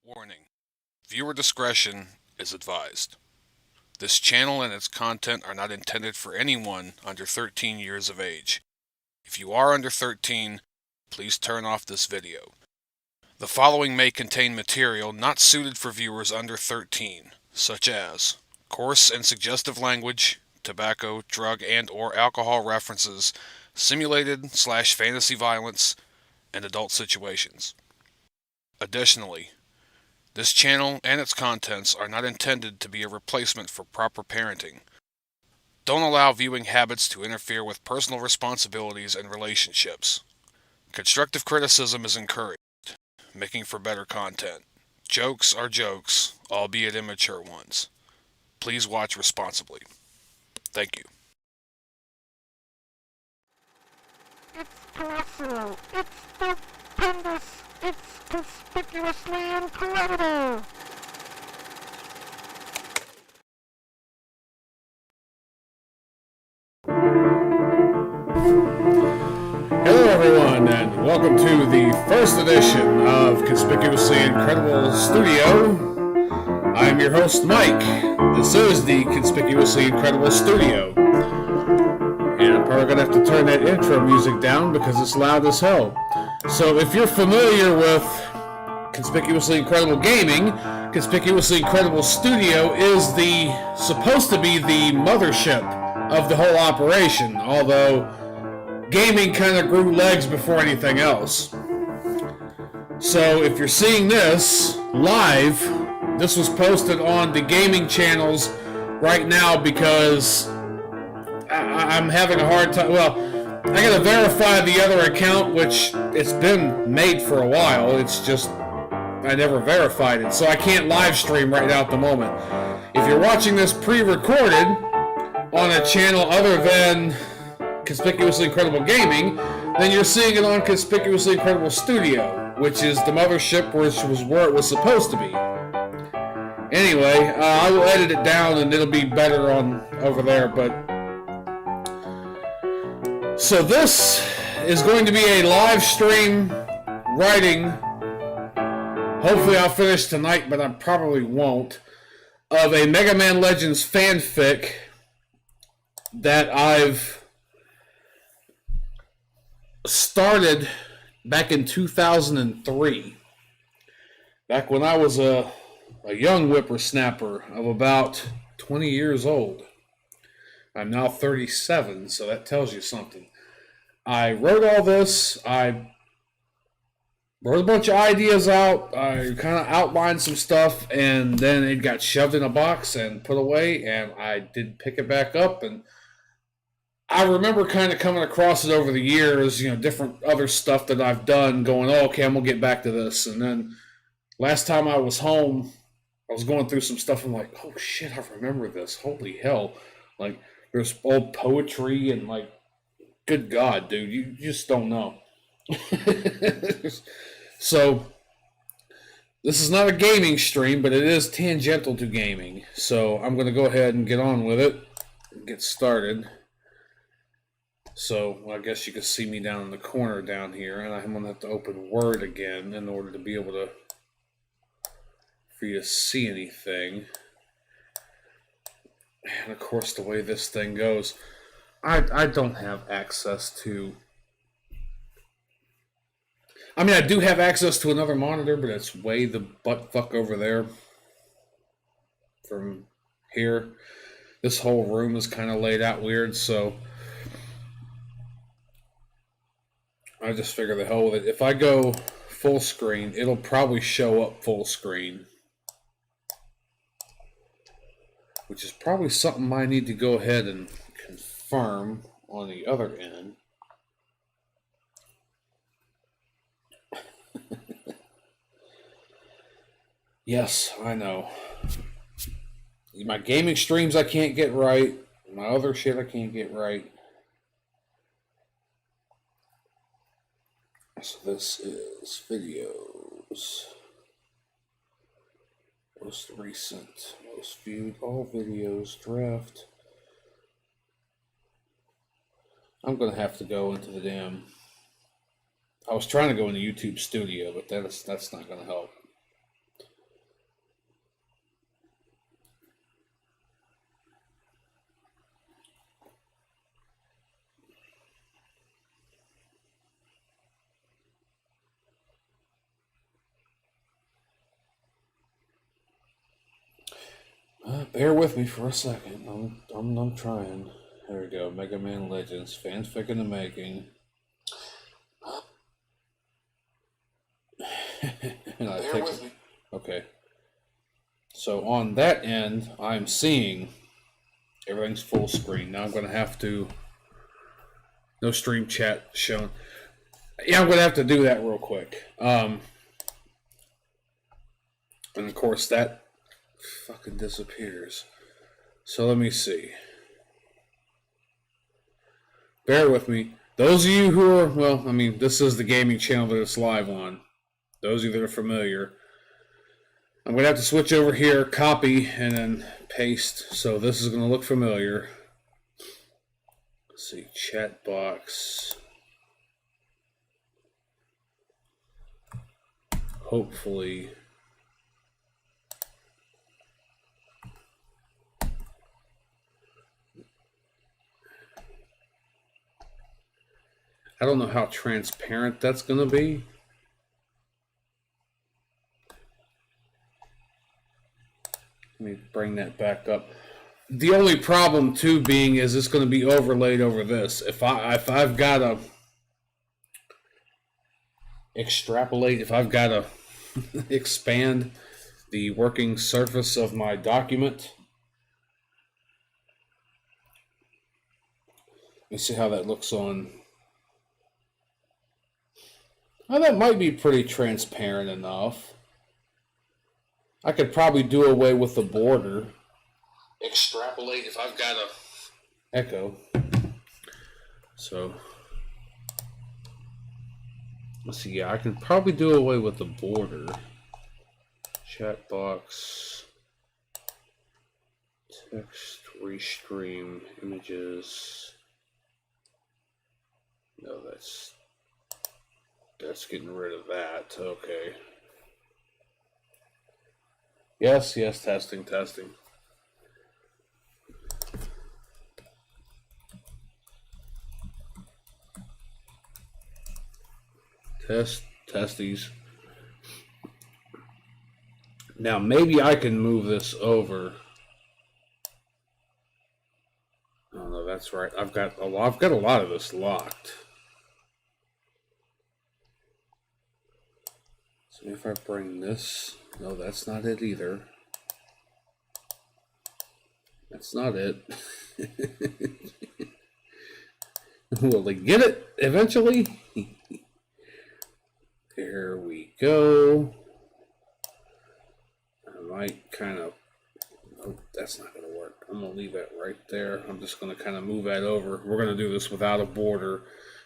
Warning: viewer discretion is advised. This channel and its content are not intended for anyone under 13 years of age. If you are under 13, please turn off this video. The following may contain material not suited for viewers under 13, such as coarse and suggestive language, tobacco, drug and/or alcohol references, simulated/fantasy violence, and adult situations. Additionally, this channel and its contents are not intended to be a replacement for proper parenting. Don't allow viewing habits to interfere with personal responsibilities and relationships. Constructive criticism is encouraged, making for better content. Jokes are jokes, albeit immature ones. Please watch responsibly. Thank you. It's colossal, it's stupendous, it's conspicuously incredible! Hello everyone, and welcome to the first edition of Conspicuously Incredible Studio. I'm your host, Mike. This is the Conspicuously Incredible Studio. And I'm probably going to have to turn that intro music down because it's loud as hell. So if you're familiar with Conspicuously Incredible Gaming, Conspicuously Incredible Studio is supposed to be the mothership of the whole operation, although gaming kind of grew legs before anything else. So if you're seeing this live, this was posted on the gaming channels right now because I'm having a hard time. Well, I gotta verify the other account, which it's been made for a while. It's just I never verified it, so I can't live stream right now at the moment. If you're watching this pre-recorded on a channel other than Conspicuously Incredible Gaming, then you're seeing it on Conspicuously Incredible Studio, which is the mothership, which was where it was supposed to be. Anyway, I will edit it down and it'll be better on over there, but so this is going to be a live stream writing, hopefully I'll finish tonight, but I probably won't, of a MegaMan Legends fanfic that I've started back in 2003, back when I was a young whippersnapper of about 20 years old. I'm now 37, so that tells you something. I wrote all this, I wrote a bunch of ideas out, I kind of outlined some stuff, and then it got shoved in a box and put away, and I did pick it back up, and I remember kind of coming across it over the years, different other stuff that I've done, going, oh, okay, I'm going to get back to this. And then last time I was home, I was going through some stuff. I'm like, oh, shit, I remember this. Holy hell. Like, there's old poetry and, like, good God, dude, you just don't know. So, this is not a gaming stream, but it is tangential to gaming. So, I'm going to go ahead and get on with it and get started. So, I guess you can see me down in the corner down here, and I'm going to have to open Word again in order to be able to, for you to see anything. And of course, the way this thing goes, I don't have access to, I mean, I do have access to another monitor, but it's way the butt fuck over there from here. This whole room is kind of laid out weird, so I just figure the hell with it. If I go full screen, it'll probably show up full screen, which is probably something I need to go ahead and confirm on the other end. Yes, I know. My gaming streams I can't get right. My other shit I can't get right. So this is videos. Most recent, most viewed, all videos, draft. I'm going to have to go into the damn I was trying to go into YouTube Studio, but that's not going to help. Bear with me for a second. I'm trying. There we go. MegaMan Legends, fanfic in the making. Bear with me. Okay. So on that end, I'm seeing everything's full screen. Now I'm going to have to... No stream chat shown. Yeah, I'm going to have to do that real quick. And of course that fucking disappears. So let me see. Bear with me. Those of you who are, well, I mean, this is the gaming channel that it's live on. Those of you that are familiar. I'm going to have to switch over here, copy, and then paste. So this is going to look familiar. Let's see, chat box. Hopefully. I don't know how transparent that's going to be. Let me bring that back up. The only problem too being is it's going to be overlaid over this. If I've got to extrapolate, if I've got to expand the working surface of my document. Let's see how that looks on. Well, that might be pretty transparent enough. I could probably do away with the border. Extrapolate if I've got a echo. So let's see. Yeah, I can probably do away with the border. Chat box, text, restream, images. No, that's getting rid of that. Okay. Yes, testing. Testies. Now maybe I can move this over. Oh no, that's right. I've got a lot of this locked. So if I bring this, no, that's not it either. That's not it. Will they get it eventually? There we go. I might kind of... Oh, that's not going to work. I'm going to leave that right there. I'm just going to kind of move that over. We're going to do this without a border.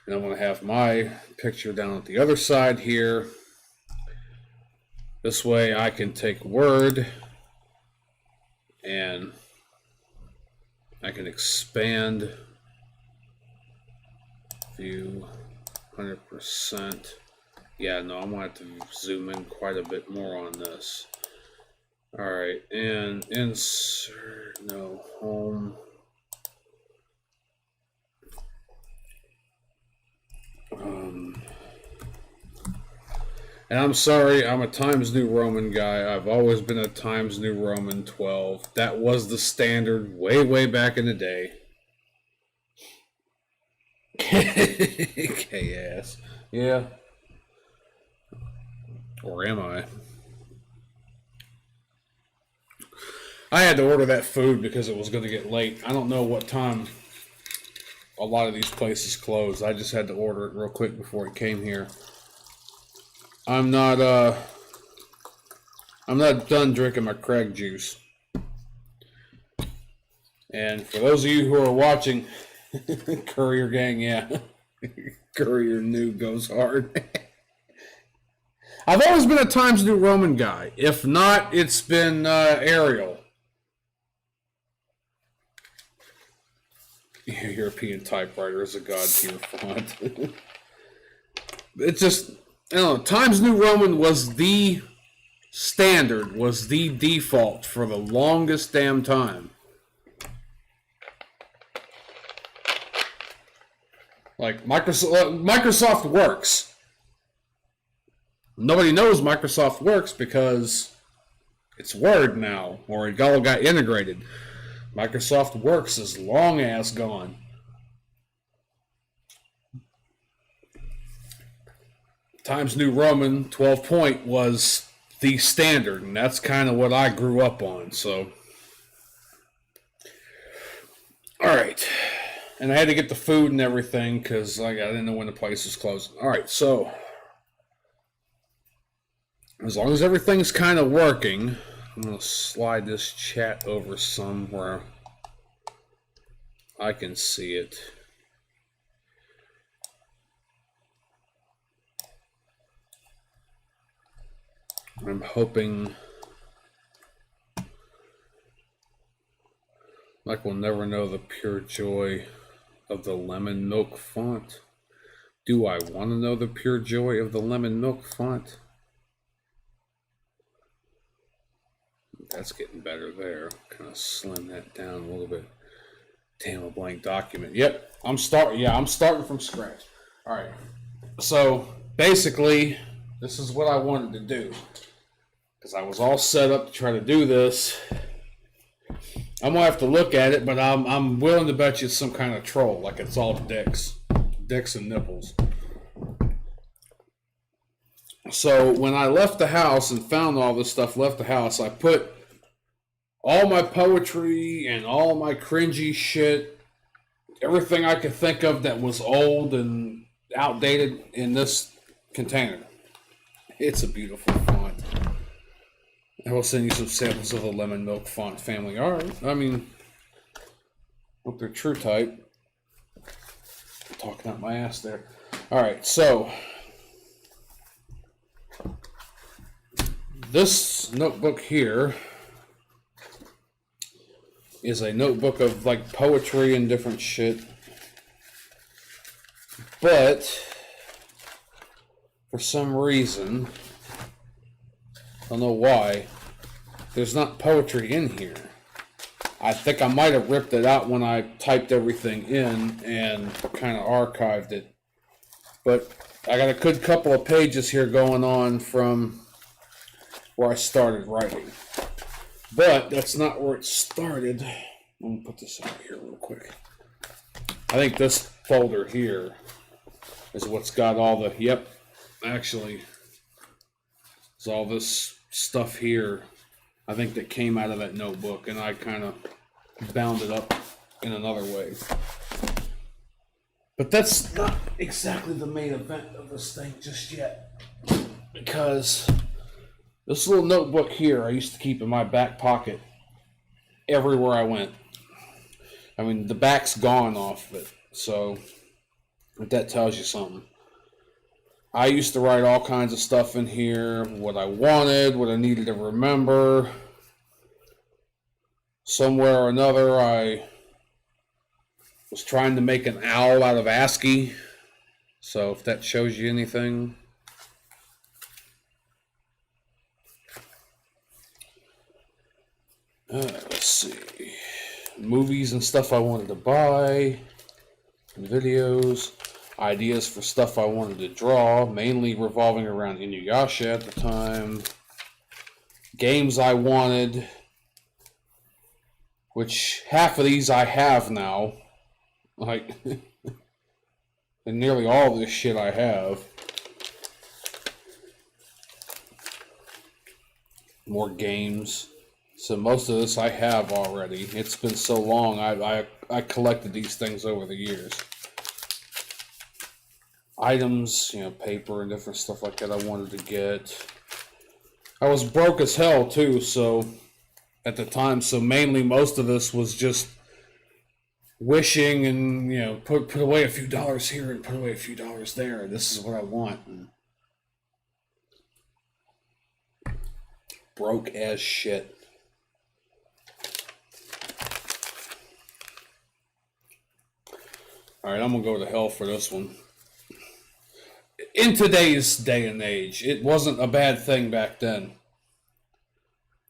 And I'm going to have my picture down at the other side here. This way I can take Word and I can expand view 100%. Yeah, no, I'm going to have to zoom in quite a bit more on this. Alright, and insert, no, home. And I'm sorry, I'm a Times New Roman guy. I've always been a Times New Roman 12. That was the standard way back in the day. K-ass. Yeah. Or am I? I had to order that food because it was going to get late. I don't know what time a lot of these places closed. I just had to order it real quick before it came here. I'm not done drinking my Craig juice. And for those of you who are watching, Courier Gang, yeah. Courier New goes hard. I've always been a Times New Roman guy. If not, it's been Arial. European typewriter is a god-tier font. It's just, I don't know, Times New Roman was the standard, was the default for the longest damn time. Like, Microsoft works. Nobody knows Microsoft works because It's Word now, or it all got integrated. Microsoft Works is long ass gone. Times New Roman 12 point was the standard, and that's kind of what I grew up on, so. Alright. And I had to get the food and everything, because I didn't know when the place was closing. Alright, so. As long as everything's kind of working, I'm going to slide this chat over somewhere I can see it. I'm hoping like we'll never know the pure joy of the lemon milk font. Do I want to know the pure joy of the lemon milk font? That's getting better there. Kind of slim that down a little bit. Damn, a blank document. Yep, I'm starting from scratch. All right. So basically, this is what I wanted to do, because I was all set up to try to do this. I'm gonna have to look at it, but I'm willing to bet you it's some kind of troll, like it's all dicks and nipples. So when I left the house and found all this stuff, left the house, I put all my poetry and all my cringy shit, everything I could think of that was old and outdated in this container. It's a beautiful font. I will send you some samples of the lemon milk font family. Alright, I mean, hope they're true type. I'm talking out my ass there. Alright, so this notebook here is a notebook of like poetry and different shit, but for some reason, I don't know why, there's not poetry in here. I think I might have ripped it out when I typed everything in and kind of archived it, but I got a good couple of pages here going on from where I started writing. But that's not where it started. Let me put this out here real quick. I think this folder here is what's got all the, yep, actually, it's all this stuff here, I think, that came out of that notebook, and I kind of bound it up in another way. But that's not exactly the main event of this thing just yet, because this little notebook here I used to keep in my back pocket everywhere I went. I mean, the back's gone off of it, so if that tells you something. I used to write all kinds of stuff in here, what I wanted, what I needed to remember. Somewhere or another, I was trying to make an owl out of ASCII, so if that shows you anything. Let's see. Movies and stuff I wanted to buy. Videos. Ideas for stuff I wanted to draw, mainly revolving around Inuyasha at the time. Games I wanted, which half of these I have now. Like, and nearly all this shit I have. More games. So most of this I have already. It's been so long, I collected these things over the years. Items, you know, paper and different stuff like that I wanted to get. I was broke as hell too, so at the time, so mainly most of this was just wishing and, you know, put away a few dollars here and put away a few dollars there. This is what I want. And broke as shit. Alright, I'm gonna go to hell for this one. In today's day and age, it wasn't a bad thing back then.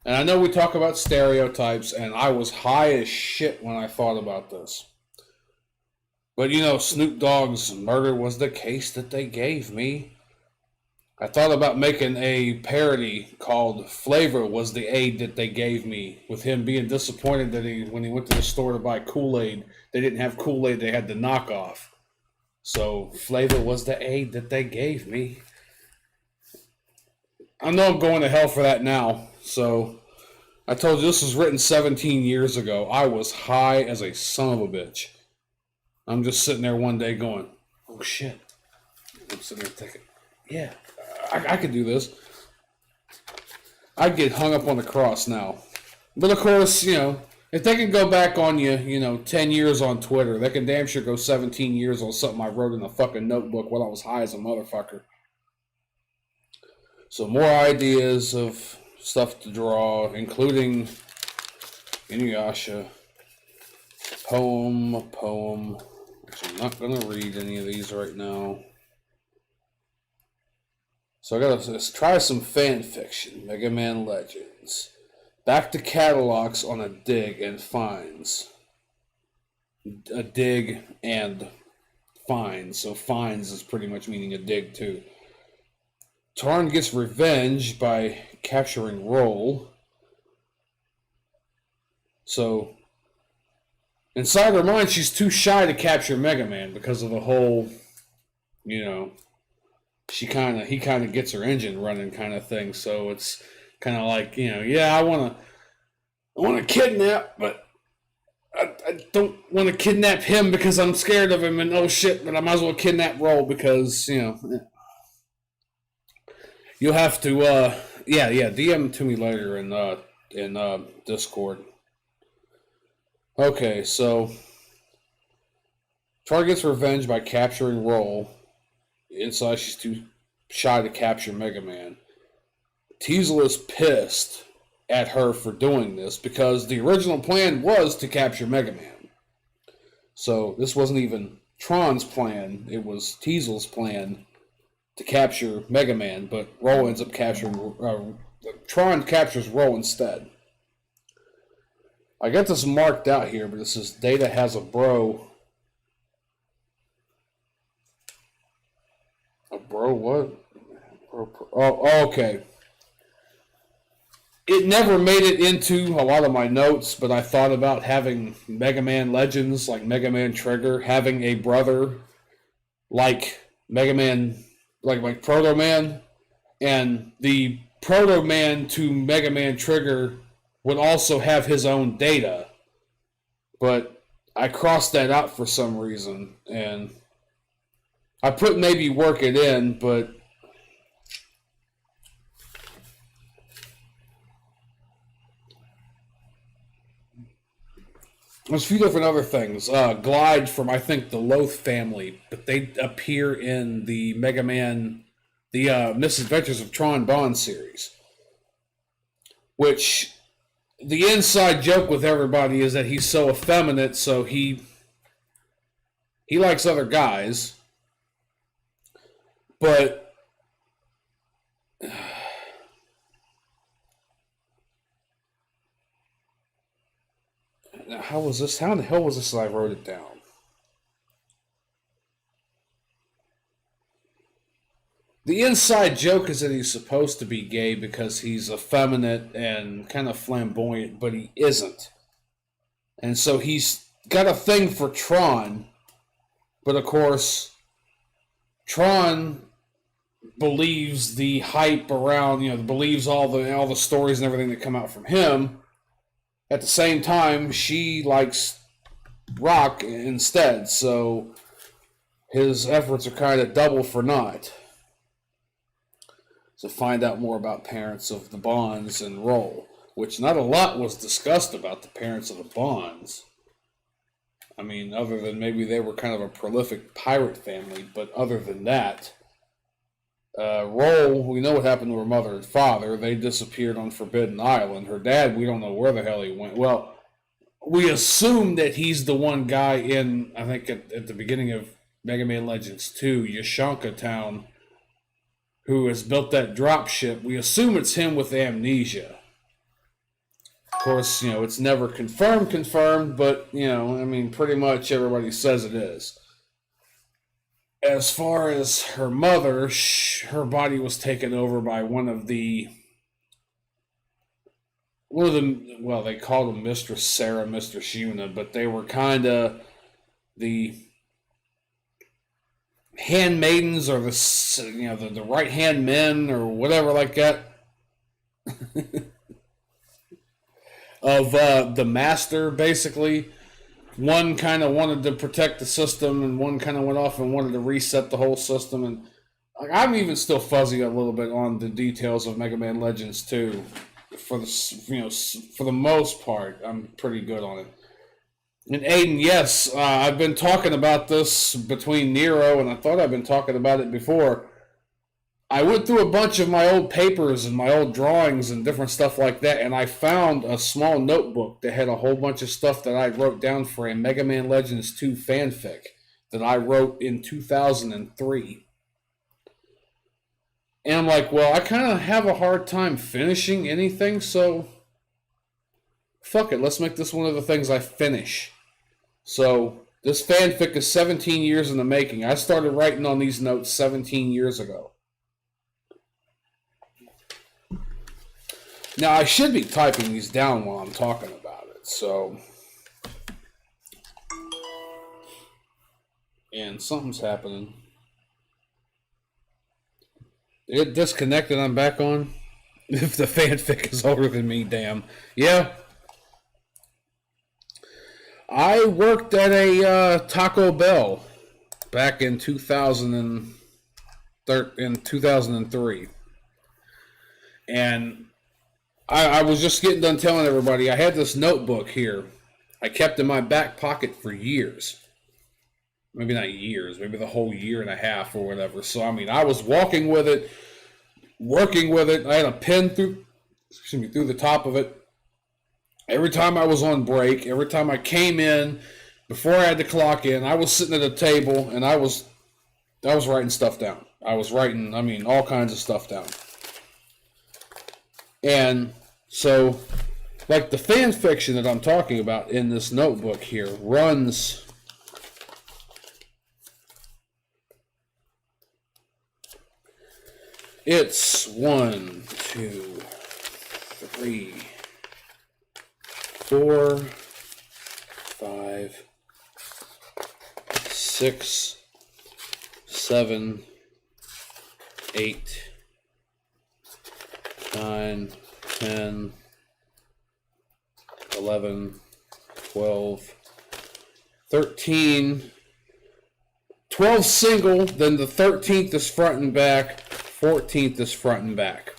And I know we talk about stereotypes, and I was high as shit when I thought about this. But you know, Snoop Dogg's murder was the case that they gave me. I thought about making a parody called Flavor Was the Aid That They Gave Me, with him being disappointed that when he went to the store to buy Kool-Aid, they didn't have Kool-Aid, they had the knockoff. So, Flavor was the aid that they gave me. I know I'm going to hell for that now. So, I told you this was written 17 years ago. I was high as a son of a bitch. I'm just sitting there one day going, oh shit. I'm sitting there thinking, yeah, I could do this. I'd get hung up on the cross now. But of course, if they can go back on you, 10 years on Twitter, they can damn sure go 17 years on something I wrote in a fucking notebook while I was high as a motherfucker. So more ideas of stuff to draw, including Inuyasha, poem. Actually, I'm not going to read any of these right now. So I got to try some fan fiction, MegaMan Legends. Back to catalogs on a dig and finds. A dig and finds. So finds is pretty much meaning a dig too. Tarn gets revenge by capturing Roll. So inside her mind, she's too shy to capture MegaMan because of the whole, he kind of gets her engine running kind of thing. So it's kind of like, yeah, I want to kidnap, but I don't want to kidnap him because I'm scared of him, and oh shit, but I might as well kidnap Roll because, you'll have to, DM to me later in Discord. Okay, so Tar gets revenge by capturing Roll. Inside, she's too shy to capture MegaMan. Teasel is pissed at her for doing this because the original plan was to capture MegaMan. So this wasn't even Tron's plan, it was Teasel's plan to capture MegaMan, but Roll ends up capturing... Tron captures Roll instead. I got this marked out here, but it says Data has a bro. A bro what? Oh, okay. It never made it into a lot of my notes, but I thought about having MegaMan Legends, like MegaMan Trigger, having a brother like MegaMan, like Proto Man, and the Proto Man to MegaMan Trigger would also have his own Data, but I crossed that out for some reason, and I put maybe work it in, but there's a few different other things. Glide from, I think, the Loth family, but they appear in the MegaMan, the Misadventures of Tron Bond series. Which, the inside joke with everybody is that he's so effeminate, so he likes other guys. But how was this? How in the hell was this that I wrote it down? The inside joke is that he's supposed to be gay because he's effeminate and kind of flamboyant, but he isn't. And so he's got a thing for Tron, but of course, Tron believes the hype around, believes all the stories and everything that come out from him. At the same time, she likes rock instead, so his efforts are kind of double for naught. So find out more about parents of the Bonds and Roll, which not a lot was discussed about the parents of the Bonds. I mean, other than maybe they were kind of a prolific pirate family, but other than that, Roll, we know what happened to her mother and father. They disappeared on Forbidden Island. Her dad, we don't know where the hell he went. Well, we assume that he's the one guy in, I think at the beginning of MegaMan Legends 2, Yashanka Town, who has built that dropship. We assume it's him with amnesia. Of course, it's never confirmed, but, pretty much everybody says it is. as far as her mother, her body was taken over by one of the, well, they called them Mistress Sarah, Mistress Una, but they were kind of the handmaidens, or the right hand men, or whatever like that, of the master, basically. One kind of wanted to protect the system, and one kind of went off and wanted to reset the whole system. And I'm even still fuzzy a little bit on the details of MegaMan Legends 2. For the most part, I'm pretty good on it. And Aiden, yes, I've been talking about this between Neiroe, and I thought I've been talking about it before. I went through a bunch of my old papers and my old drawings and different stuff like that, and I found a small notebook that had a whole bunch of stuff that I wrote down for a MegaMan Legends 2 fanfic that I wrote in 2003. And I'm like, well, I kind of have a hard time finishing anything, so fuck it, let's make this one of the things I finish. So this fanfic is 17 years in the making. I started writing on these notes 17 years ago. Now, I should be typing these down while I'm talking about it, so. And something's happening. It disconnected, I'm back on. If the fanfic is older than me, damn. Yeah. I worked at a Taco Bell back in 2003. And I was just getting done telling everybody I had this notebook here I kept in my back pocket for years. Maybe not years, maybe the whole year and a half or whatever. So, I mean, I was walking with it, working with it. I had a pen through the top of it. Every time I was on break, every time I came in, before I had to clock in, I was sitting at a table and I was writing stuff down. I was writing, I mean, all kinds of stuff down. And so, like the fan fiction that I'm talking about in this notebook here runs... It's 1, 2, 3, 4, 5, 6, 7, 8, 9, 10, 11, 12, 13, 12 single, then the 13th is front and back, 14th is front and back.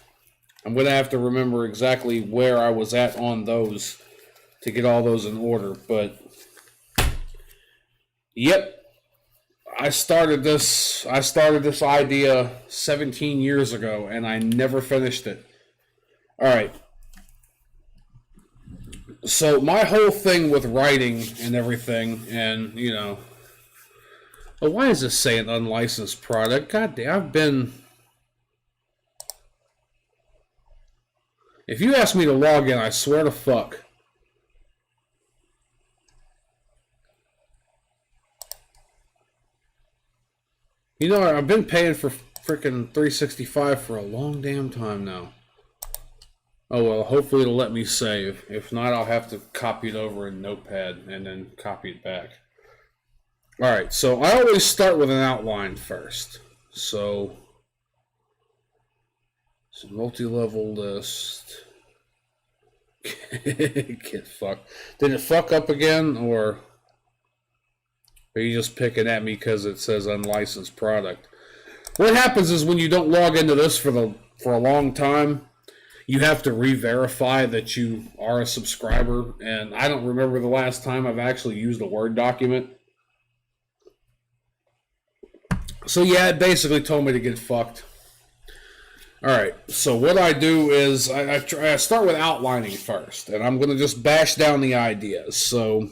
I'm going to have to remember exactly where I was at on those to get all those in order, but yep, I started this idea 17 years ago and I never finished it. All right. So my whole thing with writing and everything, and you know, oh, why is this saying unlicensed product? God damn, I've been... If you ask me to log in, I swear to fuck. You know, I've been paying for freaking 365 for a long damn time now. Oh well, hopefully it'll let me save. If not, I'll have to copy it over in Notepad and then copy it back. Alright, so I always start with an outline first. So multi-level list. Get fucked. Did it fuck up again, or are you just picking at me because it says unlicensed product? What happens is when you don't log into this for a long time, you have to re-verify that you are a subscriber, and I don't remember the last time I've actually used a Word document. So yeah, it basically told me to get fucked. Alright, so what I do is I start with outlining first, and I'm going to just bash down the ideas. So,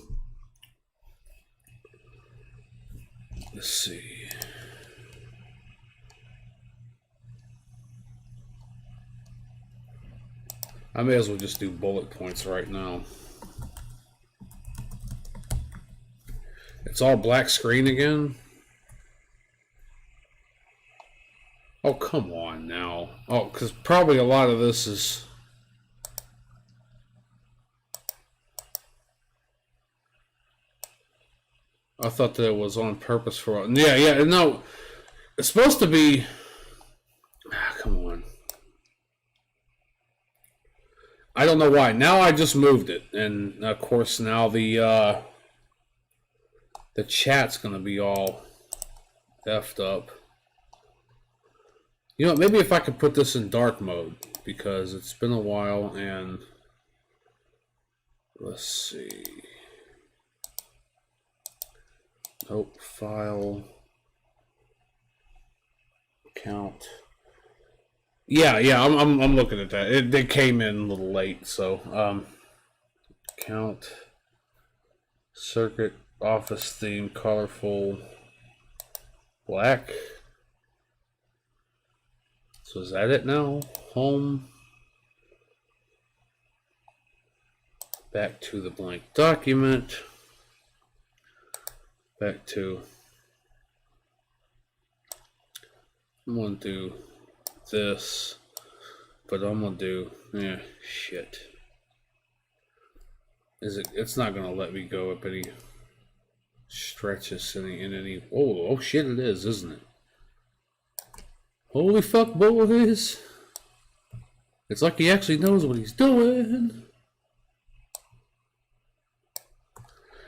let's see. I may as well just do bullet points right now. It's all black screen again. Oh, come on now. Oh, because probably a lot of this is... I thought that it was on purpose for... Yeah, no. It's supposed to be... come on. I don't know why. Now I just moved it. And, of course, now the chat's going to be all effed up. You know, maybe if I could put this in dark mode, because it's been a while, and let's see. Nope, file, count. Yeah, I'm looking at that. It came in a little late, so count, circuit, office theme, colorful, black. So is that it now? Home. Back to the blank document. Back to... I'm going to do this. But I'm going to do... shit. It's not going to let me go up any stretches in any... Oh shit it is, isn't it? Holy fuck, Bo it is. It's like he actually knows what he's doing.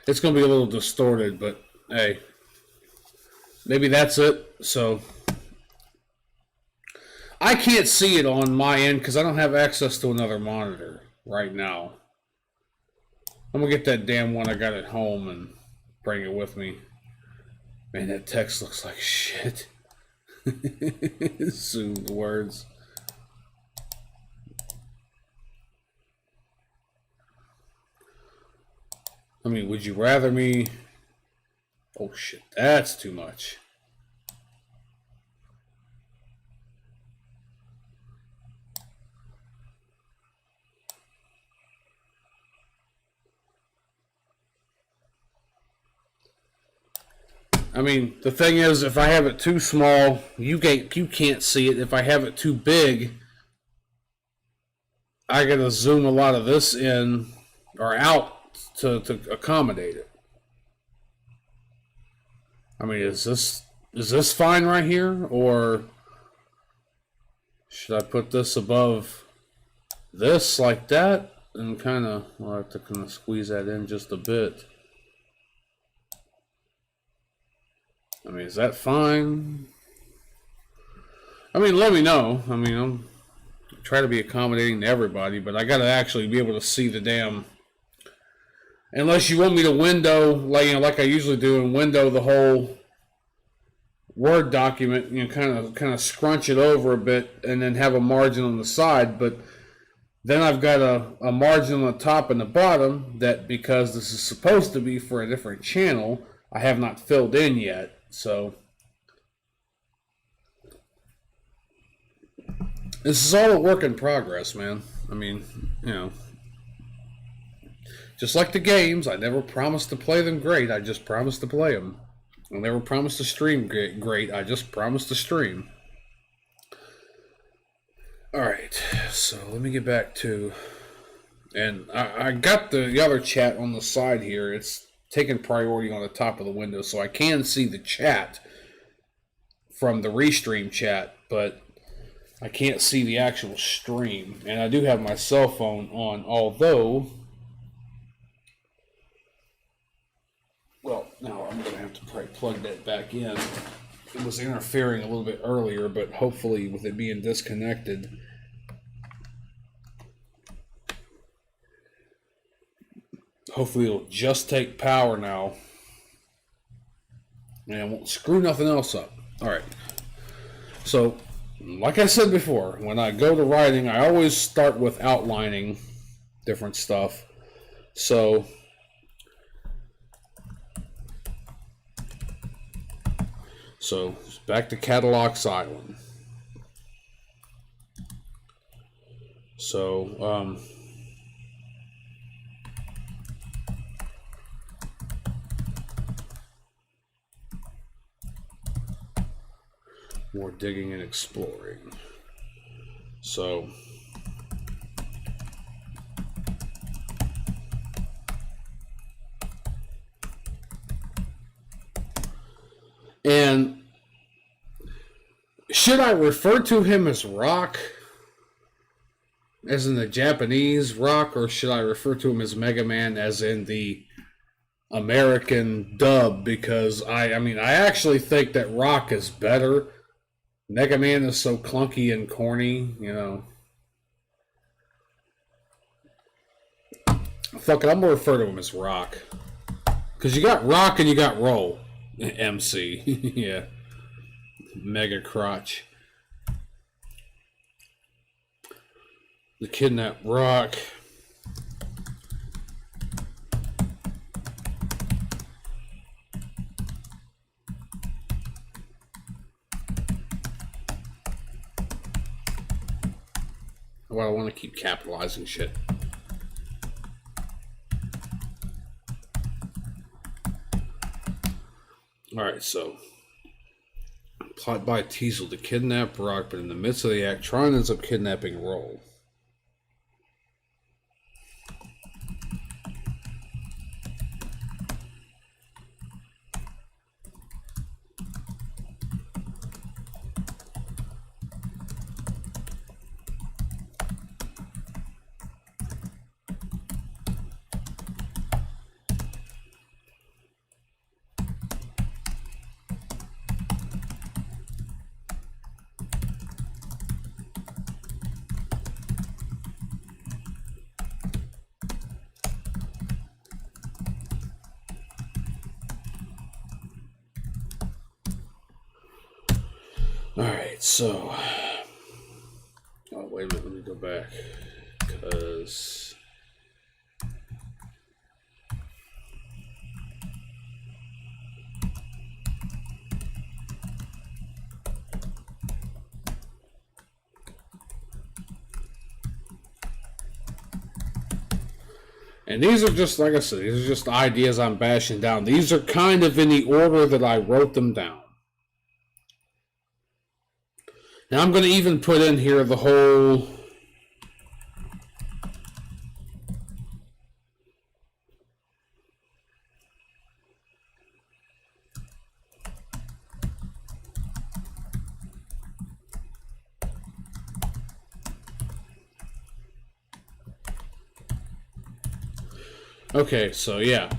It's going to be a little distorted, but hey. Maybe that's it. So, I can't see it on my end because I don't have access to another monitor right now. I'm going to get that damn one I got at home and bring it with me. Man, that text looks like shit. Zoomed words. I mean, would you rather me... Oh shit, that's too much. I mean, the thing is, if I have it too small, you can't see it. If I have it too big, I gotta zoom a lot of this in or out to accommodate it. I mean, is this fine right here, or should I put this above this like that and kind of? I'll have to kind of squeeze that in just a bit. I mean, is that fine? I mean, let me know. I mean, I'm try to be accommodating to everybody, but I gotta actually be able to see the damn. Unless you want me to window, like I usually do, and window the whole Word document, kind of scrunch it over a bit, and then have a margin on the side. But then I've got a margin on the top and the bottom that, because this is supposed to be for a different channel, I have not filled in yet. So this is all a work in progress, man. I mean, just like the games, I never promised to play them great. I just promised to play them. I never promised to stream great. I just promised to stream. Alright, so let me get back to... And I got the other chat on the side here. It's taking priority on the top of the window, so I can see the chat from the restream chat, but I can't see the actual stream. And I do have my cell phone on, although... Well, now I'm going to have to probably plug that back in. It was interfering a little bit earlier, but hopefully with it being disconnected... Hopefully it'll just take power now. And it won't screw nothing else up. Alright. So, like I said before, when I go to writing, I always start with outlining different stuff. So, back to Catalog's Island. So, more digging and exploring. So, and should I refer to him as Rock, as in the Japanese Rock, or should I refer to him as MegaMan as in the American dub? Because I actually think that Rock is better. MegaMan is so clunky and corny, you know. Fuck it, I'm gonna refer to him as Rock. Because you got Rock and you got Roll. MC. Yeah. Mega crotch. The Kidnap Rock. Well, I want to keep capitalizing shit. Alright, so plot by Teasel to kidnap Rock, but in the midst of the act, Tron ends up kidnapping Roll. Alright, so... Oh, wait a minute, let me go back. Because... And these are just, like I said, these are just ideas I'm bashing down. These are kind of in the order that I wrote them down. Now I'm going to even put in here the whole... Okay, so yeah.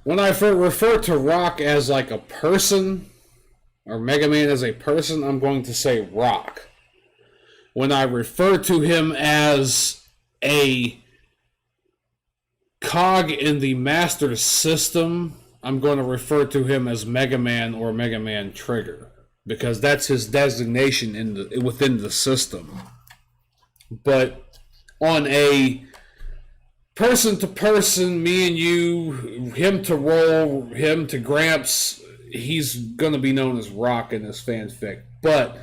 When I refer to Rock as like a person, or MegaMan as a person, I'm going to say Rock. When I refer to him as a cog in the master system, I'm going to refer to him as MegaMan or MegaMan Trigger, because that's his designation within the system. But on a person to person, me and you, him to Roll, him to Gramps, he's going to be known as Rock in this fanfic. But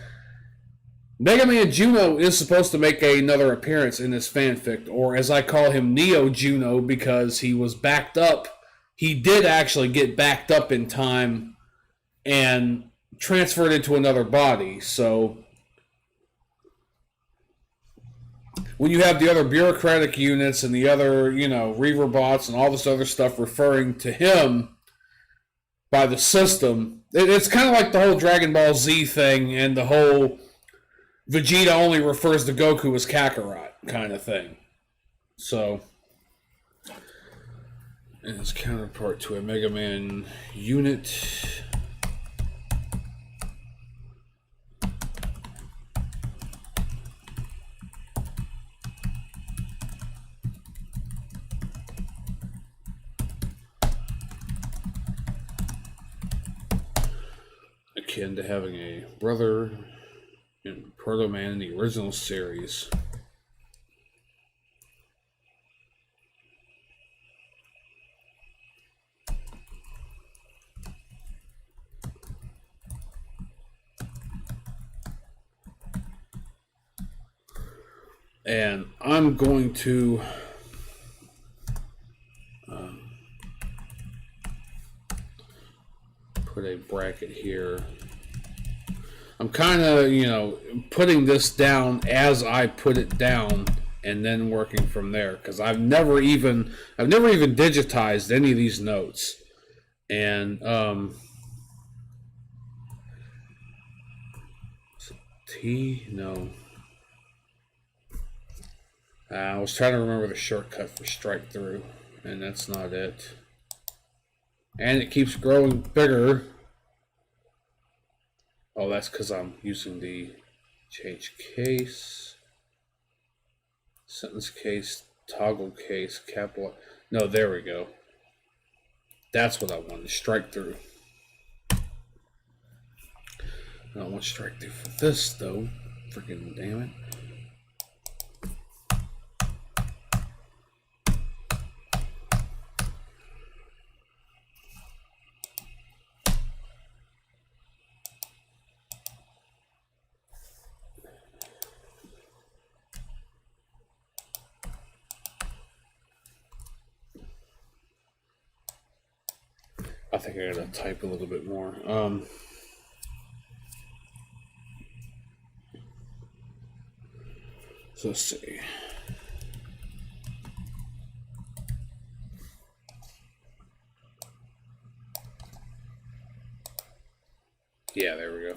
MegaMan Juno is supposed to make another appearance in this fanfic, or as I call him, Neo Juno, because he was backed up. He did actually get backed up in time and transferred into another body. So when you have the other bureaucratic units and the other, Reaver bots and all this other stuff referring to him by the system, it's kind of like the whole Dragon Ball Z thing and the whole Vegeta only refers to Goku as Kakarot kind of thing. So, and his counterpart to a MegaMan unit. Akin to having a brother in Proto Man in the original series. And I'm going to put a bracket here. I'm kind of, putting this down as I put it down, and then working from there, because I've never even digitized any of these notes, and no. I was trying to remember the shortcut for strike through, and that's not it. And it keeps growing bigger. Oh, that's because I'm using the change case, sentence case, toggle case, capital. No, there we go. That's what I wanted, strike through. I don't want strike through for this, though. Freaking damn it. I think I gotta type a little bit more. So let's see. Yeah, there we go.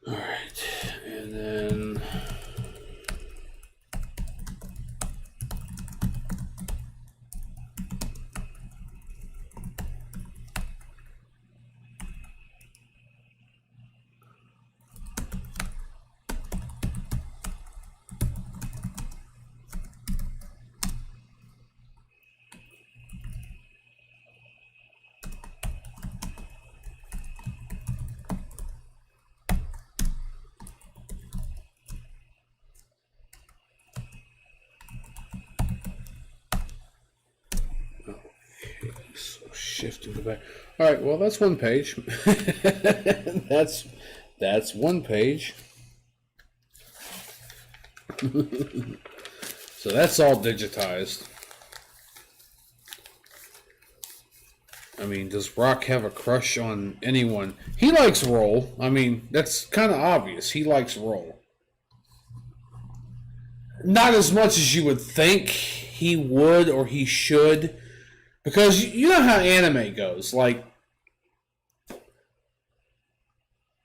All right, and then so shift to the back. All right, well that's one page. that's one page. So that's all digitized. I mean, does Rock have a crush on anyone? He likes Roll. I mean, that's kind of obvious. He likes Roll. Not as much as you would think he would or he should. Because you know how anime goes. Like,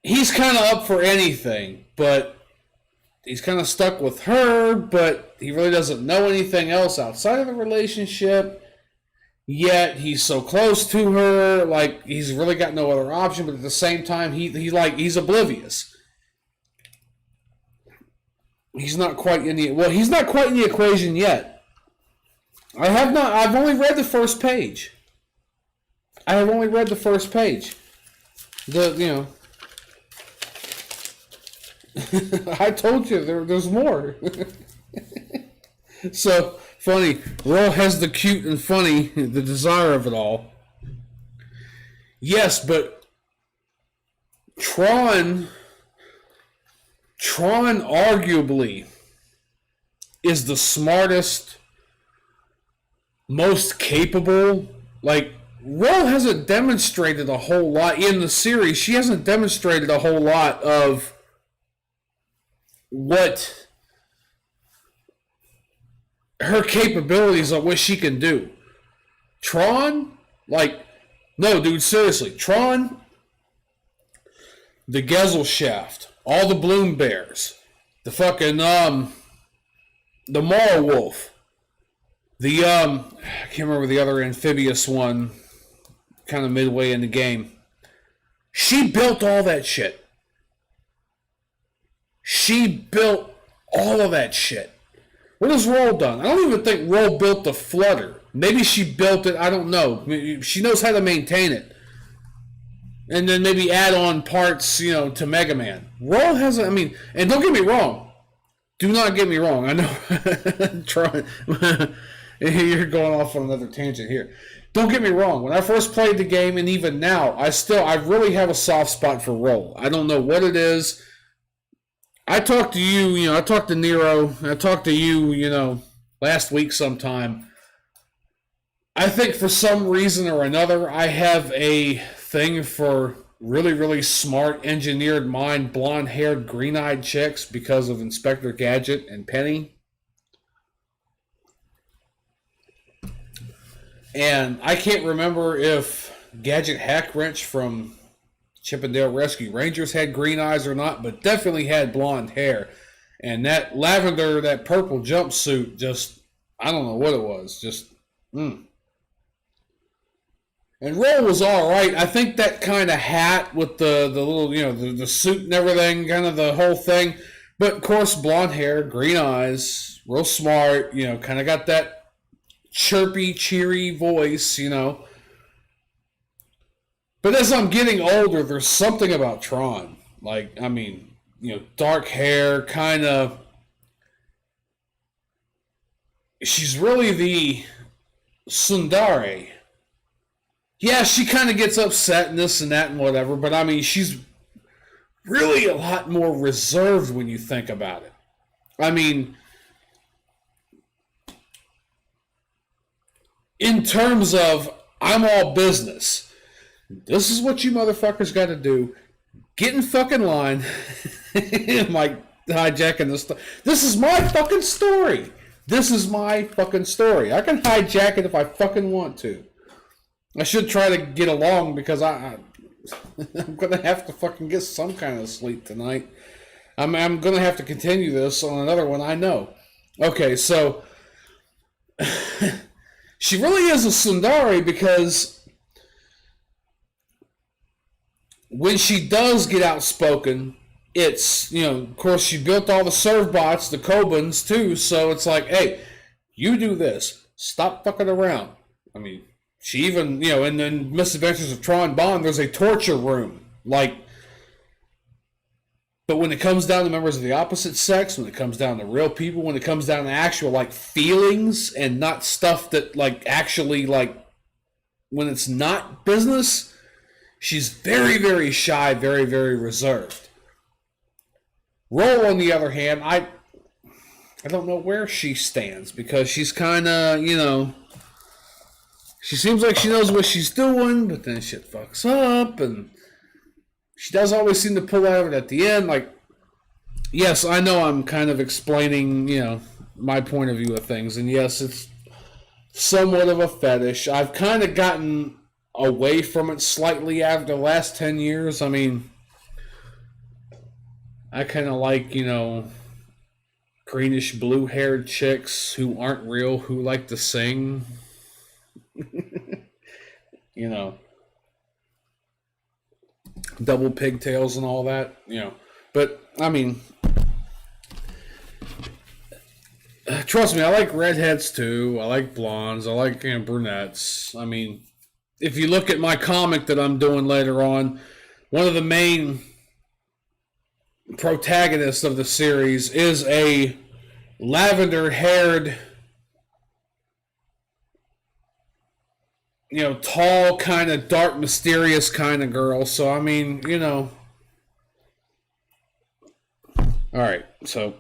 he's kind of up for anything, but he's kind of stuck with her, but he really doesn't know anything else outside of the relationship. Yet he's so close to her, like he's really got no other option. But at the same time, he's oblivious. He's not quite in the equation yet. I've only read the first page. I told you there's more. So funny. Ro has the cute and funny, the desire of it all. Yes, but Tron arguably is the smartest, most capable, like Ro hasn't demonstrated a whole lot in the series. She hasn't demonstrated a whole lot of what her capabilities of what she can do. Tron, like, no, dude, seriously, Tron, the Gezel Shaft, all the Bloom Bears, the fucking the Mara Wolf, the I can't remember the other amphibious one, kind of midway in the game. She built all that shit. She built all of that shit. What has Ro done? I don't even think Ro built the Flutter. Maybe she built it, I don't know. She knows how to maintain it. And then maybe add on parts, to MegaMan. Ro hasn't, and don't get me wrong. Do not get me wrong. I know. You're going off on another tangent here. Don't get me wrong. When I first played the game, and even now, I really have a soft spot for Ro. I don't know what it is. I talked to you, I talked to Neiroe, I talked to you, last week sometime. I think for some reason or another, I have a thing for really, really smart, engineered mind, blonde-haired, green-eyed chicks because of Inspector Gadget and Penny. And I can't remember if Gadget Hackwrench from Chippendale Rescue Rangers had green eyes or not, but definitely had blonde hair. And that lavender, that purple jumpsuit, just, I don't know what it was. Just, And Ro was all right. I think that kind of hat with the little, the suit and everything, kind of the whole thing. But, of course, blonde hair, green eyes, real smart, kind of got that chirpy, cheery voice, But as I'm getting older, there's something about Tron. Like, dark hair, kind of. She's really the tsundere. Yeah, she kind of gets upset and this and that and whatever, but she's really a lot more reserved when you think about it. In terms of, I'm all business. This is what you motherfuckers got to do. Get in fucking line. Like, hijacking this stuff. This is my fucking story. This is my fucking story. I can hijack it if I fucking want to. I should try to get along because I'm going to have to fucking get some kind of sleep tonight. I'm going to have to continue this on another one, I know. Okay, so she really is a tsundere because when she does get outspoken, it's, of course, she built all the serve bots, the Kobans, too, so it's like, hey, you do this. Stop fucking around. She even, in the Misadventures of Tron Bond, there's a torture room. But when it comes down to members of the opposite sex, when it comes down to real people, when it comes down to actual, feelings and not stuff that, actually, when it's not business, she's very, very shy, very, very reserved. Ro, on the other hand, I don't know where she stands because she's kind of, she seems like she knows what she's doing, but then shit fucks up, and she does always seem to pull out of it at the end. Yes, I know I'm kind of explaining, my point of view of things, and yes, it's somewhat of a fetish. I've kind of gotten away from it slightly after the last 10 years. I kind of like, greenish blue-haired chicks who aren't real, who like to sing. Double pigtails and all that, But, trust me, I like redheads too. I like blondes. I like brunettes. If you look at my comic that I'm doing later on, one of the main protagonists of the series is a lavender-haired, tall, kind of dark, mysterious kind of girl. So, Alright, so...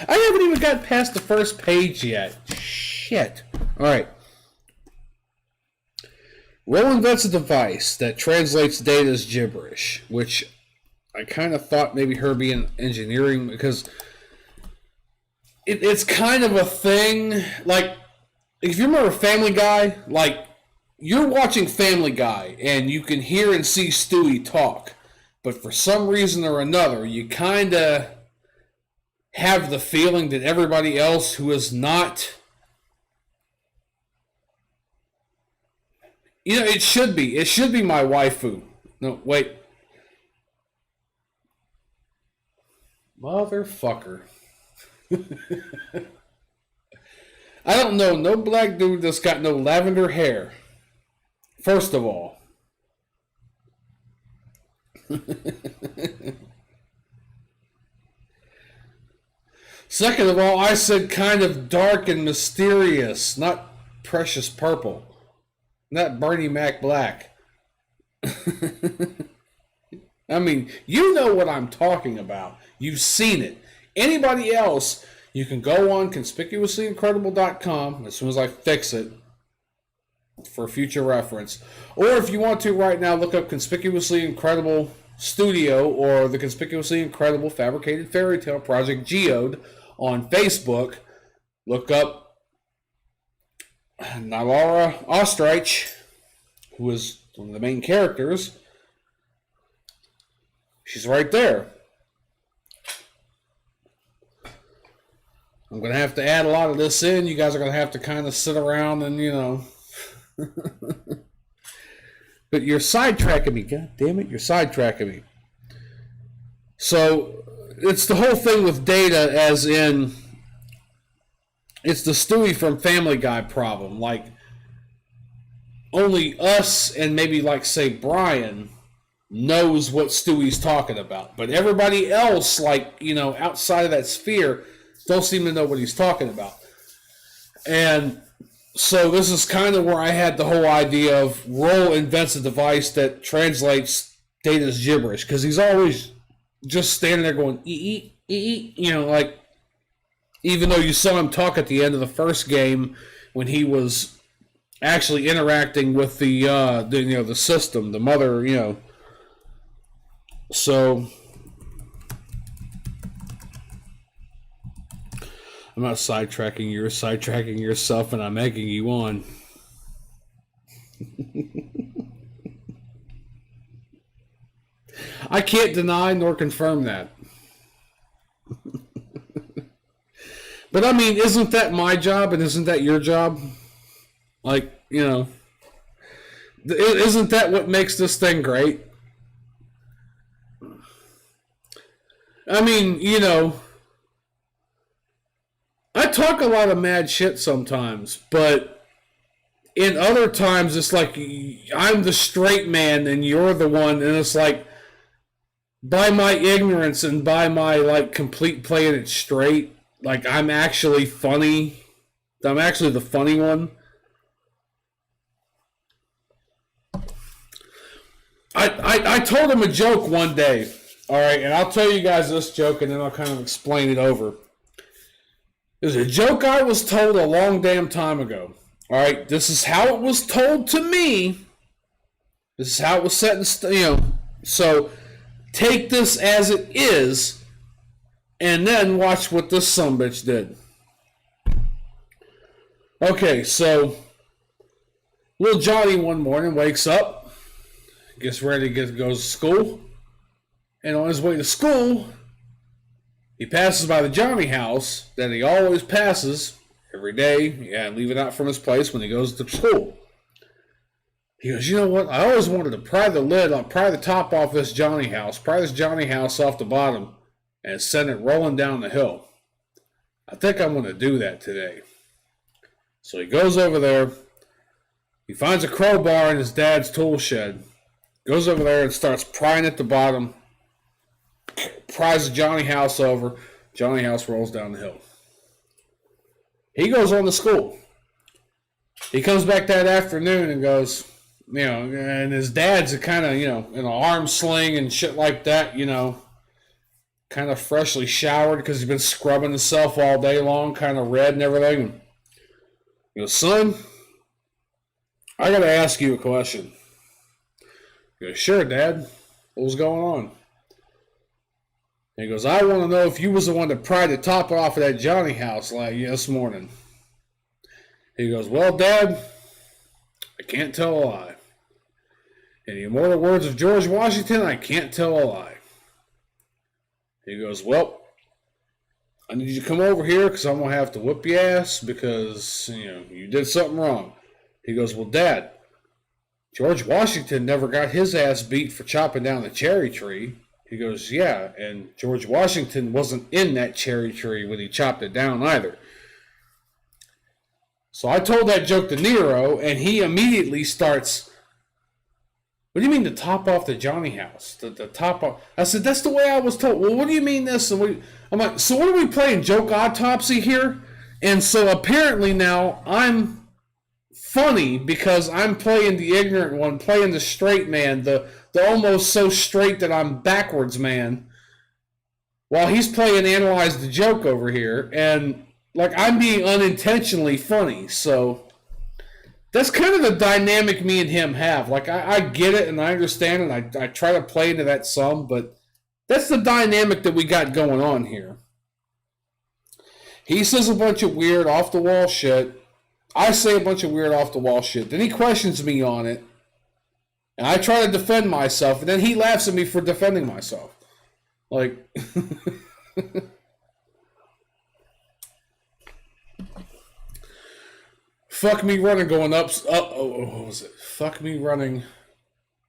I haven't even got past the first page yet. Shit. Alright. Roll invents a device that translates data as gibberish, which I kind of thought maybe her being engineering, because it's kind of a thing. Like, if you remember Family Guy, like, you're watching Family Guy and you can hear and see Stewie talk, but for some reason or another, you kind of have the feeling that everybody else who is not, it should be my waifu. No, wait. Motherfucker. I don't know no black dude that's got no lavender hair. First of all. Second of all, I said kind of dark and mysterious, not precious purple. Not Bernie Mac black. I mean, you know what I'm talking about. You've seen it. Anybody else, you can go on conspicuously-incredible.com as soon as I fix it for future reference. Or if you want to right now, look up Conspicuously Incredible Studio or the Conspicuously Incredible Fabricated Fairy Tale Project Geode on Facebook. Look up Nylara Ostrich, who is one of the main characters. She's right there. I'm going to have to add a lot of this in. You guys are going to have to kind of sit around and, But you're sidetracking me. God damn it, you're sidetracking me. So, it's the whole thing with data, as in, it's the Stewie from Family Guy problem. Like, only us and maybe, like, say, Brian knows what Stewie's talking about. But everybody else, like, outside of that sphere, don't seem to know what he's talking about. And so this is kind of where I had the whole idea of Roll invents a device that translates data as gibberish, because he's always just standing there going, like, even though you saw him talk at the end of the first game when he was actually interacting with the system, the mother, So I'm not sidetracking you, you're sidetracking yourself, and I'm egging you on. I can't deny nor confirm that. But I mean, isn't that my job and isn't that your job? Like, isn't that what makes this thing great? I mean, I talk a lot of mad shit sometimes, but in other times it's like I'm the straight man and you're the one, and it's like by my ignorance and by my like complete playing it straight, like I'm actually funny. I'm actually the funny one. I told him a joke one day, all right, and I'll tell you guys this joke and then I'll kind of explain it over. There's a joke I was told a long damn time ago. All right, this is how it was told to me. This is how it was set in stone. So take this as it is, and then watch what this sumbitch did. Okay, so little Johnny one morning wakes up, gets ready to go to school, and on his way to school, he passes by the Johnny house that he always passes every day, leaving out from his place when he goes to school. He goes, you know what? I always wanted to pry the top off this Johnny house, pry this Johnny house off the bottom, and send it rolling down the hill. I think I'm going to do that today. So he goes over there. He finds a crowbar in his dad's tool shed. Goes over there and starts prying at the bottom. Pries the Johnny house over. Johnny house rolls down the hill. He goes on to school. He comes back that afternoon and goes, and his dad's kind of, in an arm sling and shit like that, kind of freshly showered because he's been scrubbing himself all day long, kind of red and everything. He goes, son, I gotta ask you a question. He goes, sure, Dad. What was going on? And he goes, I want to know if you was the one that pried the top off of that Johnny house like this morning. He goes, well, Dad, I can't tell a lie. In the immortal words of George Washington, I can't tell a lie. He goes, well, I need you to come over here because I'm going to have to whip your ass because, you did something wrong. He goes, well, Dad, George Washington never got his ass beat for chopping down the cherry tree. He goes, yeah, and George Washington wasn't in that cherry tree when he chopped it down either. So I told that joke to Neiroe, and he immediately starts, what do you mean the top off the Johnny house? The top off? I said, that's the way I was told. Well, what do you mean this? And I'm like, so what are we playing, joke autopsy here? And so apparently now I'm funny because I'm playing the ignorant one, playing the straight man, the almost so straight that I'm backwards man, while he's playing analyze the joke over here, and like I'm being unintentionally funny. So that's kind of the dynamic me and him have. Like I get it and I understand and I try to play into that some, but that's the dynamic that we got going on here. He says a bunch of weird off the wall shit. I say a bunch of weird off-the-wall shit. Then he questions me on it. And I try to defend myself. And then he laughs at me for defending myself. Like... Fuck me running going up... what was it? Fuck me running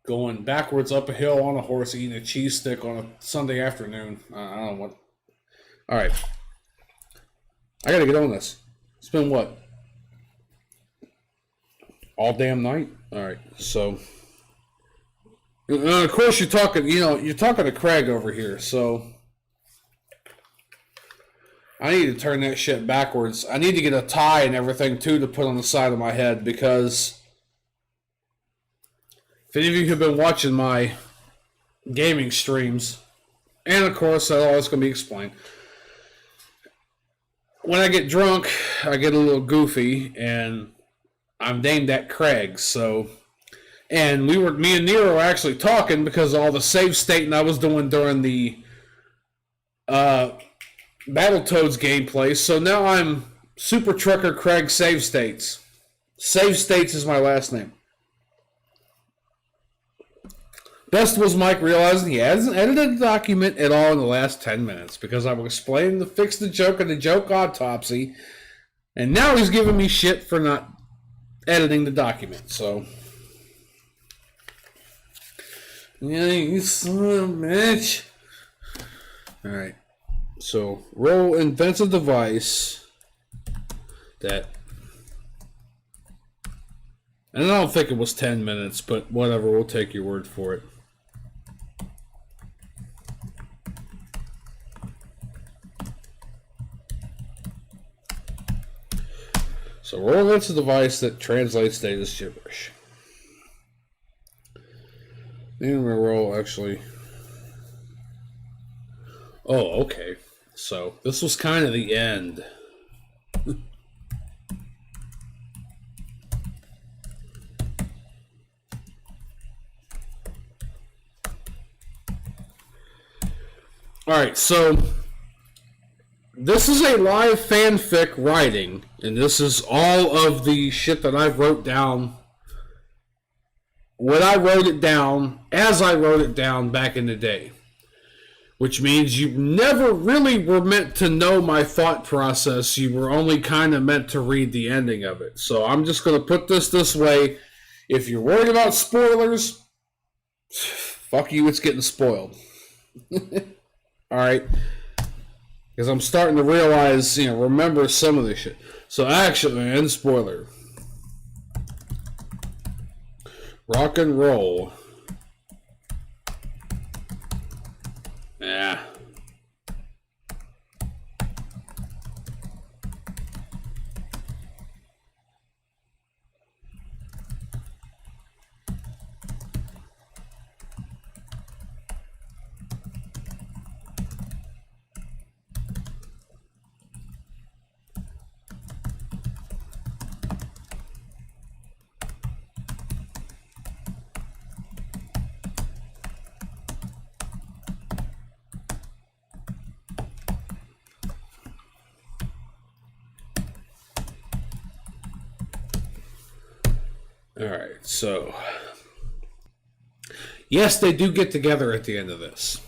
going backwards up a hill on a horse eating a cheese stick on a Sunday afternoon. I don't know what... Alright. I gotta get on this. It's been what? All damn night? Alright, so... of course you're talking, you're talking to Craig over here, so... I need to turn that shit backwards. I need to get a tie and everything, too, to put on the side of my head, because... If any of you have been watching my gaming streams, and of course, that's all that's going to be explained. When I get drunk, I get a little goofy, and... I'm named at Craig, so... And me and Neiroe were actually talking because of all the save stating I was doing during the Battletoads gameplay. So now I'm Super Trucker Craig Save States. Save States is my last name. Best was Mike realizing he hasn't edited the document at all in the last 10 minutes because I was explaining to fix the joke and the joke autopsy. And now he's giving me shit for not editing the document, so... Yeah, you son of a bitch. Alright. So, roll invents a device that... And I don't think it was 10 minutes, but whatever, we'll take your word for it. So roll invents a device that translates data as gibberish. Then we roll actually. Oh, okay. So this was kind of the end. Alright, so this is a live fanfic writing, and this is all of the shit that I've wrote down when I wrote it down, as I wrote it down back in the day. Which means you never really were meant to know my thought process, you were only kind of meant to read the ending of it. So I'm just going to put this way. If you're worried about spoilers, fuck you, it's getting spoiled. Alright? Because I'm starting to realize, remember some of this shit. So actually, end spoiler. Rock and roll. Yeah. Alright, so... Yes, they do get together at the end of this.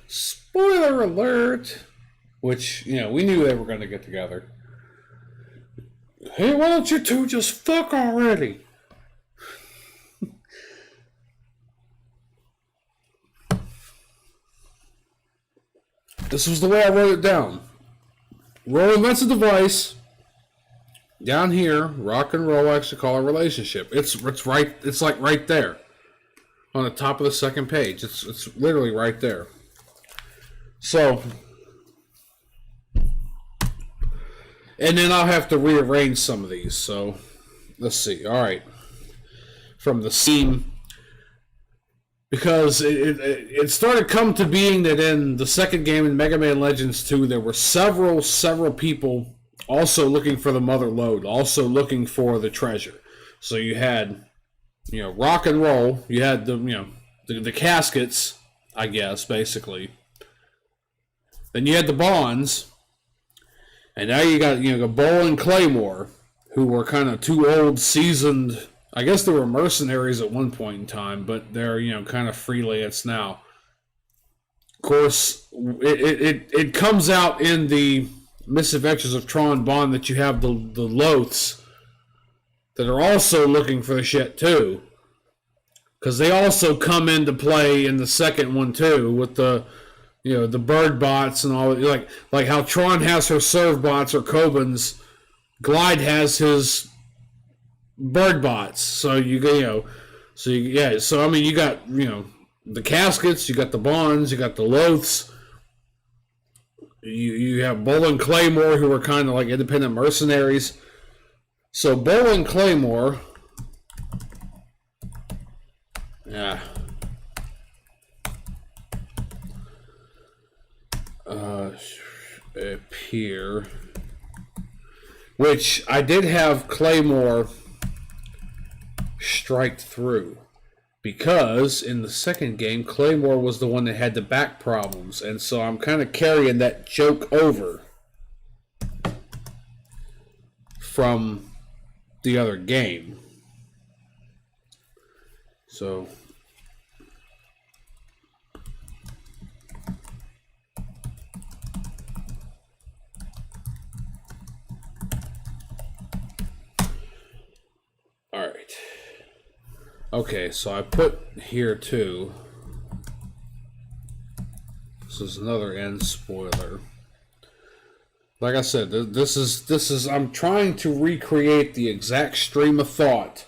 Spoiler alert! Which, you know, we knew they were going to get together. Hey, why don't you two just fuck already? This was the way I wrote it down. Roll invents a device. Down here, rock and roll actually call a relationship. It's right. It's like right there, on the top of the second page. It's literally right there. So, and then I'll have to rearrange some of these. So, let's see. All right, from the scene. Because it started come to being that in the second game in MegaMan Legends 2, there were several people also looking for the mother lode, also looking for the treasure. So you had, you know, rock and roll. You had the caskets, I guess, basically. Then you had the bonds, and now you got Bowl and Claymore, who were kind of two old seasoned. I guess they were mercenaries at one point in time, but they're, kind of freelance now. Of course, it comes out in the Misadventures of Tron Bond that you have the Loths that are also looking for the shit too. Because they also come into play in the second one too, with the bird bots and all. Like how Tron has her serve bots or Kobans, Glide has his bird bots. So you got the caskets, you got the bonds, you got the Loths, you have Bowl and Claymore, who are kind of like independent mercenaries. So Bowl and Claymore, appear, which I did have Claymore strike through, because in the second game Claymore was the one that had the back problems, and so I'm kind of carrying that joke over from the other game. So all right. Okay, so I put here too. This is another end spoiler. Like I said, this is I'm trying to recreate the exact stream of thought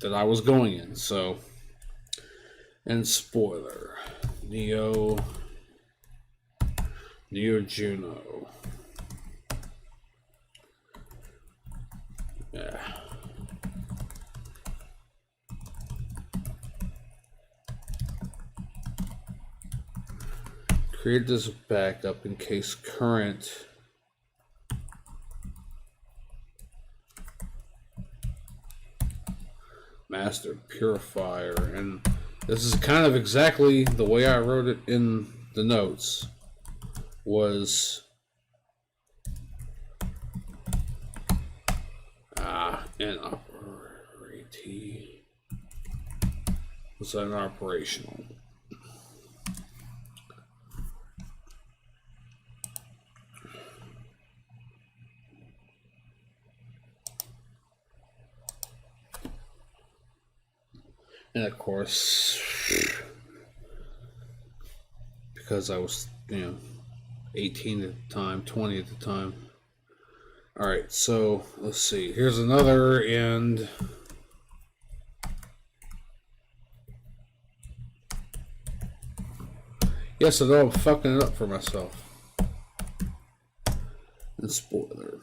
that I was going in. So, end spoiler. Neo Juno. Yeah. Create this backup in case current master purifier, and this is kind of exactly the way I wrote it in the notes. Was operational. And of course, because I was, 18 at the time, 20 at the time. Alright, so let's see. Here's another end. Yes, I know I'm fucking it up for myself. And spoiler.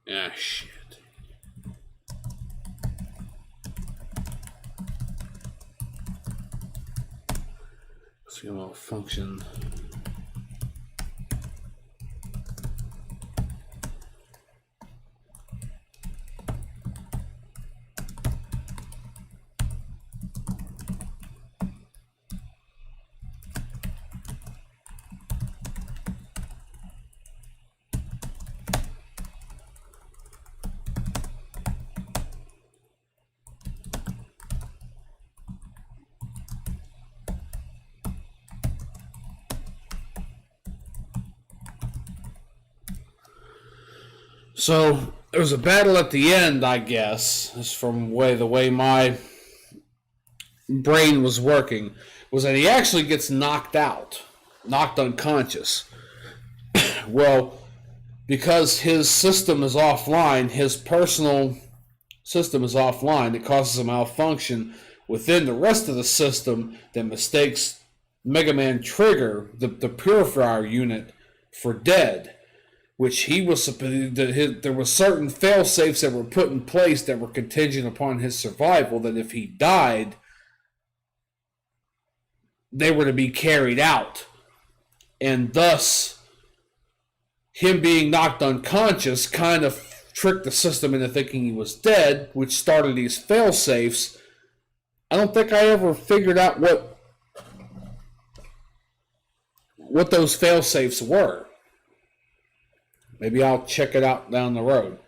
Ah, shit. It's gonna malfunction. So there was a battle at the end, I guess. It's from the way my brain was working, was that he actually gets knocked unconscious. Well, because his system is offline, his personal system is offline, it causes a malfunction within the rest of the system that mistakes MegaMan trigger the purifier unit for dead, which he was there were certain fail safes that were put in place that were contingent upon his survival, that if he died, they were to be carried out, and thus him being knocked unconscious kind of tricked the system into thinking he was dead, which started these fail safes. I don't think I ever figured out what those fail safes were. Maybe I'll check it out down the road.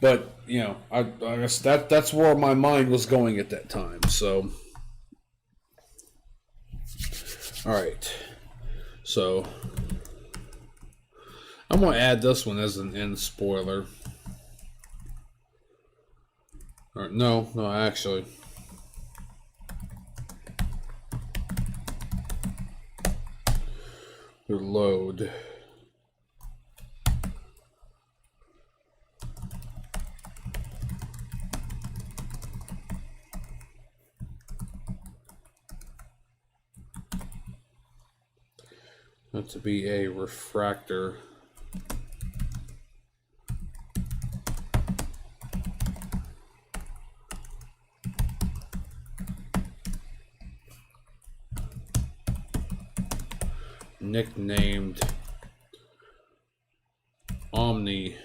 But, you know, I guess that's where my mind was going at that time. So, all right. So, I'm going to add this one as an end spoiler. All right, no, actually. Reload. That to be a refractor. Nicknamed Omni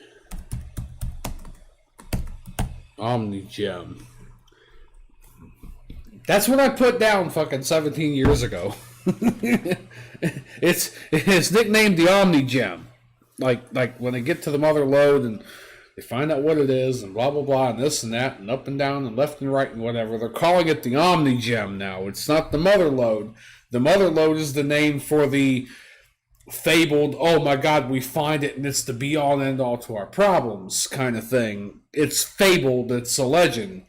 Gem. That's what I put down fucking 17 years ago. It's nicknamed the Omni Gem. Like when they get to the mother load and they find out what it is and blah blah blah and this and that and up and down and left and right and whatever, they're calling it the Omni Gem now. It's not the mother load. The mother load is the name for the fabled, oh my god, we find it and it's the be all and end all to our problems kind of thing. It's fabled, it's a legend.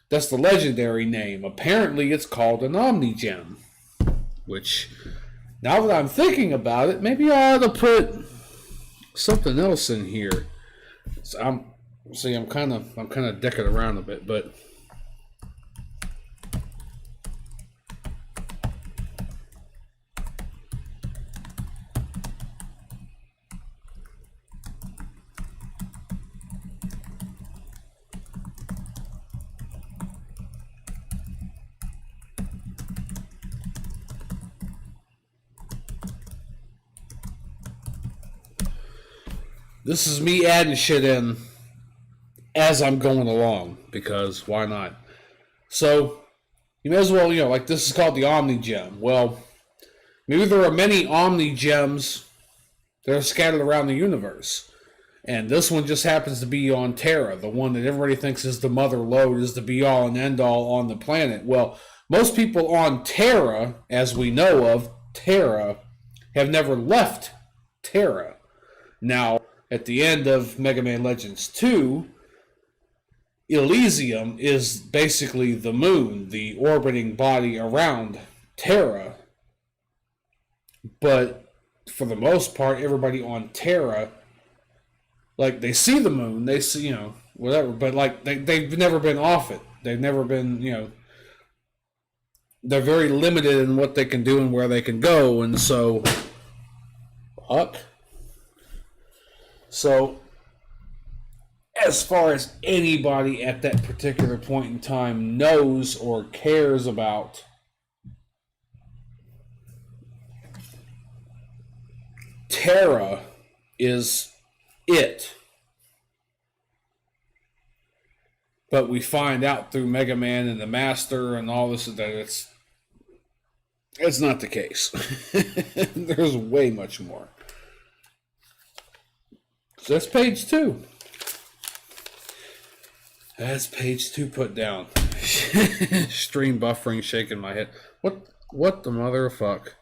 That's the legendary name. Apparently it's called an Omni Gem. Which, now that I'm thinking about it, maybe I ought to put something else in here. So I'm kind of dicking around a bit, but this is me adding shit in as I'm going along, because why not? So, you may as well, you know, like this is called the Omni Gem. Well, maybe there are many Omni Gems that are scattered around the universe. And this one just happens to be on Terra, the one that everybody thinks is the mother lode, is the be-all and end-all on the planet. Well, most people on Terra, as we know of, Terra, have never left Terra. Now, at the end of MegaMan Legends 2, Elysium is basically the moon, the orbiting body around Terra. But for the most part, everybody on Terra, like, they see the moon, they see, you know, whatever, but like they've never been off it. They've never been, you know, they're very limited in what they can do and where they can go, and so fuck. So, as far as anybody at that particular point in time knows or cares about, Terra is it. But we find out through MegaMan and the Master and all this that it's not the case. There's way much more. So that's page 2. That's page 2 put down. Stream buffering, shaking my head. What the motherfuck?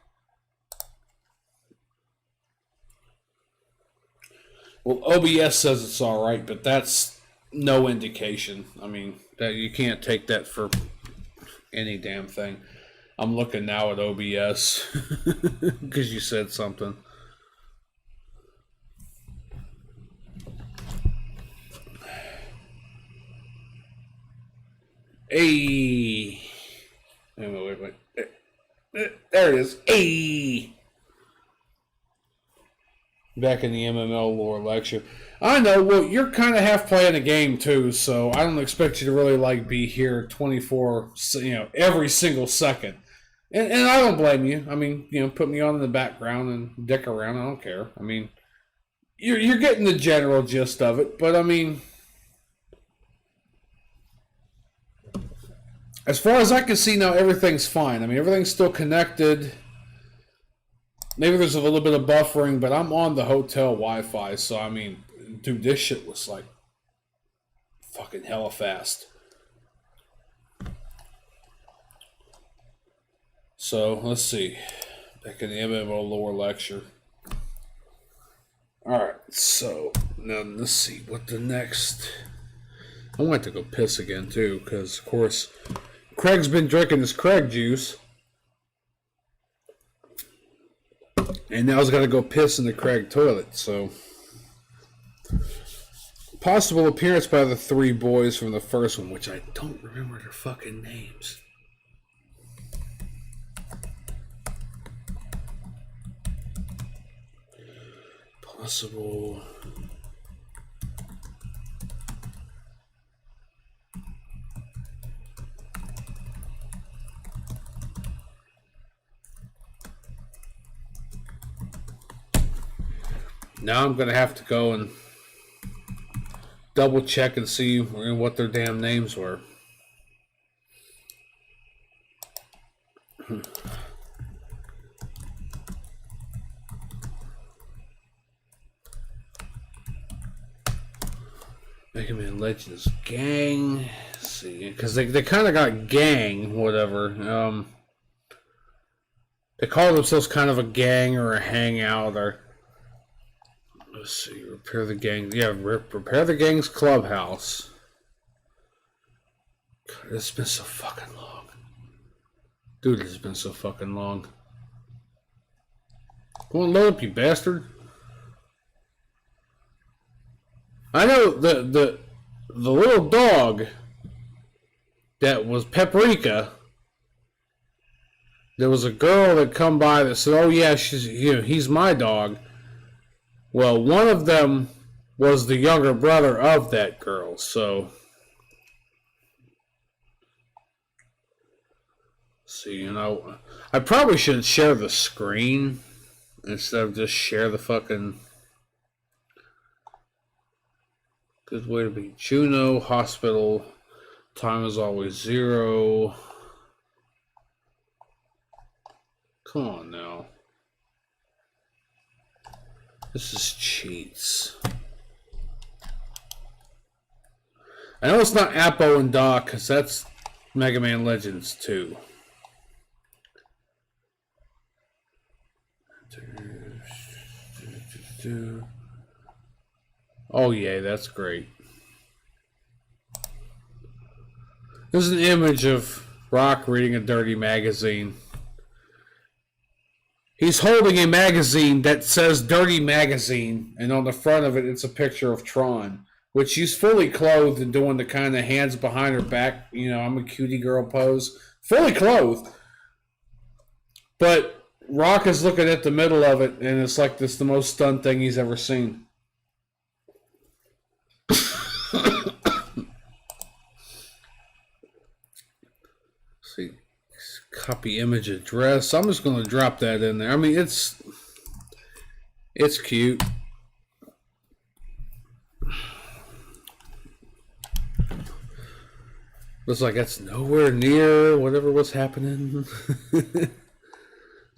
Well, OBS says it's all right, but that's no indication. I mean, that you can't take that for any damn thing. I'm looking now at OBS because you said something. Hey, wait. There it is. Hey. Back in the MML lore lecture. I know, well, you're kind of half playing a game too, so I don't expect you to really like be here 24, every single second. And I don't blame you. I mean, put me on in the background and dick around. I don't care. I mean, you're getting the general gist of it, but I mean, as far as I can see now, everything's fine. I mean, everything's still connected. Maybe there's a little bit of buffering, but I'm on the hotel Wi-Fi, so I mean, dude, this shit was like fucking hella fast. So, let's see. Back in the MMO lore lecture. Alright, so, now let's see what the next... I want to go piss again, too, because, of course, Craig's been drinking his Craig juice. And now he's got to go piss in the Craig toilet, so... Possible appearance by the 3 boys from the first one, which I don't remember their fucking names. Possible... Now I'm going to have to go and double check and see what their damn names were. MegaMan Legends gang. Let's see, because they kind of got gang, whatever. They call themselves kind of a gang or a hangout or... Let's see, repair the gang. Yeah, repair the gang's clubhouse. God, it's been so fucking long. Dude, it's been so fucking long. Come on, load up, you bastard. I know the little dog that was Paprika. There was a girl that come by that said, "Oh yeah, he's my dog." Well, one of them was the younger brother of that girl, so... See, I probably should share the screen instead of just share the fucking... Good way to be. Juno, hospital, time is always 0. Come on now. This is cheats. I know it's not Apo and Doc, because that's MegaMan Legends 2. Oh yeah, that's great. There's an image of Rock reading a dirty magazine. He's holding a magazine that says Dirty Magazine, and on the front of it, it's a picture of Tron, which she's fully clothed and doing the kind of hands behind her back, I'm a cutie girl pose. Fully clothed. But Rock is looking at the middle of it, and it's like this the most stunned thing he's ever seen. See. Copy image address. I'm just going to drop that in there. I mean, it's cute. Looks like it's nowhere near whatever was happening.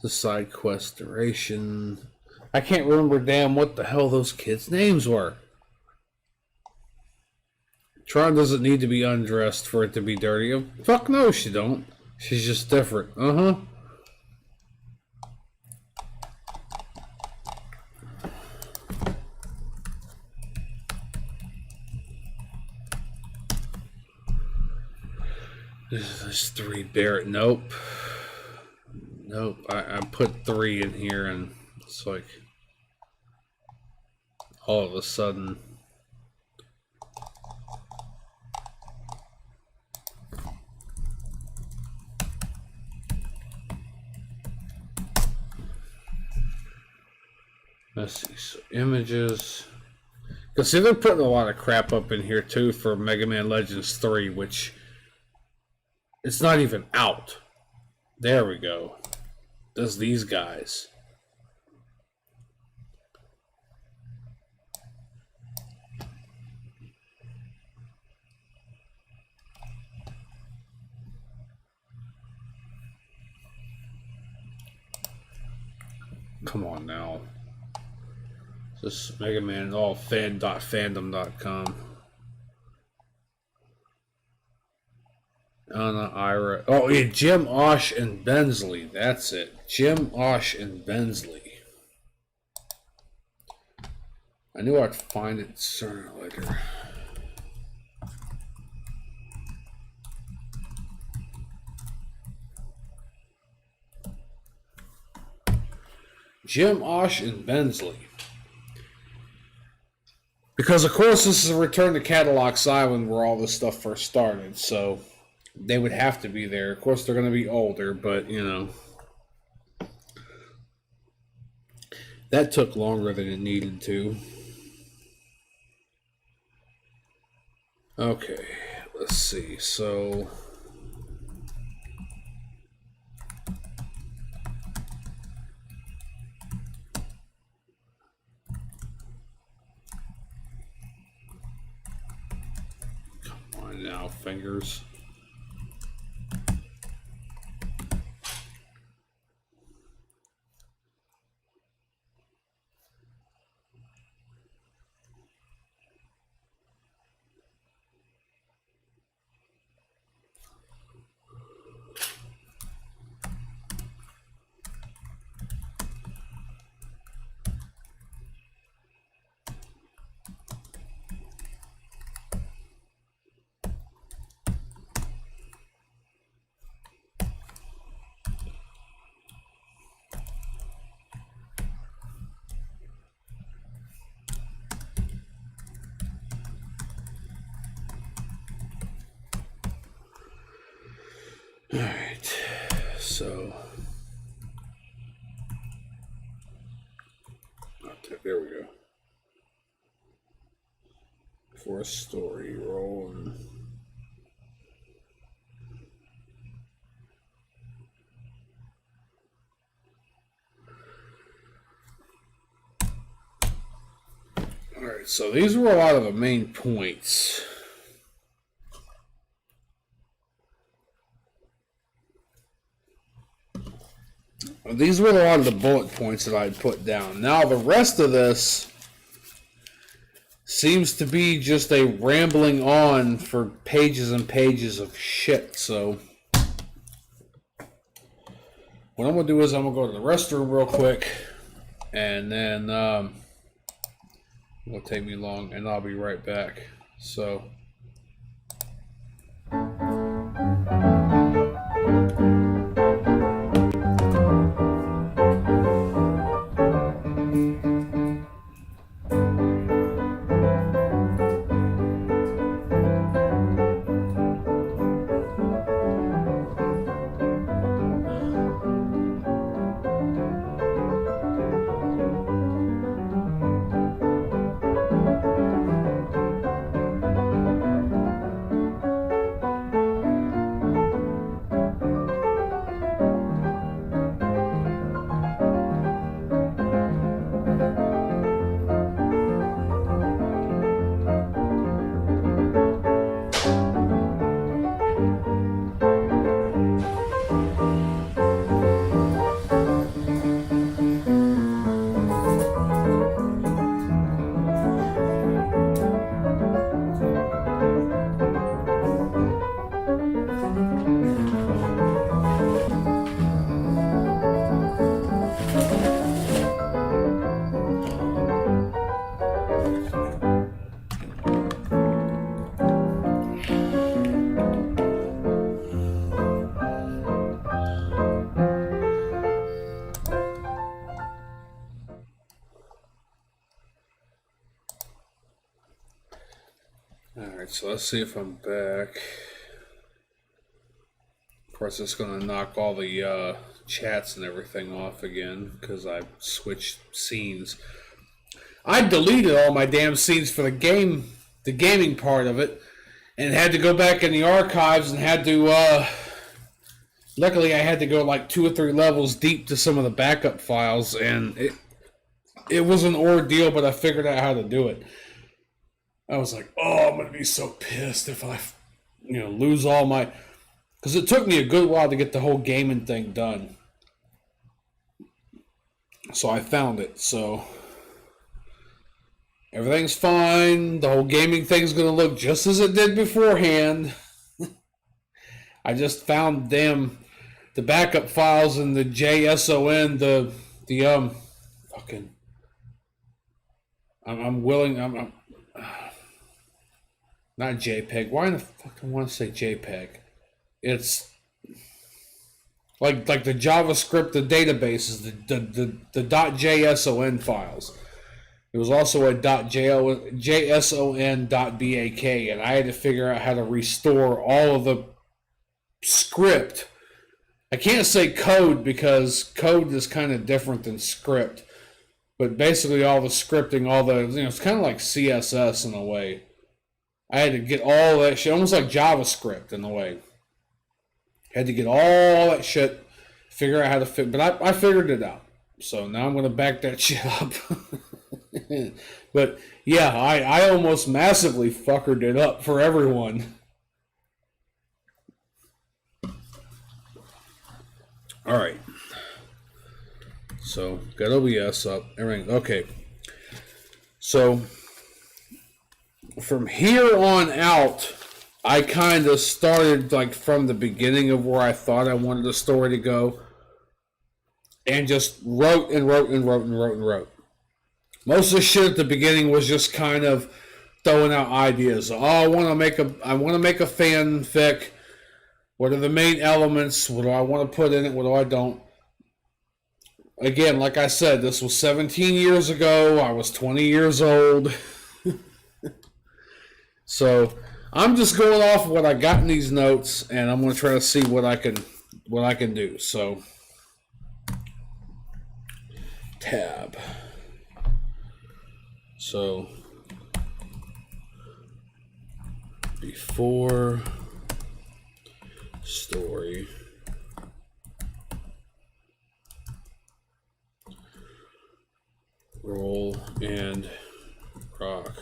The side quest duration. I can't remember damn what the hell those kids' names were. Tron doesn't need to be undressed for it to be dirty. Fuck no, she don't. She's just different. Uh-huh. There's 3 Barrett. Nope. Nope. I put 3 in here and it's like all of a sudden. Let's see. So images. Because see, they're putting a lot of crap up in here too for MegaMan Legends 3, which it's not even out. There we go. There's these guys. Come on now. This MegaMan all fan.fandom.com. Anna, Ira. Oh, yeah, Jim, Osh, and Bensley. That's it. Jim, Osh, and Bensley. I knew I'd find it sooner or later. Jim, Osh, and Bensley. Because, of course, this is a return to Cadillacs Island where all this stuff first started, so they would have to be there. Of course, they're going to be older, but, you know. That took longer than it needed to. Okay, let's see. So come on now, fingers. All right, so there we go. For a story rolling. All right, so these were a lot of the main points. These were a lot of the bullet points that I put down. Now the rest of this seems to be just a rambling on for pages and pages of shit. So what I'm going to do is I'm going to go to the restroom real quick, and then it won't take me long, and I'll be right back. So Alright, so let's see if I'm back. Of course, it's going to knock all the chats and everything off again because I switched scenes. I deleted all my damn scenes for the gaming part of it, and had to go back in the archives and had to, luckily I had to go like 2 or 3 levels deep to some of the backup files, and it was an ordeal, but I figured out how to do it. I was like, oh, I'm going to be so pissed if I, lose all my... Because it took me a good while to get the whole gaming thing done. So I found it, so... Everything's fine. The whole gaming thing's going to look just as it did beforehand. I just found the backup files and the JSON, fucking... I'm not JPEG. Why in the fuck do I want to say JPEG? It's like the JavaScript, the databases, the .json files. It was also a .json.bak, and I had to figure out how to restore all of the script. I can't say code because code is kind of different than script, but basically all the scripting, it's kind of like CSS in a way. I had to get all that shit, almost like JavaScript in a way. Had to get all that shit, figure out how to fit, but I figured it out. So now I'm going to back that shit up. But yeah, I almost massively fuckered it up for everyone. Alright. So, got OBS up, everything. Okay. So... From here on out, I kind of started like from the beginning of where I thought I wanted the story to go, and just wrote and wrote and wrote and wrote and wrote. Most of the shit at the beginning was just kind of throwing out ideas. Oh, I want to make a fanfic. What are the main elements? What do I want to put in it? What do I don't? Again, like I said, this was 17 years ago. I was 20 years old. So I'm just going off what I got in these notes, and I'm going to try to see what I can do. So tab. So before story, roll and rock.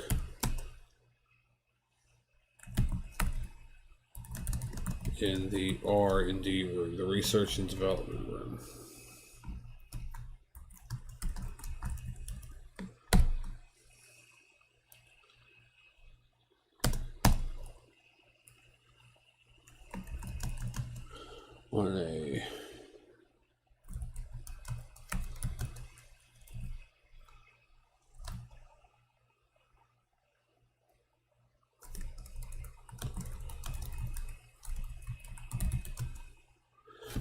In the R&D room, the research and development room. On a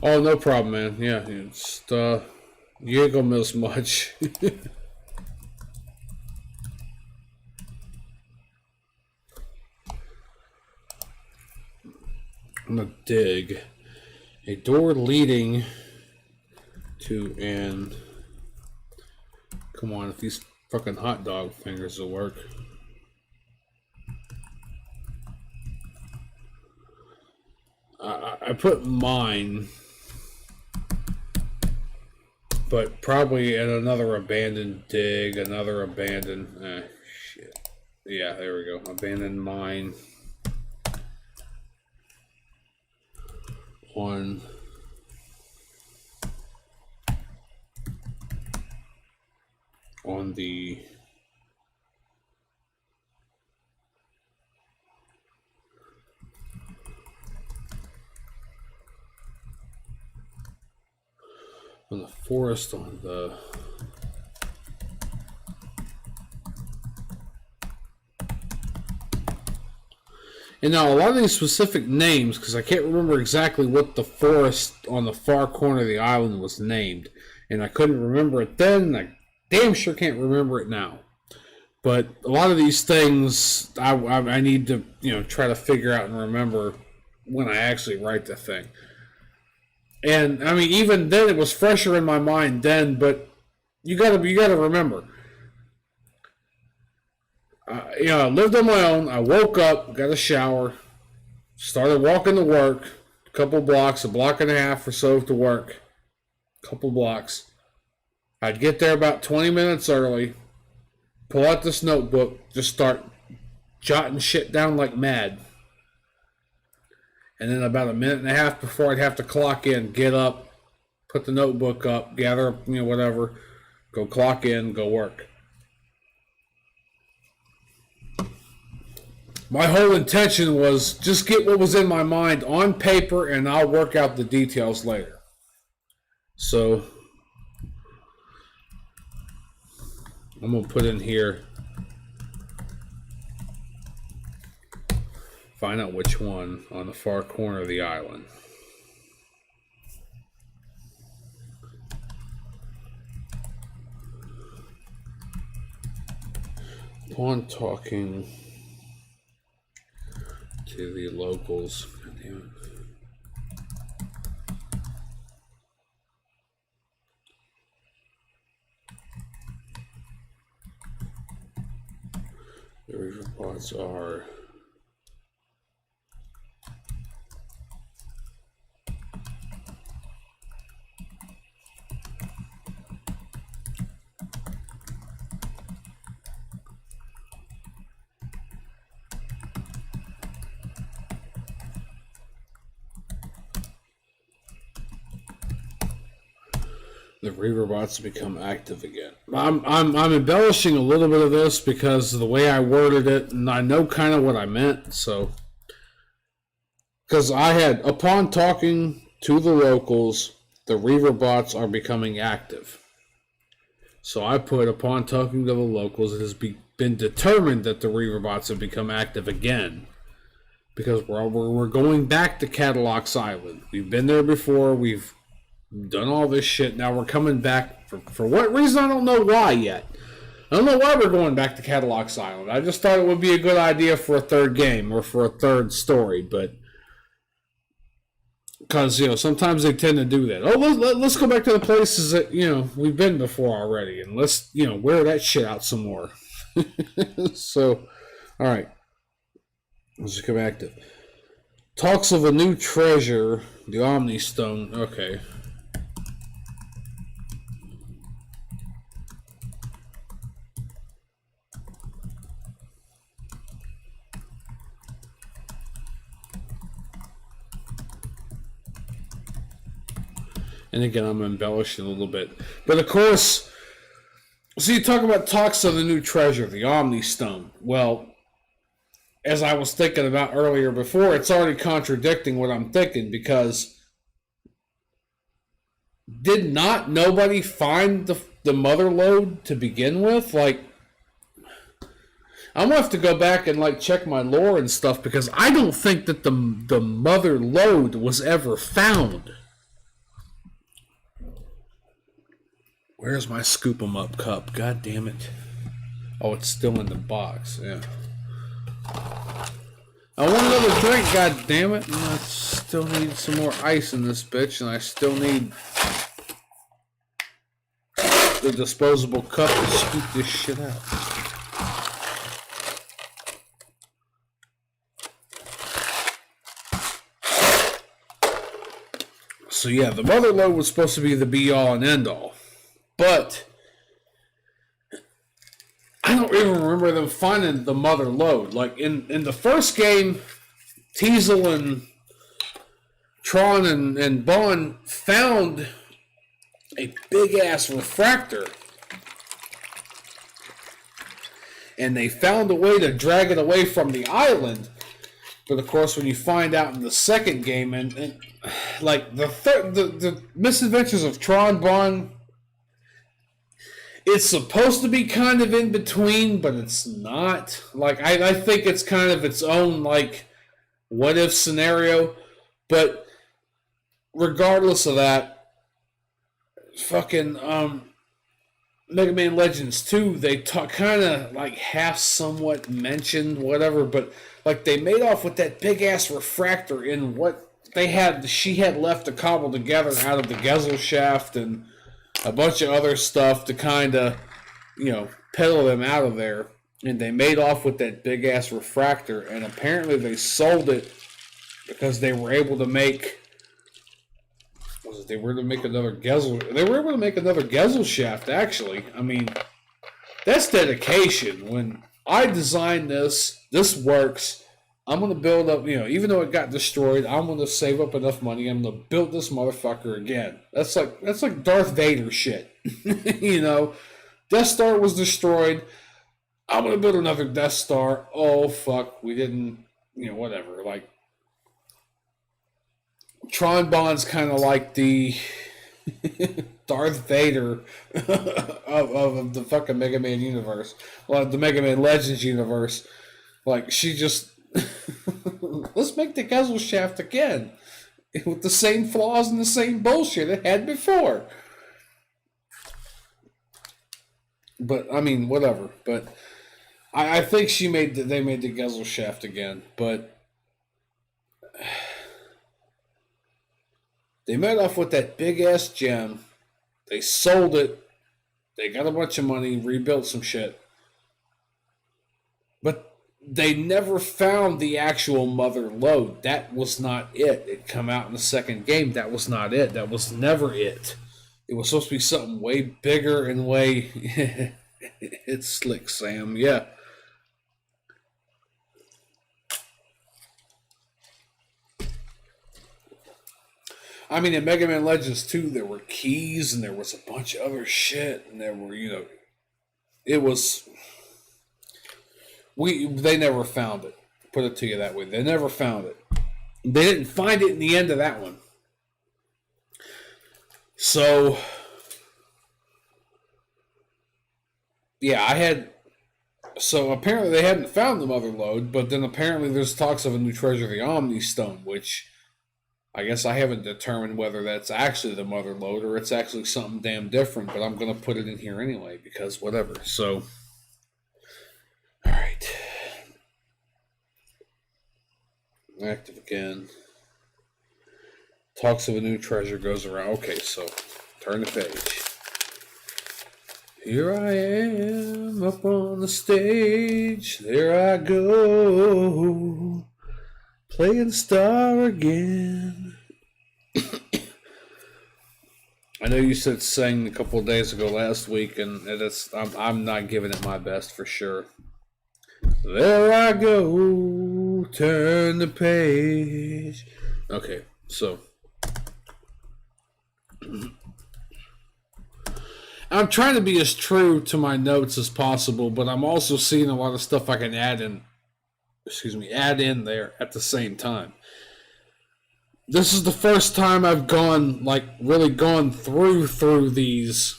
Oh, no problem, man. Yeah, it's you ain't gonna miss much. I'm gonna dig a door leading to an. Come on, if these fucking hot dog fingers will work. I put mine, but probably at another abandoned dig, another abandoned. Shit. Yeah, there we go. Abandoned mine. On the forest, on the and now a lot of these specific names, because I can't remember exactly what the forest on the far corner of the island was named, and I couldn't remember it then, and I damn sure can't remember it now. But a lot of these things, I need to, try to figure out and remember when I actually write the thing. And I mean, even then, it was fresher in my mind then. But you gotta remember. I lived on my own. I woke up, got a shower, started walking to work. A couple blocks, a block and a half or so to work. A couple blocks. I'd get there about 20 minutes early. Pull out this notebook, just start jotting shit down like mad. And then about a minute and a half before I'd have to clock in, get up, put the notebook up, gather up, whatever, go clock in, go work. My whole intention was just get what was in my mind on paper and I'll work out the details later. So I'm going to put in here, find out which one on the far corner of the island. Upon talking to the locals, God damn it. The river pods are the Reaverbots become active again. I'm embellishing a little bit of this because of the way I worded it, and I know kind of what I meant. So, because I had, upon talking to the locals, the Reaverbots are becoming active. So I put, upon talking to the locals, it has been determined that the Reaverbots have become active again. Because we're going back to Cadillac's Island. We've been there before. We've done all this shit. Now we're coming back. For what reason? I don't know why yet. I don't know why we're going back to Cadillac's Island. I just thought it would be a good idea for a third game or for a third story, but because sometimes they tend to do that. Oh, let's go back to the places that we've been before already, and let's wear that shit out some more. So, all right, let's just come active. Talks of a new treasure, the Omni Stone. Okay. And again, I'm embellishing a little bit. But of course, so you talk about talks of the new treasure, the Omni Stone. Well, as I was thinking about earlier before, it's already contradicting what I'm thinking, because did not nobody find the mother lode to begin with? Like, I'm going to have to go back and check my lore and stuff, because I don't think that the mother lode was ever found. Where's my scoop 'em up cup? God damn it. Oh, it's still in the box. Yeah. I want another drink, god damn it. And I still need some more ice in this bitch, and I still need the disposable cup to scoop this shit out. So yeah, the mother lode was supposed to be the be-all and end-all. But I don't even remember them finding the mother lode. Like in the first game, Teasel and Tron and Bon found a big ass refractor. And they found a way to drag it away from the island. But of course, when you find out in the second game, and like the misadventures of Tron, Bon, it's supposed to be kind of in between, but it's not. Like, I think it's kind of its own, what if scenario. But regardless of that, fucking, MegaMan Legends 2, they kind of like half somewhat mentioned whatever, but like they made off with that big ass refractor in what they had. She had left to cobble together out of the Gezel shaft and a bunch of other stuff to kind of, peddle them out of there. And they made off with that big ass refractor, and apparently they sold it because they were able to make. They were able to make another Gezel. They were able to make another Gezel shaft. Actually, I mean, that's dedication. When I designed this works. I'm gonna build up. Even though it got destroyed, I'm gonna save up enough money. I'm gonna build this motherfucker again. That's like Darth Vader shit. Death Star was destroyed. I'm gonna build another Death Star. Oh fuck, we didn't. Whatever. Like. Tron Bond's kind of like the Darth Vader of the fucking Mega Man universe. Well, the Mega Man Legends universe. Like, she just... Let's make the Gezel shaft again. With the same flaws and the same bullshit it had before. But, I mean, whatever. But I think they made the Gezel shaft again. But... They made off with that big-ass gem. They sold it. They got a bunch of money, rebuilt some shit. But they never found the actual mother lode. That was not it. It come out in the second game. That was not it. That was never it. It was supposed to be something way bigger and way... It's slick, Sam. Yeah. I mean, in Mega Man Legends 2, there were keys, and there was a bunch of other shit, and there were, it was... They never found it. Put it to you that way. They never found it. They didn't find it in the end of that one. So... Yeah, So apparently they hadn't found the mother lode, but then apparently there's talks of a new treasure, the Omni Stone, which... I guess I haven't determined whether that's actually the mother lode or it's actually something damn different, but I'm going to put it in here anyway, because whatever. So, alright. Active again. Talks of a new treasure goes around. Okay, so, turn the page. Here I am up on the stage. There I go. Playing star again. I know you said sang a couple of days ago last week, and I'm not giving it my best for sure. There I go, turn the page. Okay, so I'm trying to be as true to my notes as possible, but I'm also seeing a lot of stuff I can add in there at the same time. This is the first time I've really gone through these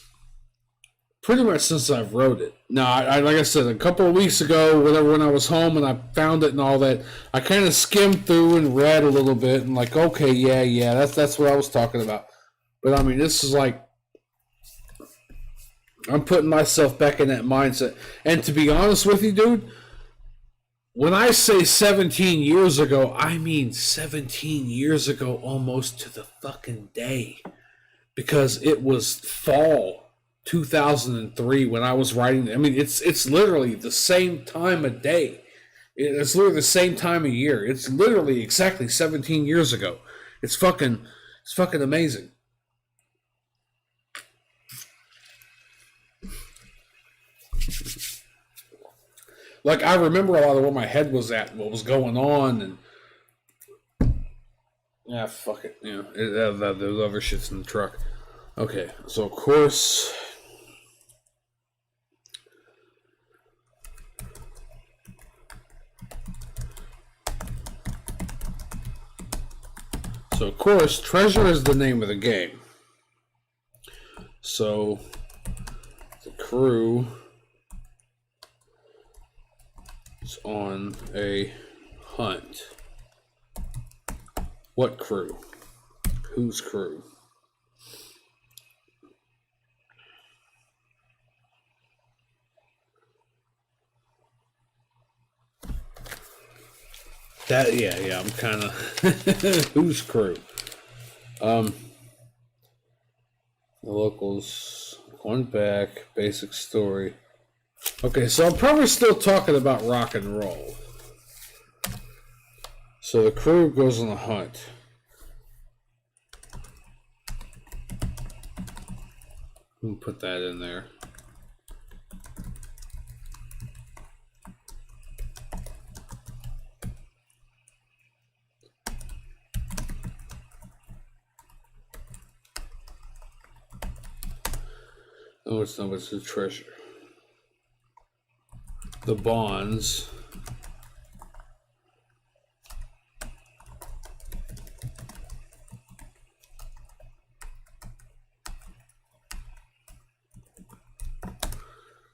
pretty much since I've wrote it. Now, I like I said, a couple of weeks ago, whatever, when I was home and I found it and all that, I kind of skimmed through and read a little bit and like, okay, yeah, that's what I was talking about. But I mean, this is like, I'm putting myself back in that mindset. And to be honest with you, dude, when I say 17 years ago, I mean 17 years ago almost to the fucking day. Because it was fall 2003 when I was writing. I mean, it's literally the same time of day. It's literally the same time of year. It's literally exactly 17 years ago. It's fucking amazing. Like, I remember a lot of where my head was at, what was going on, and... Yeah, fuck it. Those other shit's in the truck. Okay, so of course... treasure is the name of the game. So, the crew... is on a hunt. What crew? Whose crew? Yeah, I'm kind of whose crew? The locals, one back, basic story. Okay, so I'm probably still talking about rock and roll. So the crew goes on a hunt. Let me put that in there. Oh, it's not, it's the treasure. The bonds.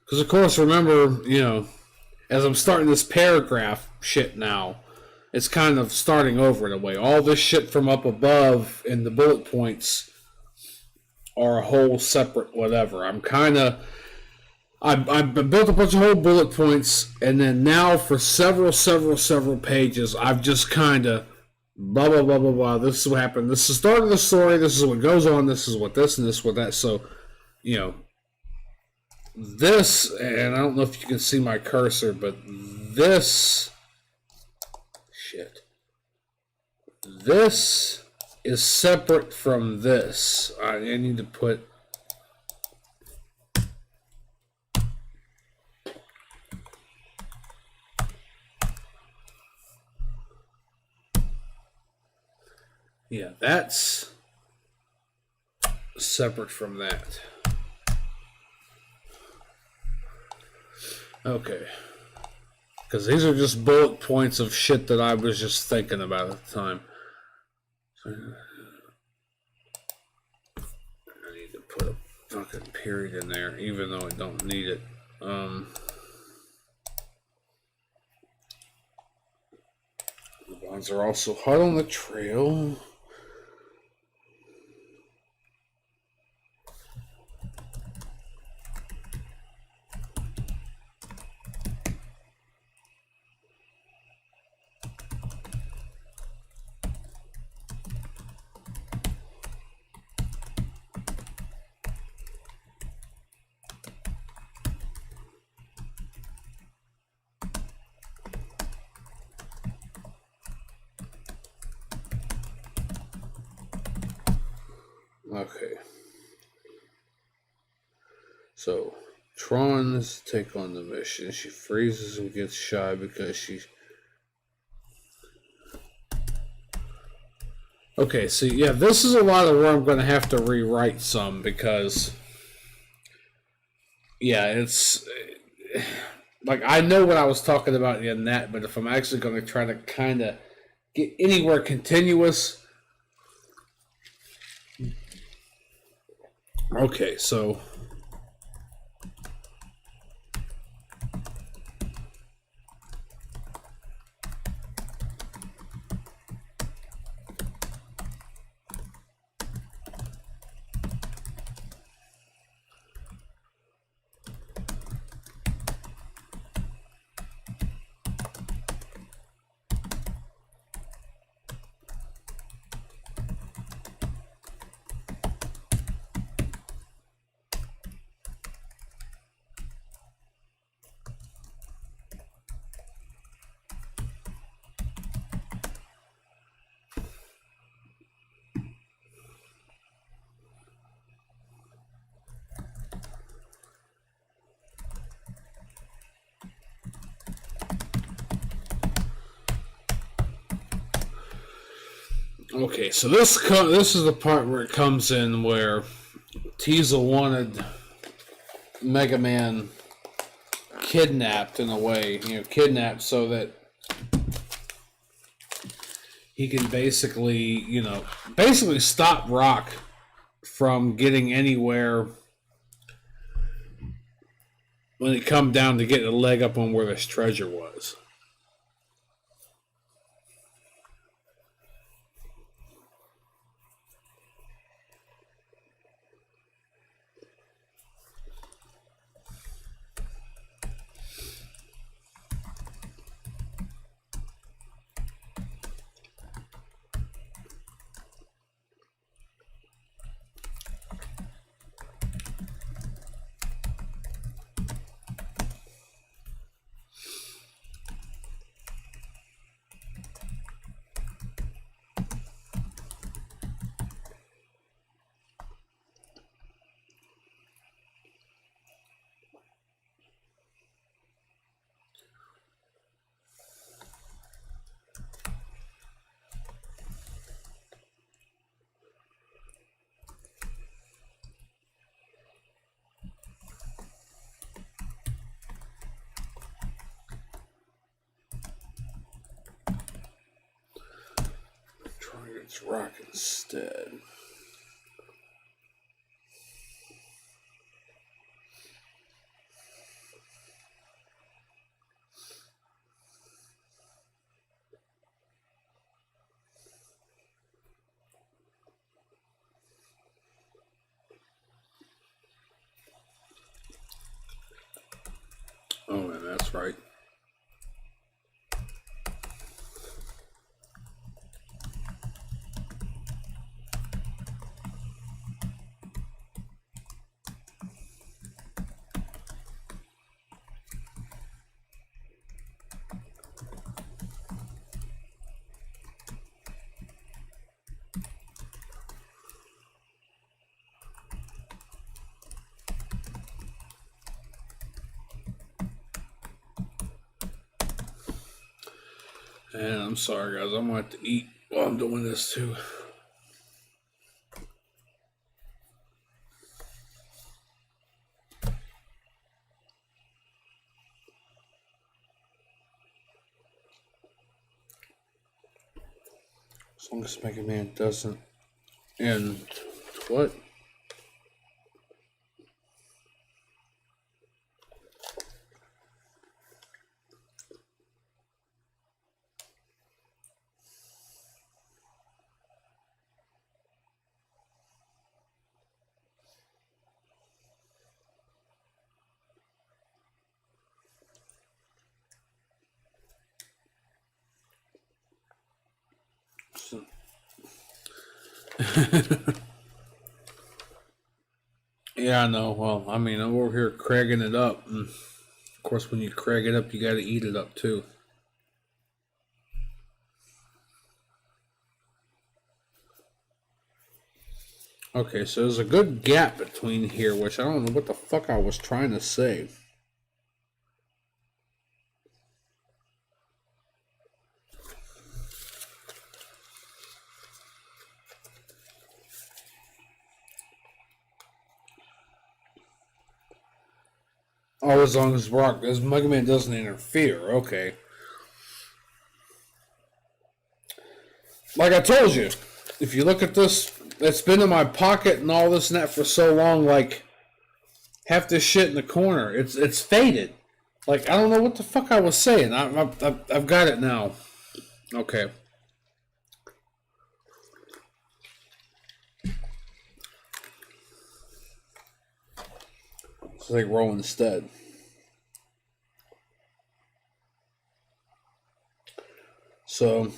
Because, of course, remember, you know, as I'm starting this paragraph shit now, it's kind of starting over in a way. All this shit from up above in the bullet points are a whole separate whatever. I built a bunch of whole bullet points, and then now for several pages, I've just kind of blah, blah, blah, blah, blah. This is what happened. This is the start of the story. This is what goes on. This is what this and this, what that. So, you know, this, and I don't know if you can see my cursor, but this is separate from this. I need to put that's separate from that. Okay. Because these are just bullet points of shit that I was just thinking about at the time. I need to put a fucking period in there, even though I don't need it. The bonds are also hot on the trail. Okay. So, Tron's take on the mission. She freezes and gets shy because she... Okay, so yeah, this is a lot of where I'm going to have to rewrite some because... Yeah, it's... Like, I know what I was talking about in that, but if I'm actually going to try to kind of get anywhere continuous... Okay, so... Okay, so this is the part where it comes in where Teasel wanted MegaMan kidnapped in a way, kidnapped so that he can basically stop Rock from getting anywhere when it come down to getting a leg up on where this treasure was. It's rock instead. Oh, man, that's right. And I'm sorry, guys. I'm going to have to eat while I'm doing this, too. As long as MegaMan doesn't end. What? Yeah, I know. Well, I mean, I'm over here cragging it up. And of course, when you crag it up, you got to eat it up, too. Okay, so there's a good gap between here, which I don't know what the fuck I was trying to say. Oh, as long as MegaMan doesn't interfere, okay. Like I told you, if you look at this, it's been in my pocket and all this and that for so long, like, half this shit in the corner, it's faded. Like, I don't know what the fuck I was saying. I've got it now. Okay. It's like roll instead. So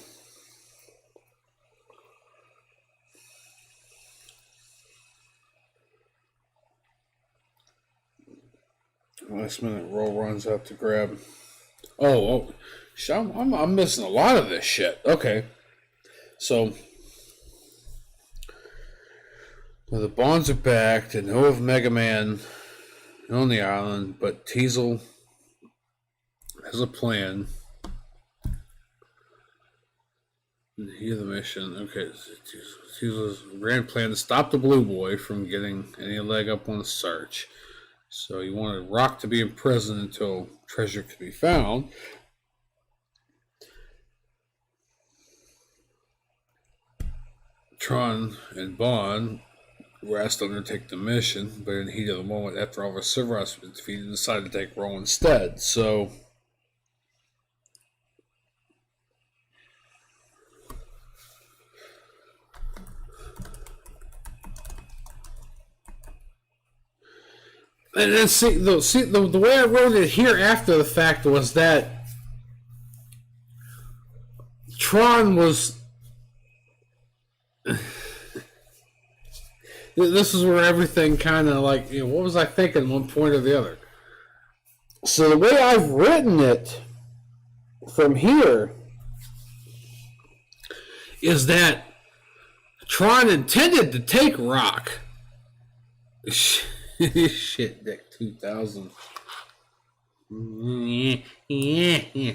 last minute roll runs out to grab. Oh, I'm missing a lot of this shit. Okay, so the bonds are back to know of MegaMan on the island, but Teasel has a plan. Hear the mission. Okay, Teasel's grand plan to stop the Blue Boy from getting any leg up on the search. So he wanted Rock to be in prison until treasure could be found. Tron and Bond were asked to undertake the mission, but in the heat of the moment, after all of our Silverhouse had been defeated, decided to take Roll instead. So and then the way I wrote it here after the fact was that Tron was. This is where everything kind of like, what was I thinking one point or the other? So the way I've written it from here is that Tron intended to take Rock. Shit, Dick 2000. Yeah.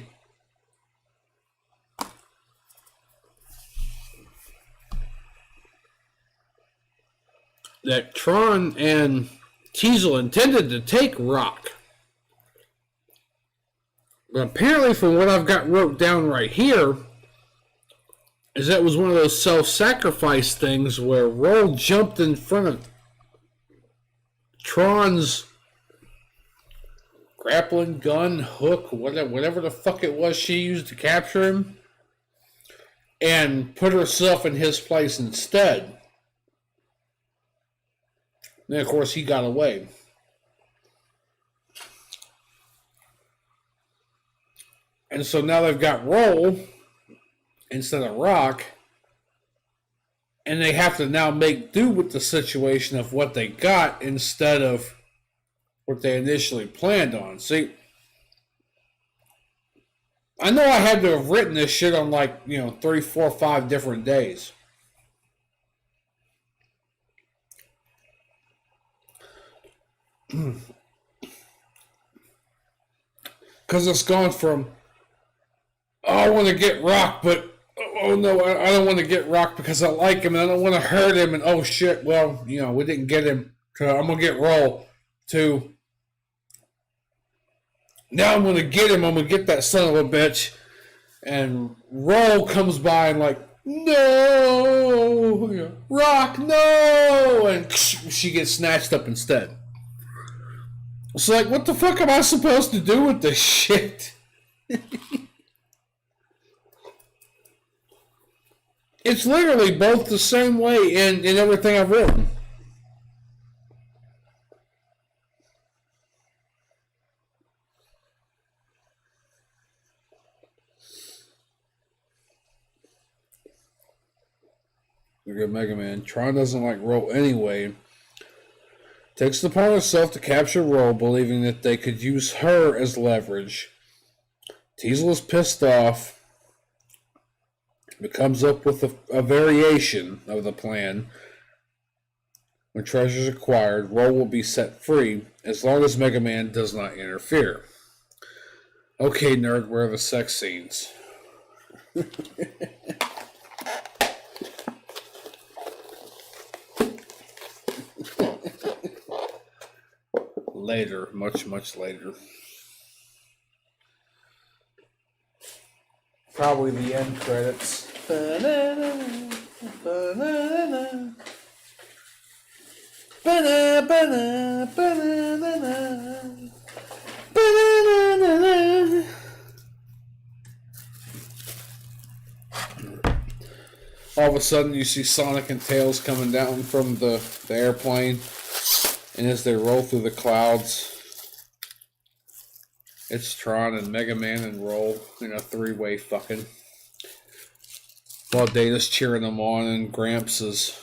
That Tron and Teasel intended to take Rock. But apparently from what I've got wrote down right here, is that was one of those self-sacrifice things where Roll jumped in front of Tron's grappling gun, hook, whatever the fuck it was she used to capture him, and put herself in his place instead. And of course, he got away. And so now they've got Roll instead of Rock, and they have to now make do with the situation of what they got instead of what they initially planned on. See, I know I had to have written this shit on 3, 4, 5 different days. Because it's gone from, oh, I want to get Rock, but oh no, I don't want to get Rock because I like him and I don't want to hurt him, and oh shit, well, we didn't get him, so I'm going to get Roll, to now I'm going to get him, I'm going to get that son of a bitch, and Roll comes by and no, Rock, no, and she gets snatched up instead. It's like, what the fuck am I supposed to do with this shit? It's literally both the same way in everything I've written. Look at MegaMan. Tron doesn't like Roll anyway. Takes it upon herself to capture Roll, believing that they could use her as leverage. Teasel is pissed off, but comes up with a variation of the plan. When treasure is acquired, Roll will be set free as long as MegaMan does not interfere. Okay, nerd, where are the sex scenes? Later, much later. Probably the end credits. All of a sudden you see Sonic and Tails coming down from the airplane, and as they roll through the clouds, it's Tron and MegaMan and Roll in a three-way fucking. While Data's cheering them on and Gramps is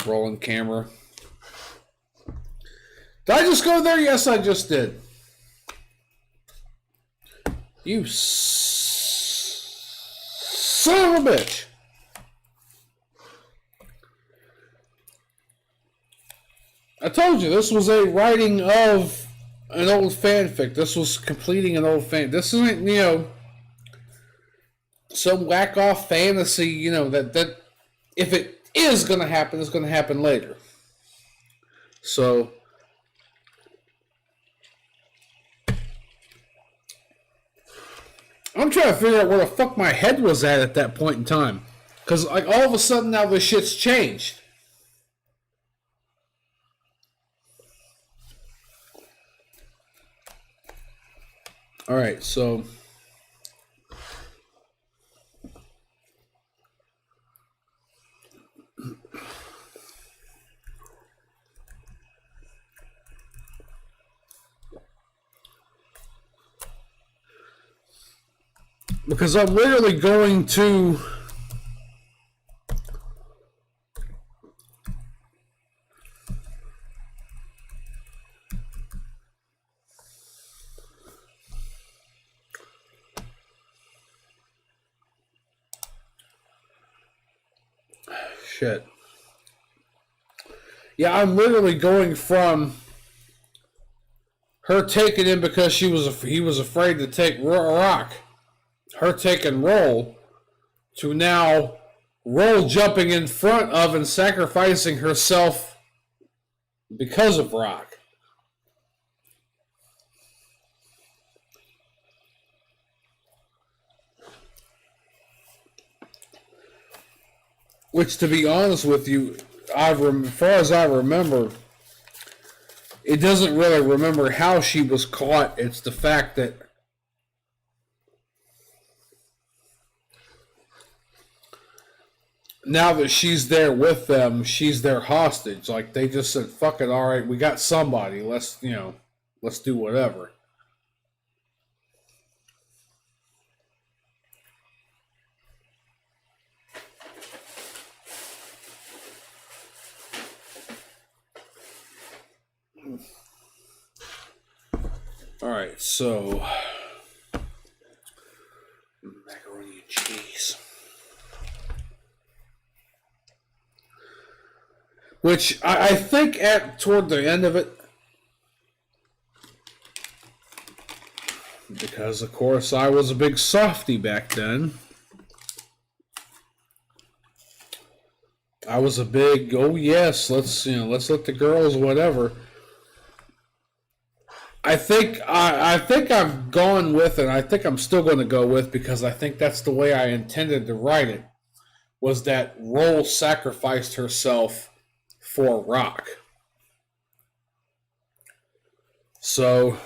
rolling camera. Did I just go there? Yes, I just did. You son of a bitch. I told you, this was a writing of an old fanfic. This was completing an old fan. This isn't, some whack-off fantasy, that if it is going to happen, it's going to happen later. So, I'm trying to figure out where the fuck my head was at that point in time. Because, all of a sudden now this shit's changed. Alright, so because I'm literally going to shit. Yeah, I'm literally going from her taking him because he was afraid to take Rock, her taking Roll, to now Roll jumping in front of and sacrificing herself because of Rock. Which, to be honest with you, as far as I remember, it doesn't really remember how she was caught. It's the fact that now that she's there with them, she's their hostage. Like, they just said, fuck it, all right, we got somebody. Let's do whatever. All right, so macaroni and cheese, which I think toward the end of it, because of course I was a big softy back then. I was a big, oh yes, let's let the girls whatever. I think I've gone with it. I think I'm still going to go with, because I think that's the way I intended to write it, was that Roll sacrificed herself for Rock. So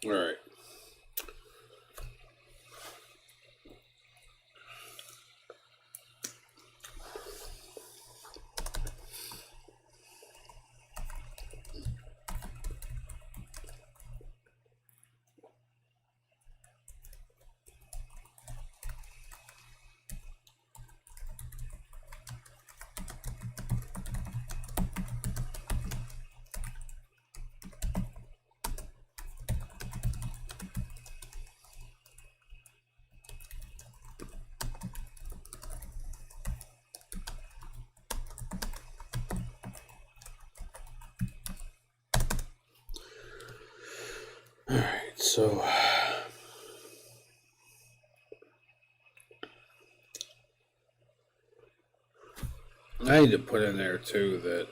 all right. Alright, so I need to put in there too that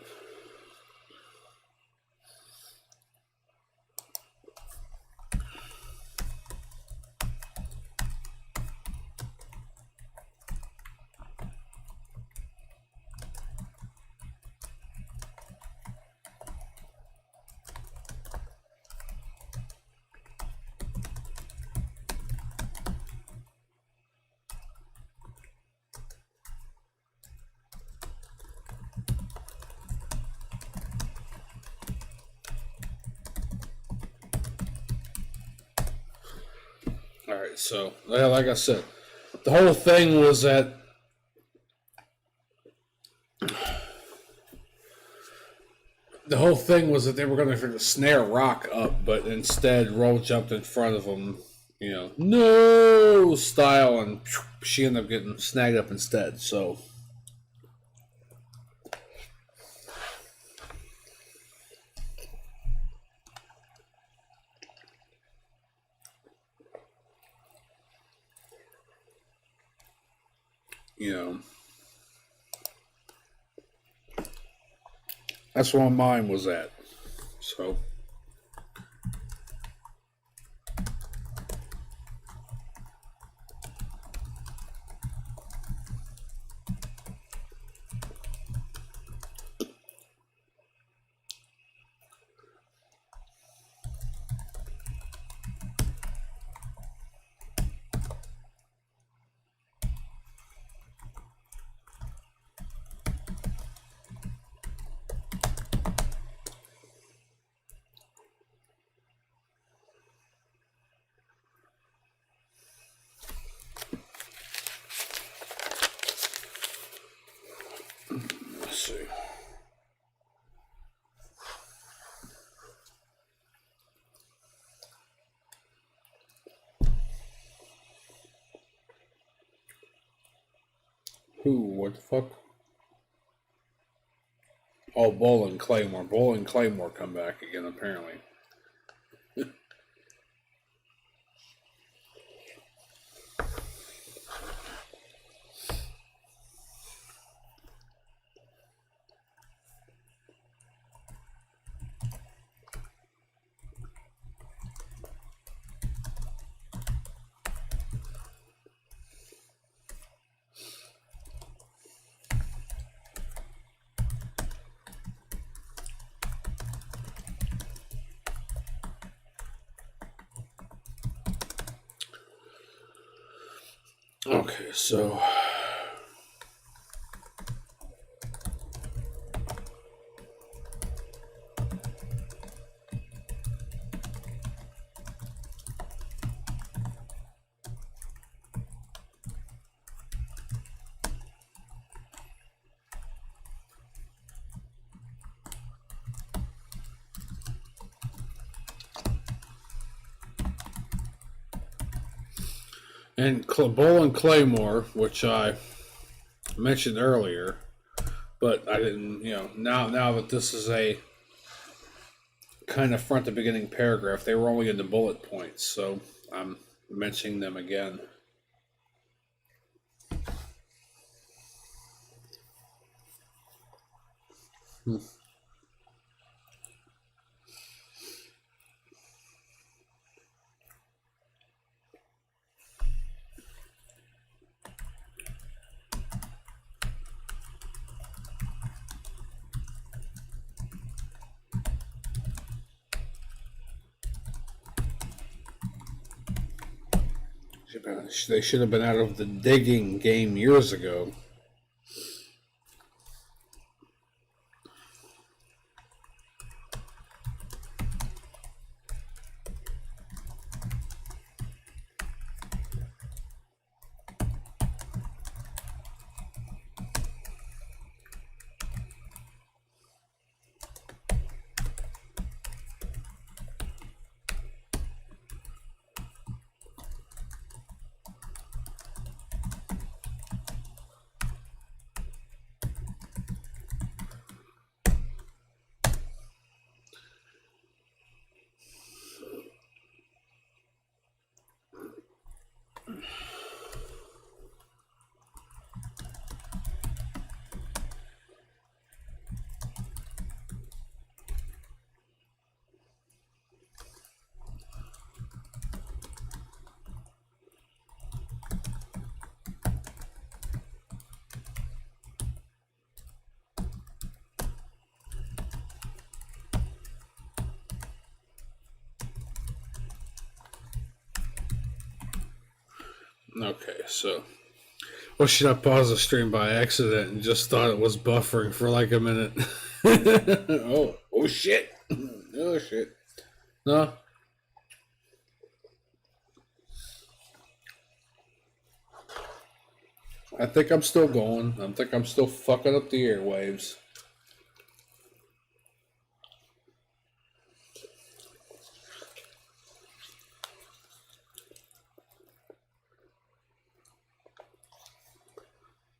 Alright, so like I said, the whole thing was that they were going to snare Rock up, but instead Roll jumped in front of him, no style, and she ended up getting snagged up instead. So that's where mine was at. So see. Who? What the fuck? Oh, Bull and Claymore. Bull and Claymore come back again, apparently. Okay, so and Bull and Claymore, which I mentioned earlier, but I didn't, now that this is a kind of front to beginning paragraph, they were only in the bullet points, so I'm mentioning them again. They should have been out of the digging game years ago. Okay, so well, should I pause the stream by accident and just thought it was buffering for like a minute? oh shit! Oh shit! No. I think I'm still going. I think I'm still fucking up the airwaves.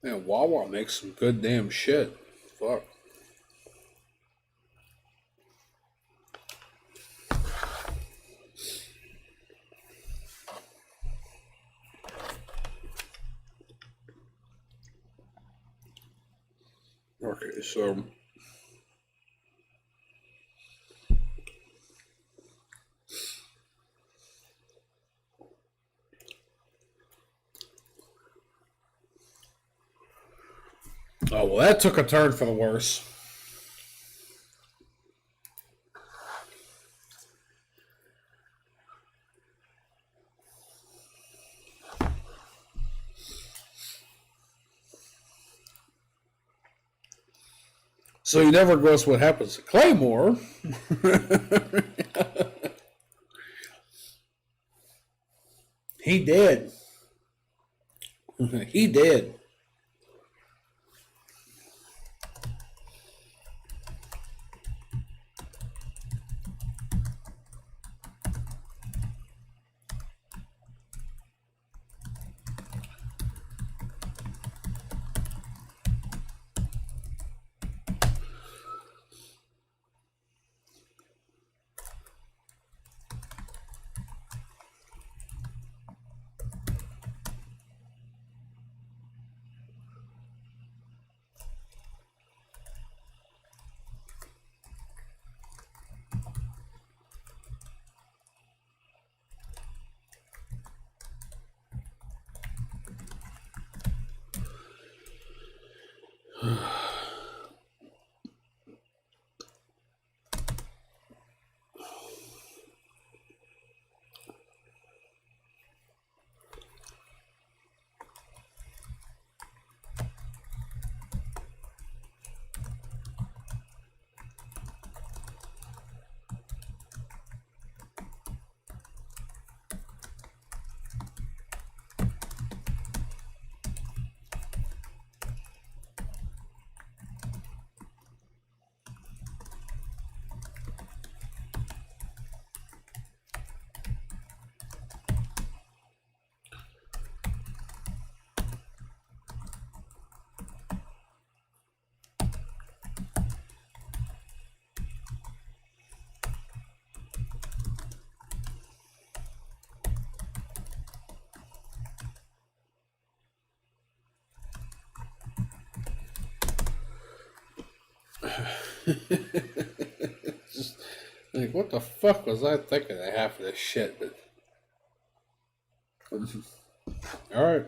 Man, Wawa makes some good damn shit. Fuck. Okay, so oh, well, that took a turn for the worse. So you never guess what happens to Claymore. He did. He did. Just like, what the fuck was I thinking of half of this shit? But all right.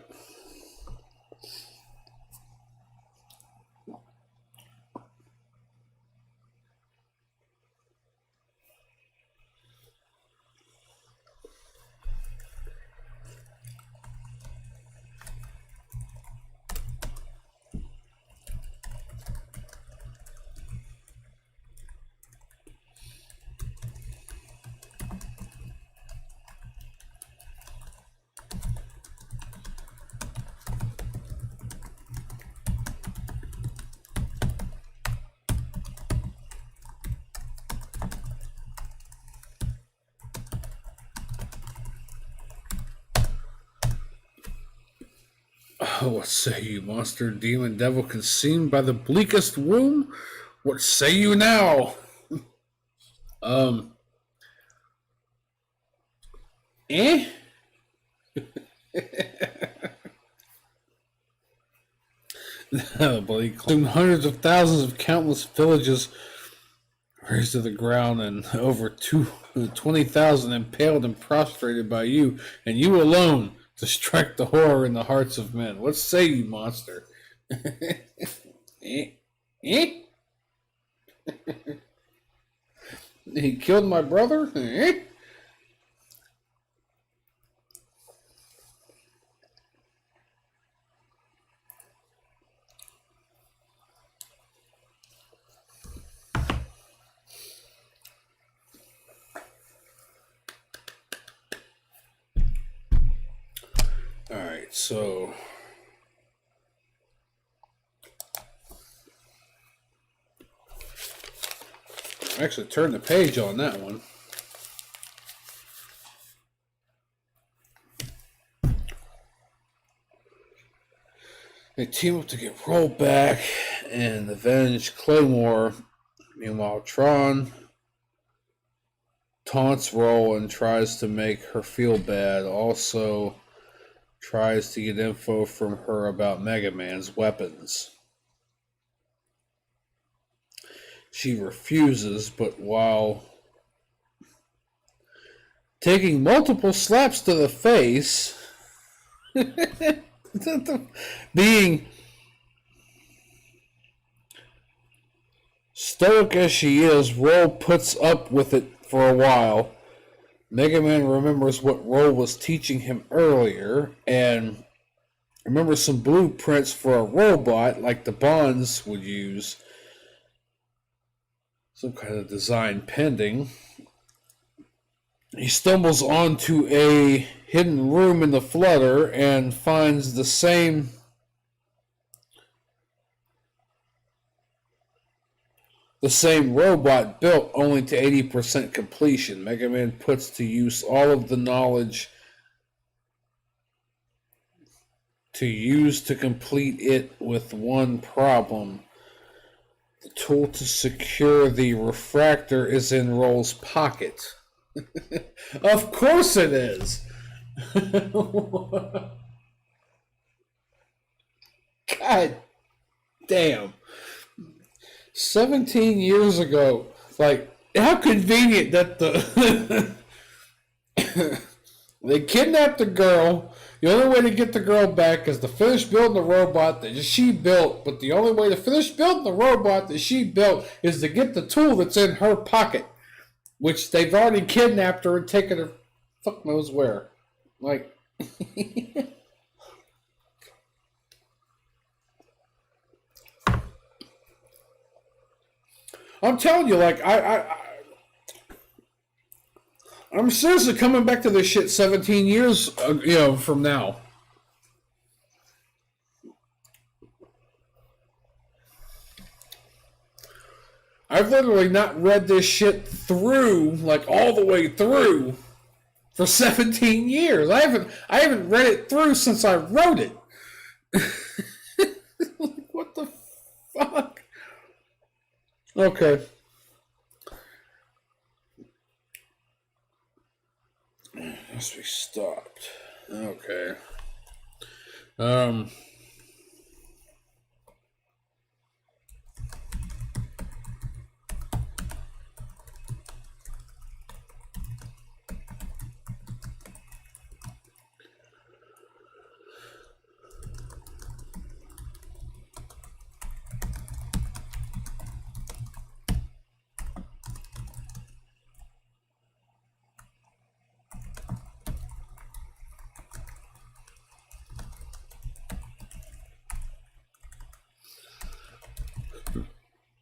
Oh, what say you, monster, demon, devil, consumed by the bleakest womb? What say you now? Eh? But he consumed hundreds of thousands of countless villages, razed to the ground, and over 20,000 impaled and prostrated by you, and you alone, to strike the horror in the hearts of men. What say you, monster? Eh? He killed my brother? Eh? Alright, so I actually turned the page on that one. They team up to get rolled back and avenge Claymore. Meanwhile, Tron taunts Roll and tries to make her feel bad. Also tries to get info from her about MegaMan's weapons. She refuses, but while taking multiple slaps to the face, being stoic as she is, Roll puts up with it for a while. MegaMan remembers what Roll was teaching him earlier and remembers some blueprints for a robot like the Bonds would use. Some kind of design pending. He stumbles onto a hidden room in the Flutter and finds the same robot built only to 80% completion. MegaMan puts to use all of the knowledge to complete it with one problem. The tool to secure the refractor is in Roll's pocket. Of course it is! God damn. 17 years ago. Like, how convenient that they kidnapped the girl. The only way to get the girl back is to finish building the robot that she built. But the only way to finish building the robot that she built is to get the tool that's in her pocket. Which they've already kidnapped her and taken her fuck knows where. Like... I'm telling you, like, I'm seriously coming back to this shit 17 years, from now. I've literally not read this shit through, like, all the way through, for 17 years. I haven't read it through since I wrote it. Like, what the fuck? Okay. Must be stopped. Okay.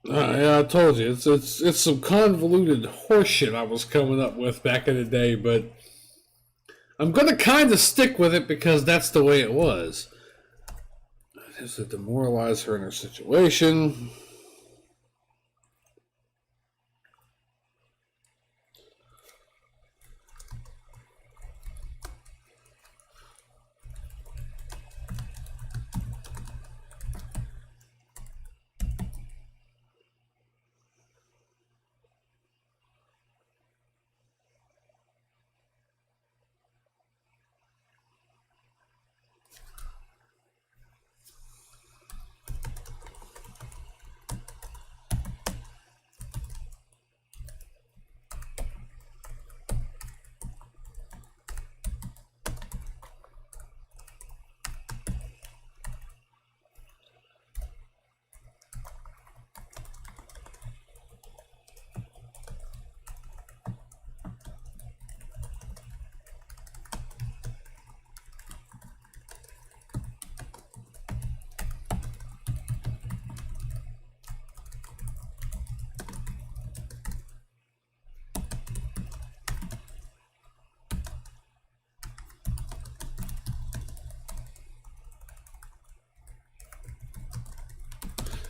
Yeah, I told you it's some convoluted horseshit I was coming up with back in the day, but I'm gonna kind of stick with it because that's the way it was. Just to demoralize her in her situation.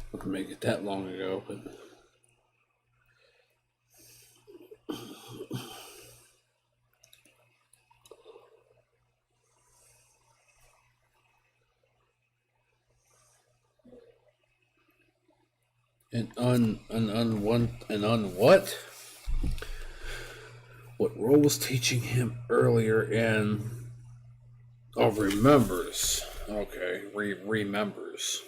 I didn't make it that long ago, but. What? What Ro was teaching him earlier in. Oh, remembers. Okay, remembers.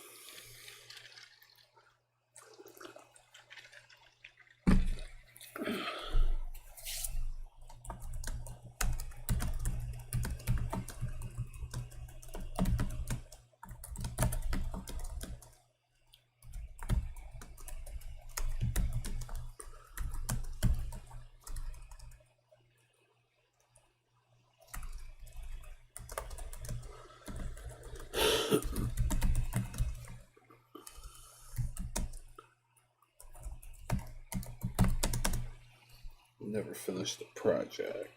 Never finished the project.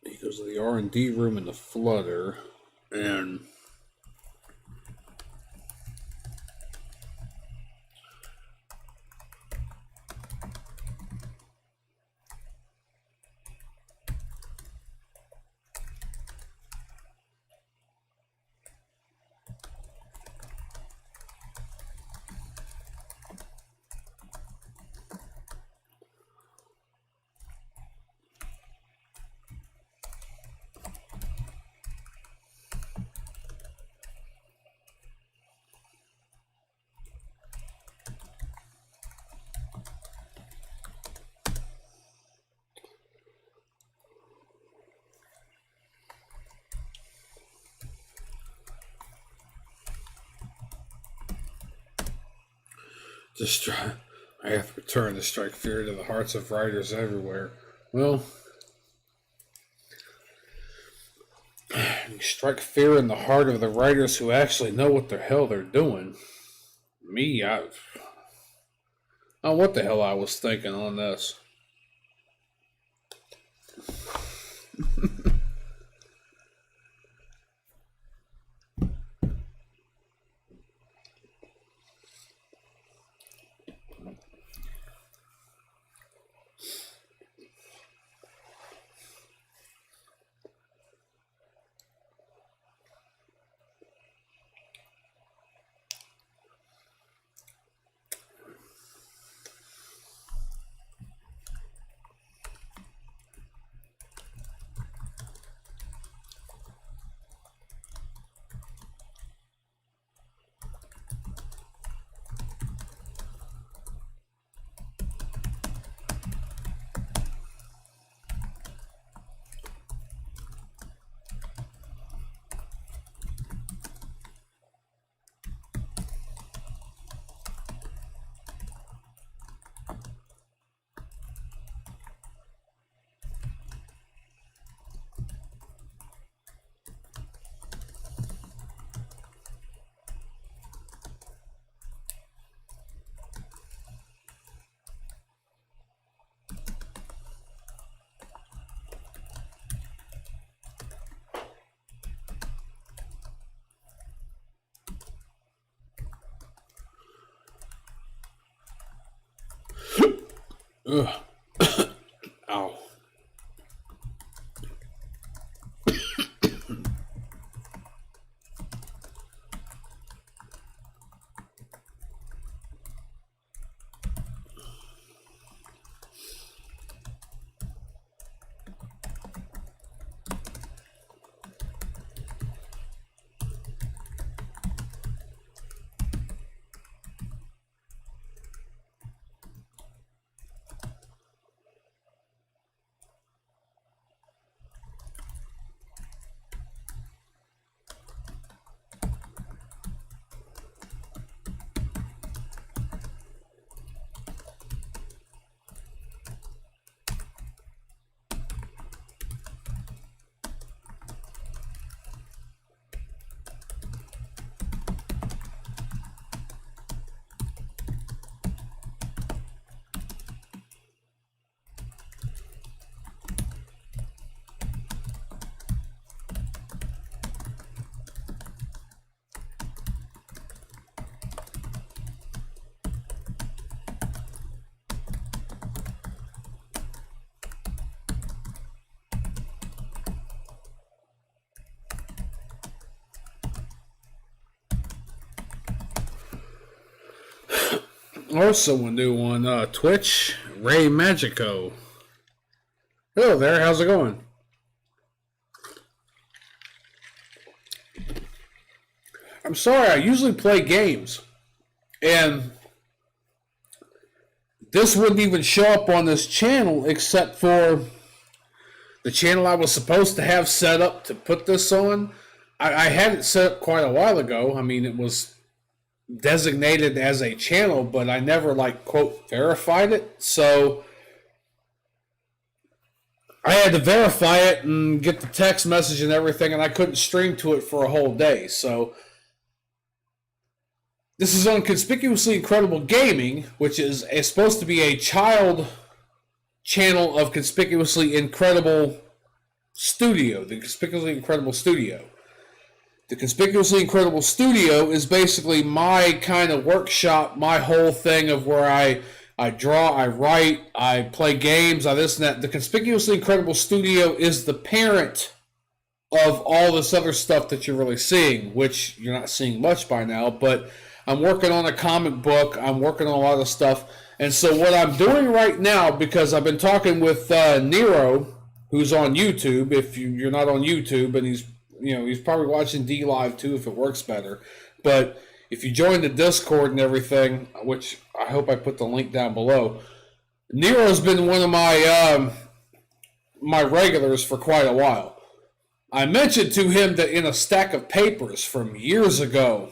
He goes to the R&D room in the Flutter, and I have to return to strike fear to the hearts of writers everywhere. Well, you strike fear in the heart of the writers who actually know what the hell they're doing. Me, I don't know what the hell I was thinking on this. Ugh. Ow. Also, new on Twitch, Ray Magico. Hello there, how's it going? I'm sorry, I usually play games, and this wouldn't even show up on this channel except for the channel I was supposed to have set up to put this on. I had it set up quite a while ago. I mean, it was designated as a channel, but I never, like, quote, verified it. So I had to verify it and get the text message and everything, and I couldn't stream to it for a whole day. So this is on Conspicuously Incredible Gaming, which is supposed to be a child channel of Conspicuously Incredible Studio, the Conspicuously Incredible Studio. The Conspicuously Incredible Studio is basically my kind of workshop, my whole thing of where I draw, I write, I play games, I this and that. The Conspicuously Incredible Studio is the parent of all this other stuff that you're really seeing, which you're not seeing much by now, but I'm working on a comic book, I'm working on a lot of stuff, and so what I'm doing right now, because I've been talking with Neiroe, who's on YouTube, if you're not on YouTube, and he's probably watching dLive too if it works better. But if you join the Discord and everything, which I hope I put the link down below, Neiroe's been one of my my regulars for quite a while. I mentioned to him that in a stack of papers from years ago,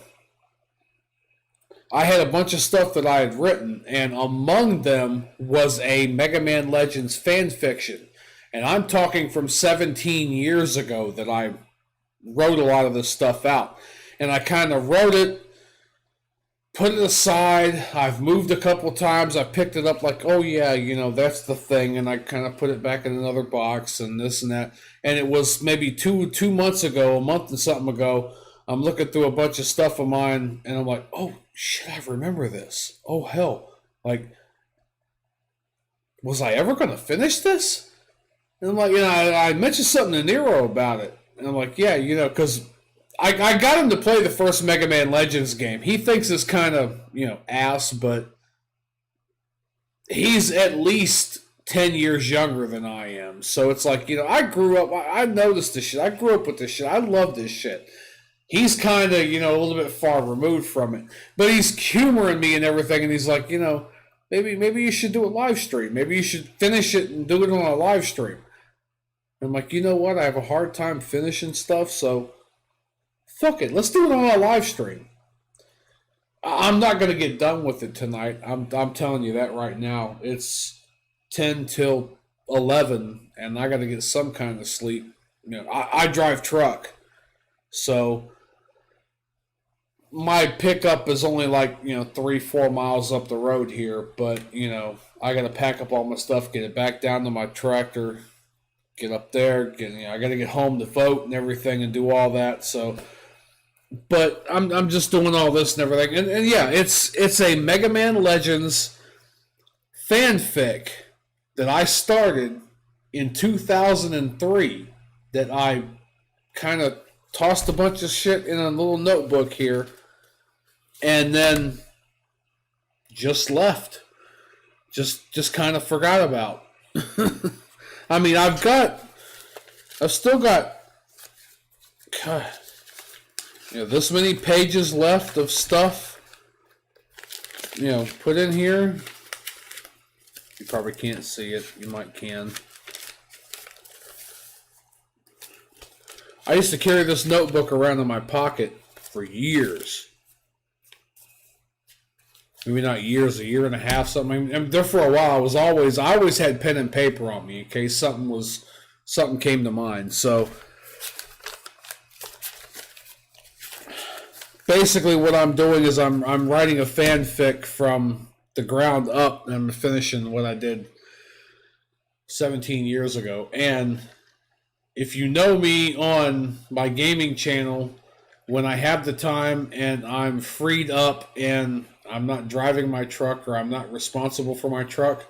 I had a bunch of stuff that I had written, and among them was a MegaMan Legends fan fiction. And I'm talking from 17 years ago that I wrote a lot of this stuff out. And I kind of wrote it, put it aside. I've moved a couple times. I picked it up like, oh yeah, that's the thing. And I kind of put it back in another box and this and that. And it was maybe two months ago, a month and something ago, I'm looking through a bunch of stuff of mine and I'm like, oh shit, I remember this. Oh hell. Like, was I ever going to finish this? And I'm like, I mentioned something to Neiroe about it. And I'm like, yeah, because I got him to play the first MegaMan Legends game. He thinks it's kind of, ass, but he's at least 10 years younger than I am. So it's like, I grew up, I noticed this shit. I grew up with this shit. I love this shit. He's kind of, a little bit far removed from it. But he's humoring me and everything, and he's like, maybe you should do a live stream. Maybe you should finish it and do it on a live stream. I'm like, you know what? I have a hard time finishing stuff, so fuck it. Let's do it on a live stream. I'm not going to get done with it tonight. I'm telling you that right now. It's 10 till 11, and I got to get some kind of sleep. I drive truck, so my pickup is only like 3-4 miles up the road here, but I got to pack up all my stuff, get it back down to my tractor, get up there, I got to get home to vote and everything and do all that. So, but I'm just doing all this and everything, and yeah, it's a MegaMan Legends fanfic that I started in 2003 that I kind of tossed a bunch of shit in a little notebook here and then just left. Just kind of forgot about. I mean, I've still got, God, this many pages left of stuff, put in here. You probably can't see it. You might can. I used to carry this notebook around in my pocket for years. Maybe not years, a year and a half, something. I mean, there for a while. I always had pen and paper on me in case something came to mind. So basically, what I'm doing is I'm writing a fanfic from the ground up, and I'm finishing what I did 17 years ago. And if you know me on my gaming channel, when I have the time and I'm freed up and I'm not driving my truck or I'm not responsible for my truck,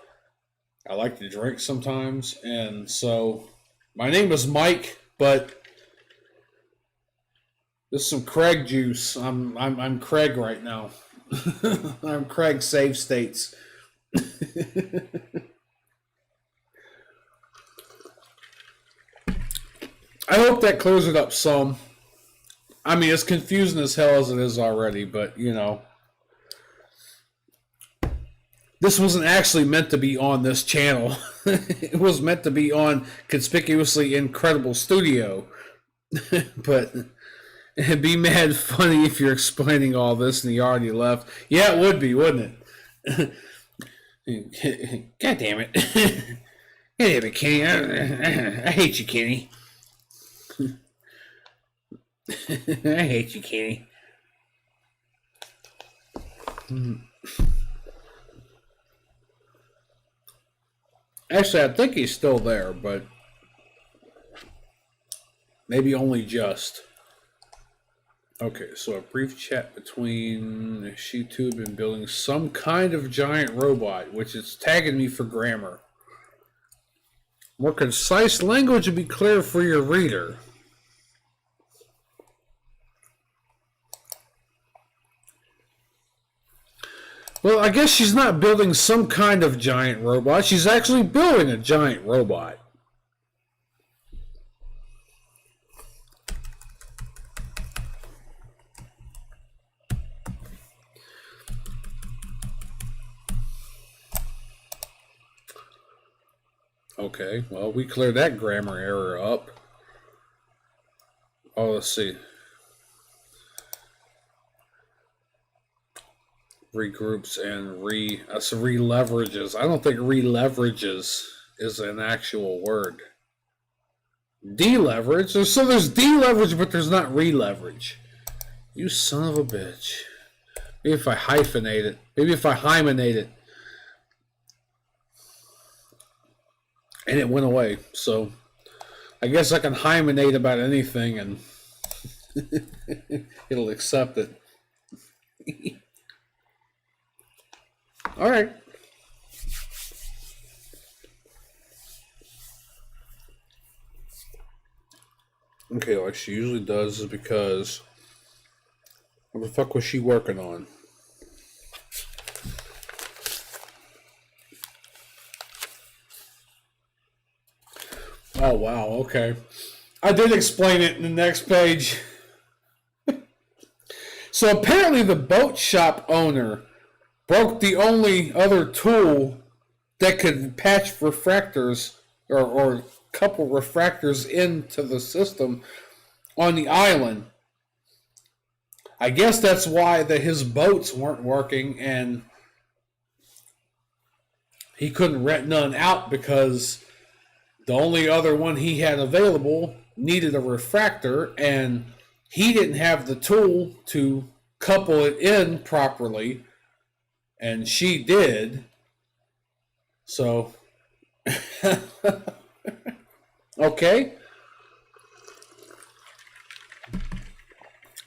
I like to drink sometimes. And so my name is Mike, but this is some Craig juice. I'm Craig right now. I'm Craig Save States. I hope that clears it up some. I mean, it's confusing as hell as it is already, but this wasn't actually meant to be on this channel. It was meant to be on Conspicuously Incredible Studio. But it'd be mad funny if you're explaining all this and you already left. Yeah, it would be, wouldn't it? God damn it. God damn it, Kenny. I hate you, Kenny. I hate you, Kenny. Actually, I think he's still there, but maybe only just. Okay, so a brief chat between SheTube and building some kind of giant robot, which is tagging me for grammar. More concise language would be clear for your reader. Well, I guess she's not building some kind of giant robot. She's actually building a giant robot. Okay, well, we cleared that grammar error up. Oh, let's see. Regroups and that's re-leverages. I don't think re-leverages is an actual word. Deleverage. So there's deleverage, but there's not re-leverage. You son of a bitch. Maybe if I hyphenate it. Maybe if I hymenate it. And it went away. So I guess I can hymenate about anything and it'll accept it. All right. Okay, like she usually does is because what the fuck was she working on? Oh, wow, okay. I did explain it in the next page. So apparently the boat shop owner broke the only other tool that could patch refractors or couple refractors into the system on the island. I guess that's why his boats weren't working and he couldn't rent none out because the only other one he had available needed a refractor and he didn't have the tool to couple it in properly. And she did. So, okay.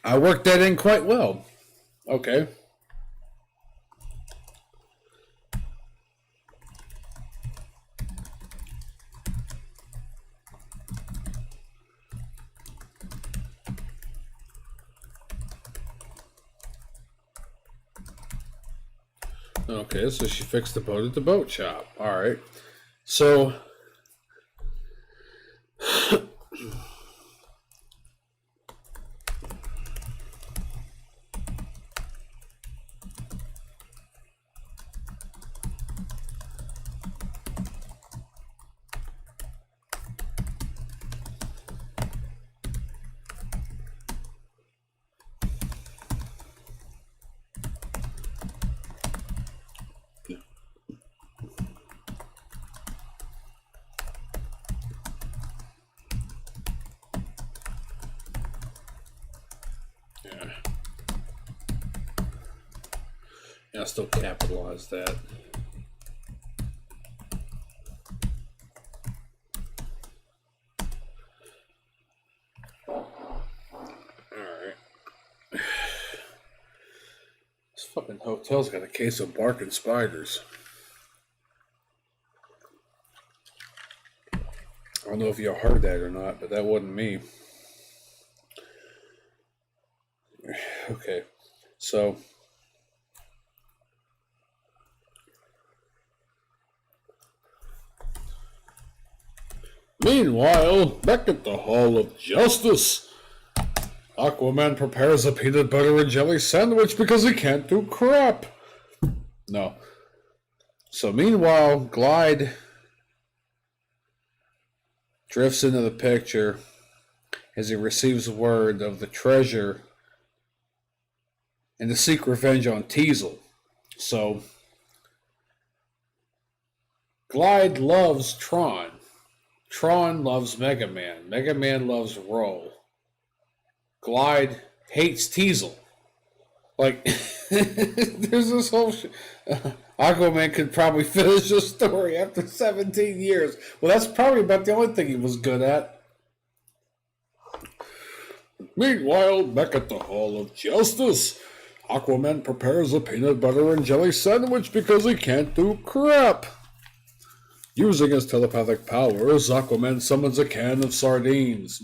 I worked that in quite well. Okay. Okay, so she fixed the boat at the boat shop. Alright. So... I still capitalize that. Alright. This fucking hotel's got a case of barking spiders. I don't know if y'all heard that or not, but that wasn't me. Okay, so... Meanwhile, back at the Hall of Justice, Aquaman prepares a peanut butter and jelly sandwich because he can't do crap. No. So meanwhile, Glide drifts into the picture as he receives word of the treasure and to seek revenge on Teasel. So, Glide loves Tron. Tron loves MegaMan. MegaMan loves Ro. Glide hates Teasel. Like, there's this whole Aquaman could probably finish the story after 17 years. Well, that's probably about the only thing he was good at. Meanwhile, back at the Hall of Justice, Aquaman prepares a peanut butter and jelly sandwich because he can't do crap. Using his telepathic powers, Aquaman summons a can of sardines.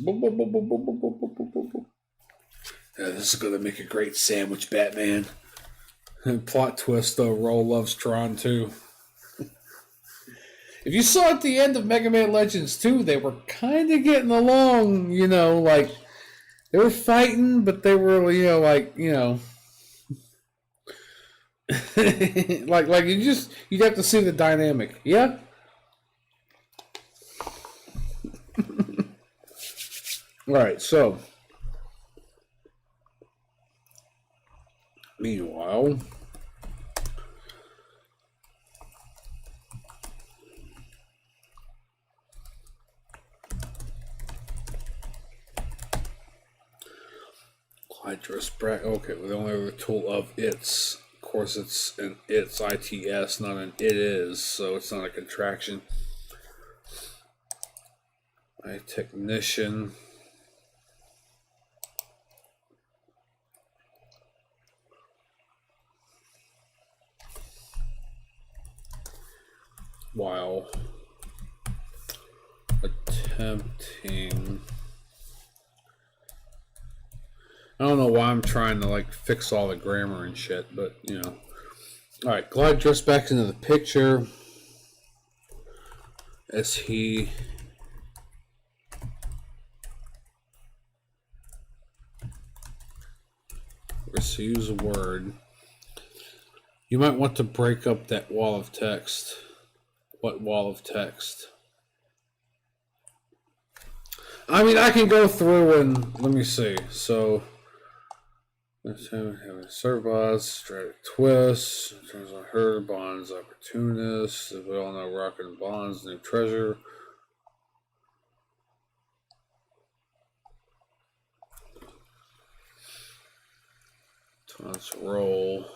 Yeah, this is going to make a great sandwich, Batman. And plot twist, though, Ro loves Tron, too. If you saw at the end of MegaMan Legends 2, they were kind of getting along, you know, like, they were fighting, but they were, you know, like, you know... like you'd have to see the dynamic, yeah? Alright, so meanwhile, Hydrus Brack. Okay, well, the only other tool of its. Of course, it's an its ITS, not an it is, so it's not a contraction. A technician. While attempting, I don't know why I'm trying to like fix all the grammar and shit, but you know. Alright, Glide drifts back into the picture as he receives a word. You might want to break up that wall of text. What wall of text? I mean, I can go through and let me see. So, having Cerbos, Strategic Twist, in terms of her, Bonds, Opportunist, we all know Rocket and Bonds, New Treasure. Let's roll.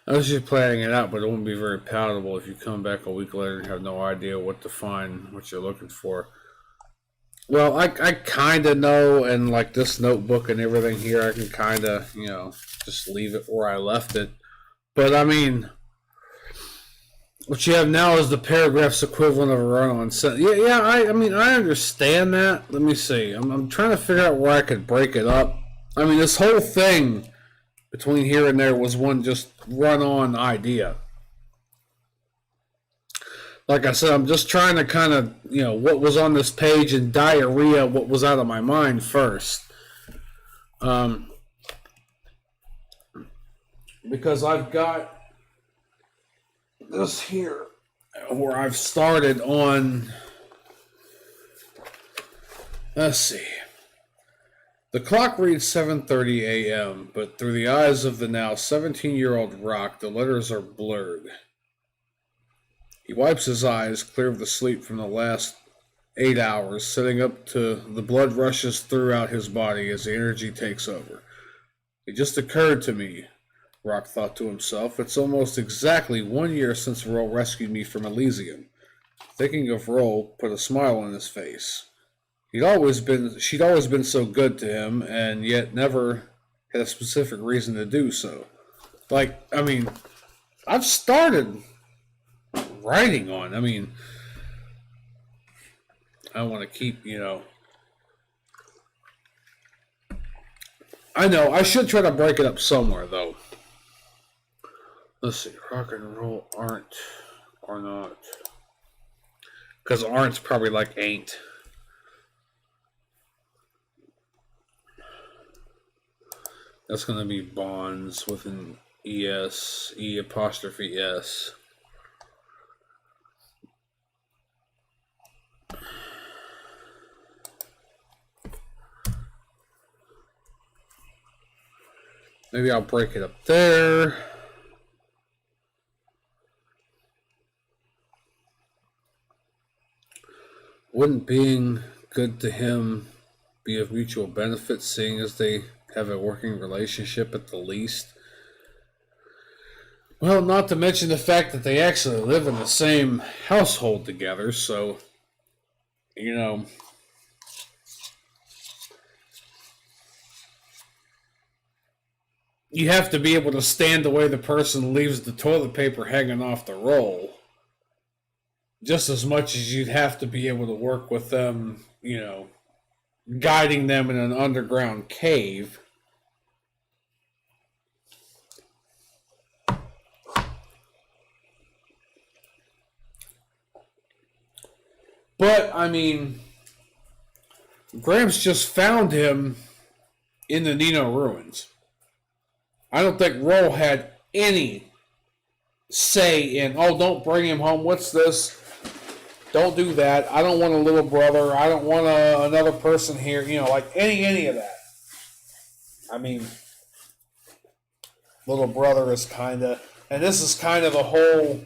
I was just planning it out, but it won't be very palatable if you come back a week later and have no idea what to find, what you're looking for. Well, I kind of know, and like this notebook and everything here, I can kind of, you know, just leave it where I left it. But I mean, what you have now is the paragraph's equivalent of a run-on sentence. Yeah. I mean, I understand that. Let me see. I'm trying to figure out where I could break it up. I mean, this whole thing between here and there was one just run-on idea. Like I said, I'm just trying to kind of, what was on this page and diarrhea what was out of my mind first. Because I've got this here where I've started on, let's see. The clock reads 7:30 a.m., but through the eyes of the now 17-year-old Rock, the letters are blurred. He wipes his eyes, clear of the sleep from the last 8 hours, sitting up to the blood rushes throughout his body as the energy takes over. It just occurred to me, Rock thought to himself, it's almost exactly 1 year since Roll rescued me from Elysium. Thinking of Roll put a smile on his face. She'd always been so good to him, and yet never had a specific reason to do so. Like, I mean, I've started writing on. I mean, I want to keep, I know, I should try to break it up somewhere, though. Let's see, rock and roll aren't, or not. Because aren't's probably like ain't. That's going to be bonds with an ES, E apostrophe S. Maybe I'll break it up there. Wouldn't being good to him be of mutual benefit, seeing as they have a working relationship at the least? Well, not to mention the fact that they actually live in the same household together, so, you have to be able to stand the way the person leaves the toilet paper hanging off the roll. Just as much as you'd have to be able to work with them, guiding them in an underground cave. But, I mean, Gramps just found him in the Neiroe ruins. I don't think Roll had any say in, oh, don't bring him home. What's this? Don't do that. I don't want a little brother. I don't want another person here. Like any of that. I mean, little brother is kind of, and this is kind of the whole.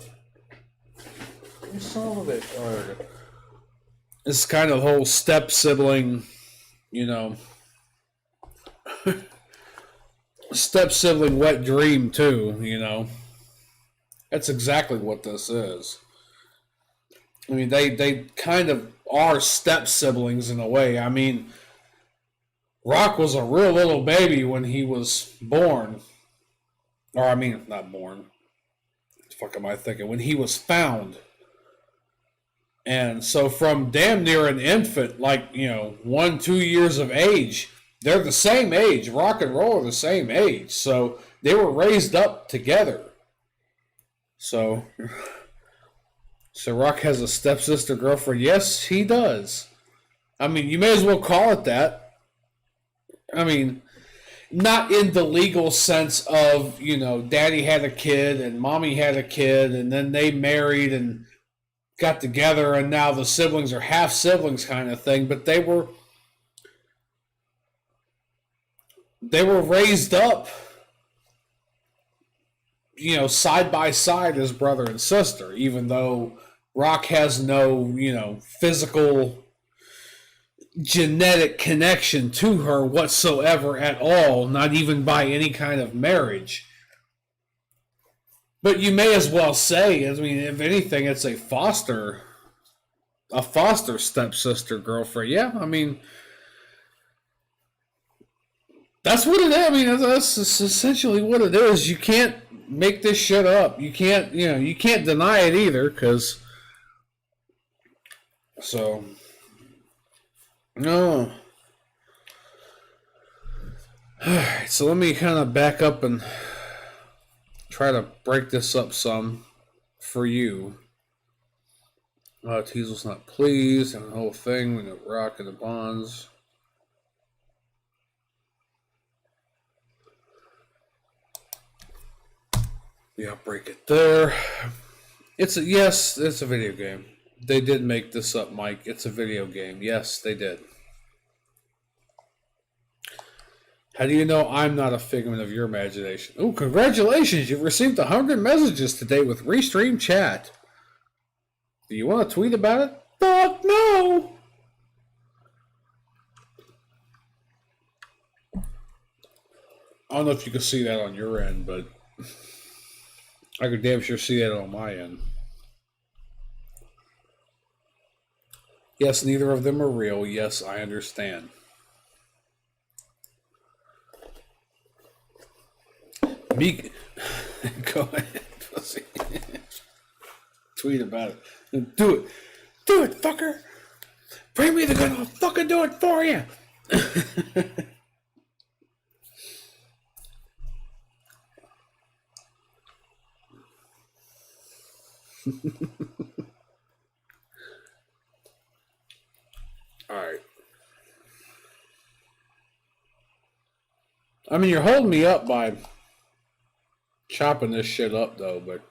Some of it. This is kind of the whole step sibling, step sibling wet dream too. That's exactly what this is. I mean, they kind of are step siblings in a way. I mean, Rock was a real little baby when he was born. Or, I mean, not born. What the fuck am I thinking? When he was found. And so from damn near an infant, 1-2 years of age, they're the same age. Rock and Roll are the same age. So they were raised up together. So Rock has a stepsister girlfriend. Yes, he does. I mean, you may as well call it that. I mean, not in the legal sense of, daddy had a kid and mommy had a kid and then they married and got together and now the siblings are half siblings kind of thing, but they were raised up, side by side as brother and sister, even though Rock has no, physical genetic connection to her whatsoever at all, not even by any kind of marriage. But you may as well say, I mean, if anything, it's a foster stepsister girlfriend. Yeah, I mean, that's what it is. I mean, that's essentially what it is. You can't make this shit up. You can't, you can't deny it either, because so no. Alright, so let me kind of back up and try to break this up some for you. Teasel's not pleased, and the whole thing, the rock and the bonds. Yeah, I'll break it there. It's a video game. They did make this up, Mike. It's a video game. Yes, they did. How do you know I'm not a figment of your imagination? Oh, congratulations! You've received 100 messages today with Restream Chat. Do you want to tweet about it? Fuck no! I don't know if you can see that on your end, but I could damn sure see that on my end. Yes, neither of them are real. Yes, I understand. Go ahead, pussy. Tweet about it. Do it. Do it, fucker. Bring me the gun. I'll fucking do it for you. All right. I mean, you're holding me up by chopping this shit up, though, but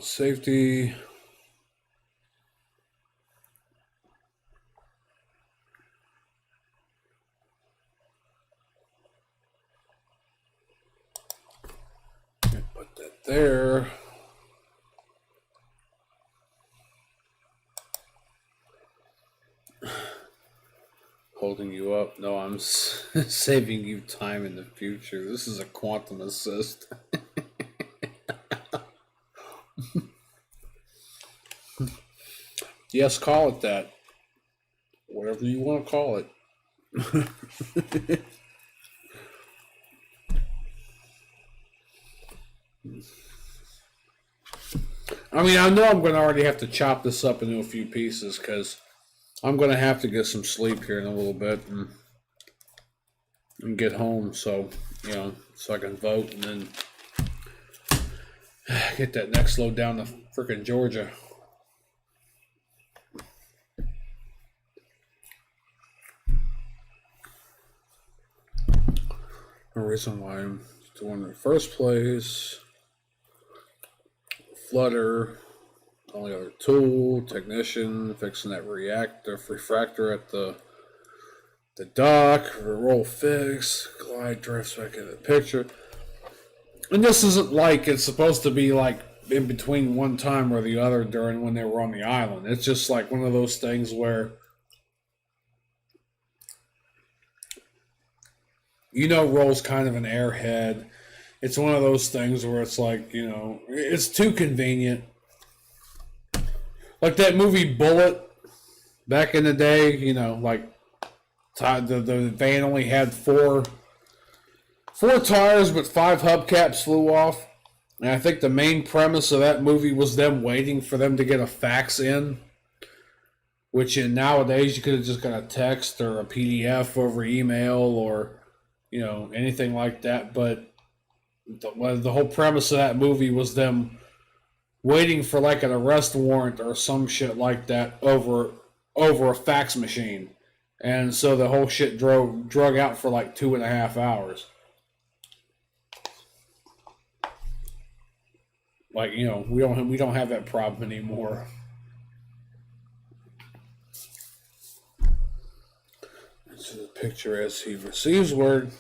safety. Put that there. Holding you up. No, I'm saving you time in the future. This is a quantum assist. Yes, call it that. Whatever you want to call it. I mean, I know I'm going to already have to chop this up into a few pieces because I'm going to have to get some sleep here in a little bit and get home, so I can vote and then get that next load down to frickin' Georgia. No reason why I'm doing it in the first place. Flutter, only other tool, technician, fixing that refractor at the dock, roll fix, glide drifts back in the picture. And this isn't like it's supposed to be like in between one time or the other during when they were on the island. It's just like one of those things where Roll's kind of an airhead. It's one of those things where it's like, it's too convenient. Like that movie Bullet back in the day, like the van only had four tires, but 5 hubcaps flew off. And I think the main premise of that movie was them waiting for them to get a fax in. Which nowadays you could have just got a text or a PDF over email or, anything like that. But the whole premise of that movie was them waiting for like an arrest warrant or some shit like that over a fax machine. And so the whole shit drug out for like 2.5 hours. Like, we don't have that problem anymore. This is a picture as he receives word.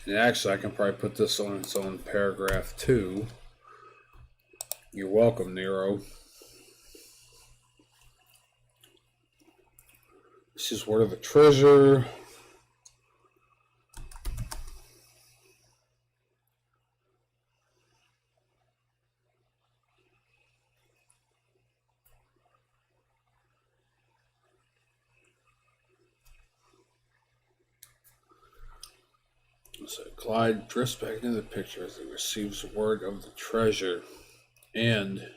And actually, I can probably put this on its own paragraph too. You're welcome, Neiroe. This is word of the treasure. So Clyde drifts back into the picture as he receives word of the treasure. And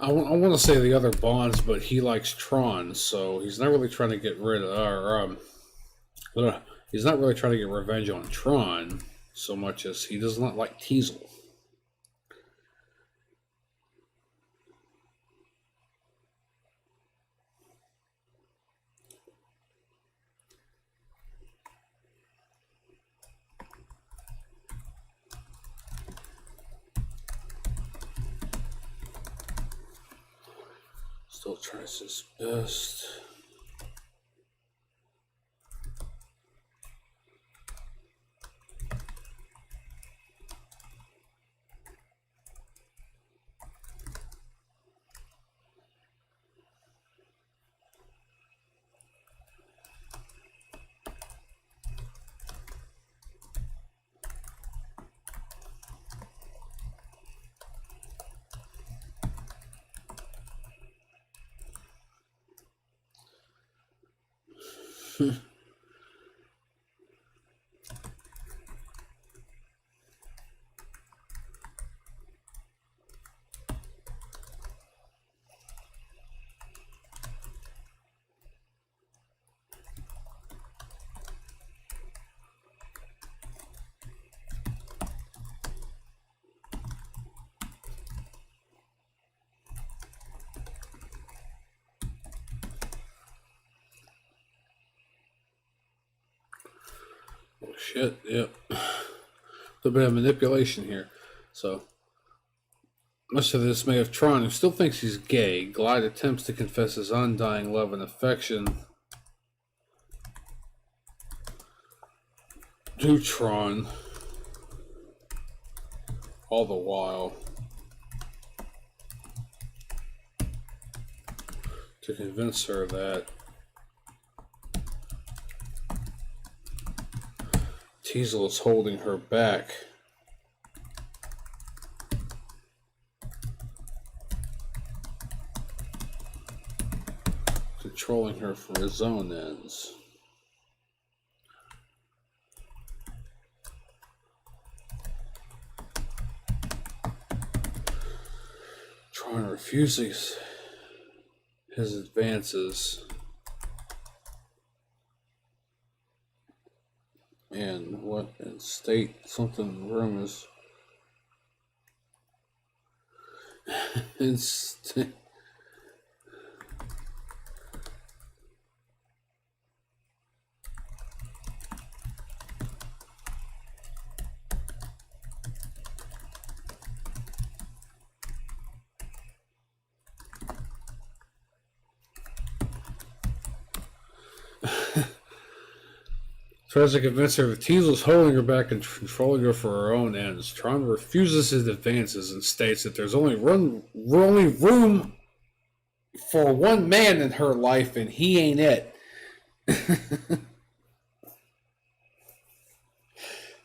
I want to say the other bonds, but he likes Tron, so he's not really trying to get rid of, he's not really trying to get revenge on Tron so much as he does not like Teasel. Still tries his best. Oh shit, yep. A little bit of manipulation here. So, much of this may have Tron, who still thinks he's gay. Glide attempts to confess his undying love and affection to Tron, all the while, to convince her that Teasel is holding her back. Controlling her for his own ends. Tron refuses his advances. And what in state something room is in state. Tries to convince her that Teasel's holding her back and controlling her for her own ends. Tron refuses his advances and states that there's only room for one man in her life, and he ain't it.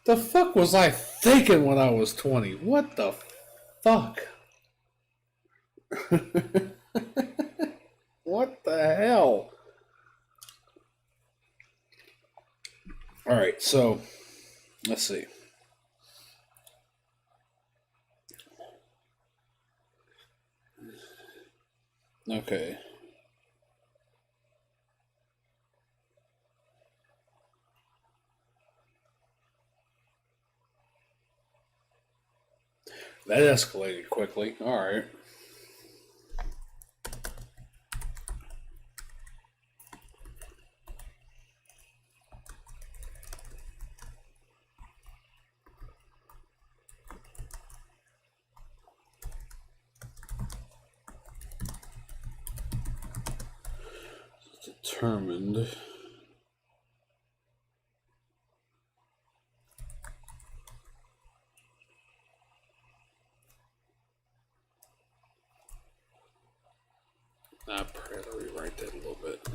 The fuck was I thinking when I was 20? What the fuck? What the hell? Alright, so let's see. Okay. That escalated quickly. All right. Determined. I pray to rewrite that a little bit.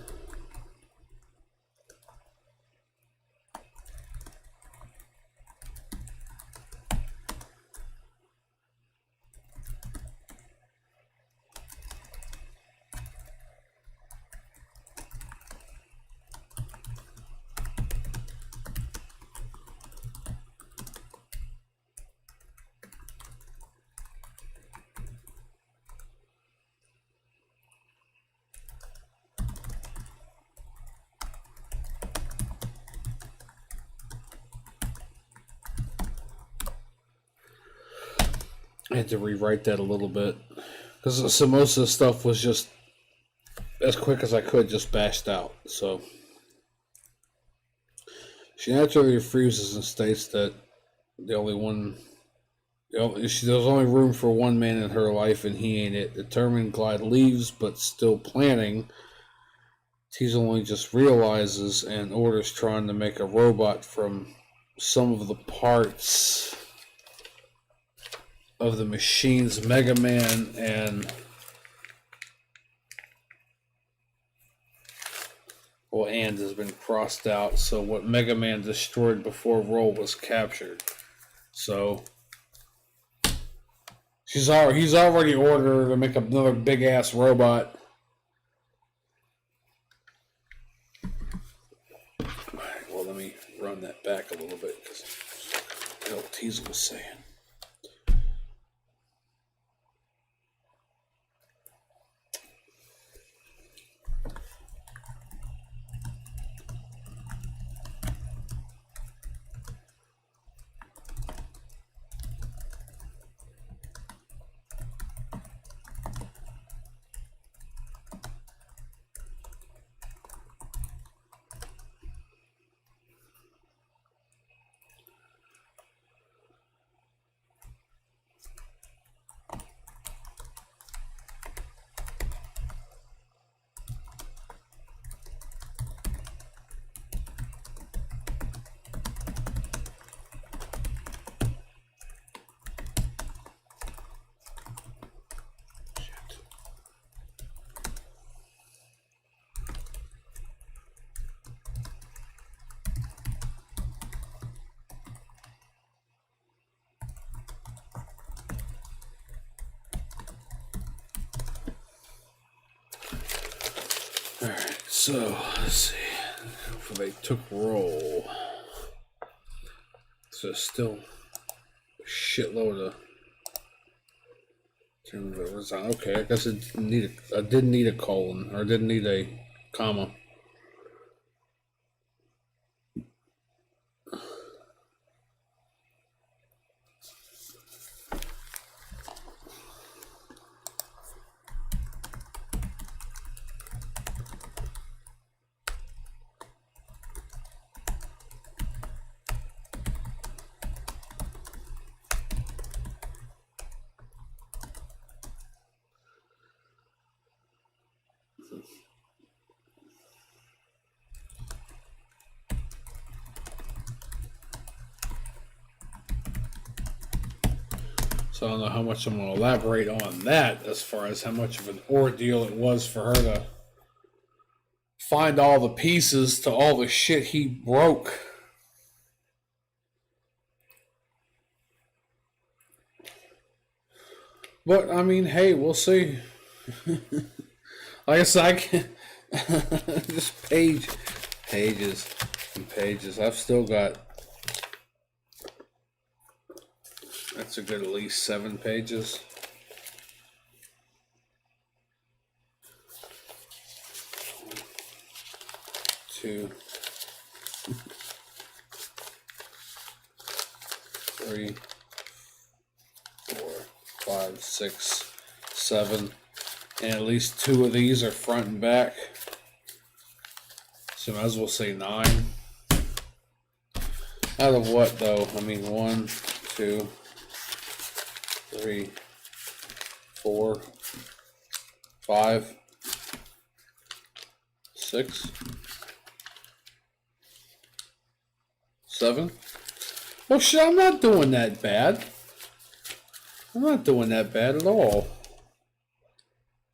I had to rewrite that a little bit because so most of the stuff was just as quick as I could, just bashed out. So she naturally refuses and states that there's only room for one man in her life, and he ain't it. Determined, Glide leaves, but still planning. He's only just realizes and orders trying to make a robot from some of the parts of the machines MegaMan and has been crossed out. So what MegaMan destroyed before Roll was captured. So he's already ordered her to make another big ass robot. Alright, well, let me run that back a little bit because what Teasel was saying. Alright, so let's see. If they took Roll, so still a shitload of. Okay, I guess I didn't need a colon, or didn't need a comma. So I don't know how much I'm going to elaborate on that as far as how much of an ordeal it was for her to find all the pieces to all the shit he broke. But, I mean, hey, we'll see. Like I said, I can just pages and pages. I've still got, that's a good at least 7 pages. Two, 3, 4. 6, 7, and at least 2 of these are front and back. So might as well say 9. Out of what though? I mean 1, 2, 3, 4, 5, 6, 7. Well, shit, I'm not doing that bad. I'm not doing that bad at all.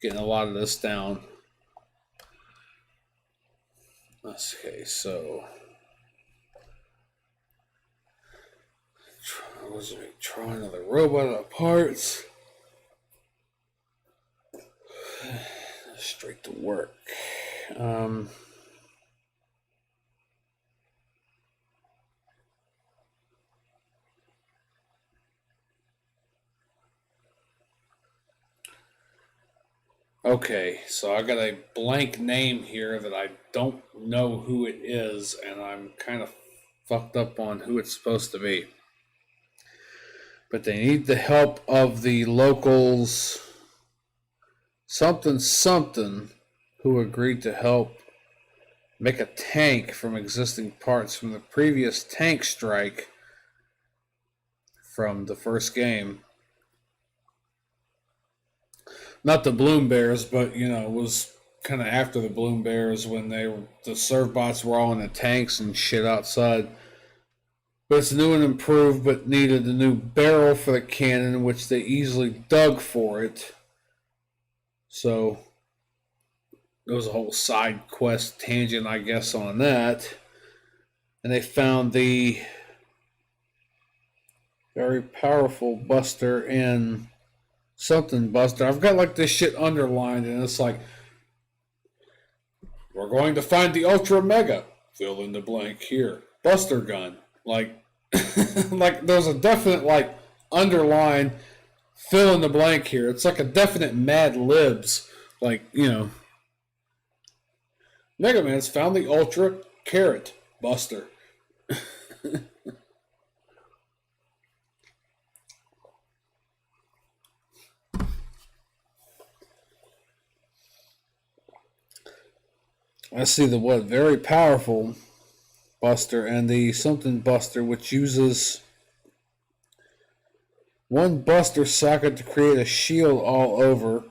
Getting a lot of this down. Okay, so try another robot out of parts. Straight to work. Okay, so I got a blank name here that I don't know who it is, and I'm kind of fucked up on who it's supposed to be. But they need the help of the locals, something, who agreed to help make a tank from existing parts from the previous tank strike from the first game. Not the Bloom Bears, but it was kind of after the Bloom Bears when the servbots were all in the tanks and shit outside. But it's new and improved, but needed a new barrel for the cannon, which they easily dug for it. So there was a whole side quest tangent, I guess, on that. And they found the very powerful Buster in something Buster. I've got like this shit underlined, and it's like, we're going to find the Ultra Mega. Fill in the blank here. Buster gun. Like, like there's a definite like underline. Fill in the blank here. It's like a definite Mad Libs. Like, Mega Man's found the Ultra Carrot Buster. I see the very powerful Buster and the something Buster, which uses one Buster socket to create a shield all over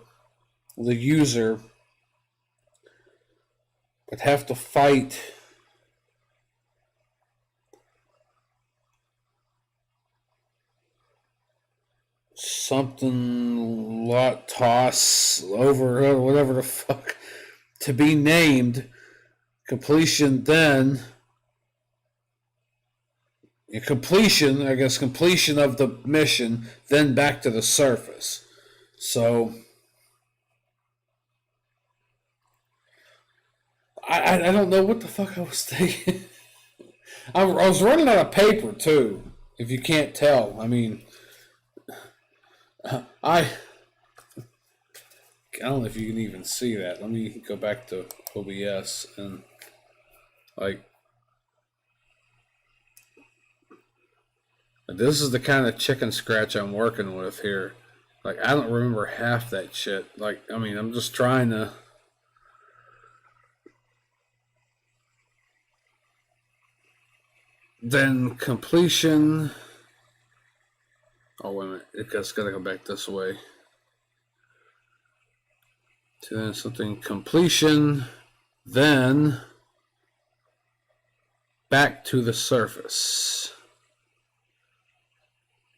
the user, but have to fight something lot toss over whatever the fuck to be named. Completion then. Completion of the mission, then back to the surface. So I don't know what the fuck I was thinking. I was running out of paper too, if you can't tell. I mean, I don't know if you can even see that. Let me go back to OBS and this is the kind of chicken scratch I'm working with here. Like, I don't remember half that shit. Like, I mean, I'm just trying to. Then completion. Oh, wait a minute. It's got to go back this way. So then something completion. Then back to the surface.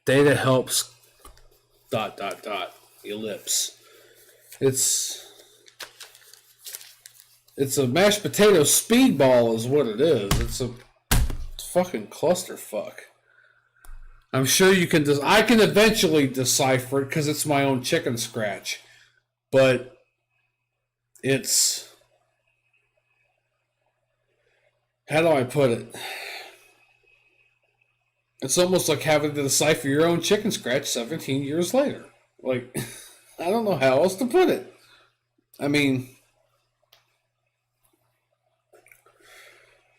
Data helps ... ellipse. It's a mashed potato speedball is what it is. It's a fucking clusterfuck. I'm sure you can I can eventually decipher it because it's my own chicken scratch. But it's, how do I put it? It's almost like having to decipher your own chicken scratch 17 years later. Like, I don't know how else to put it. I mean,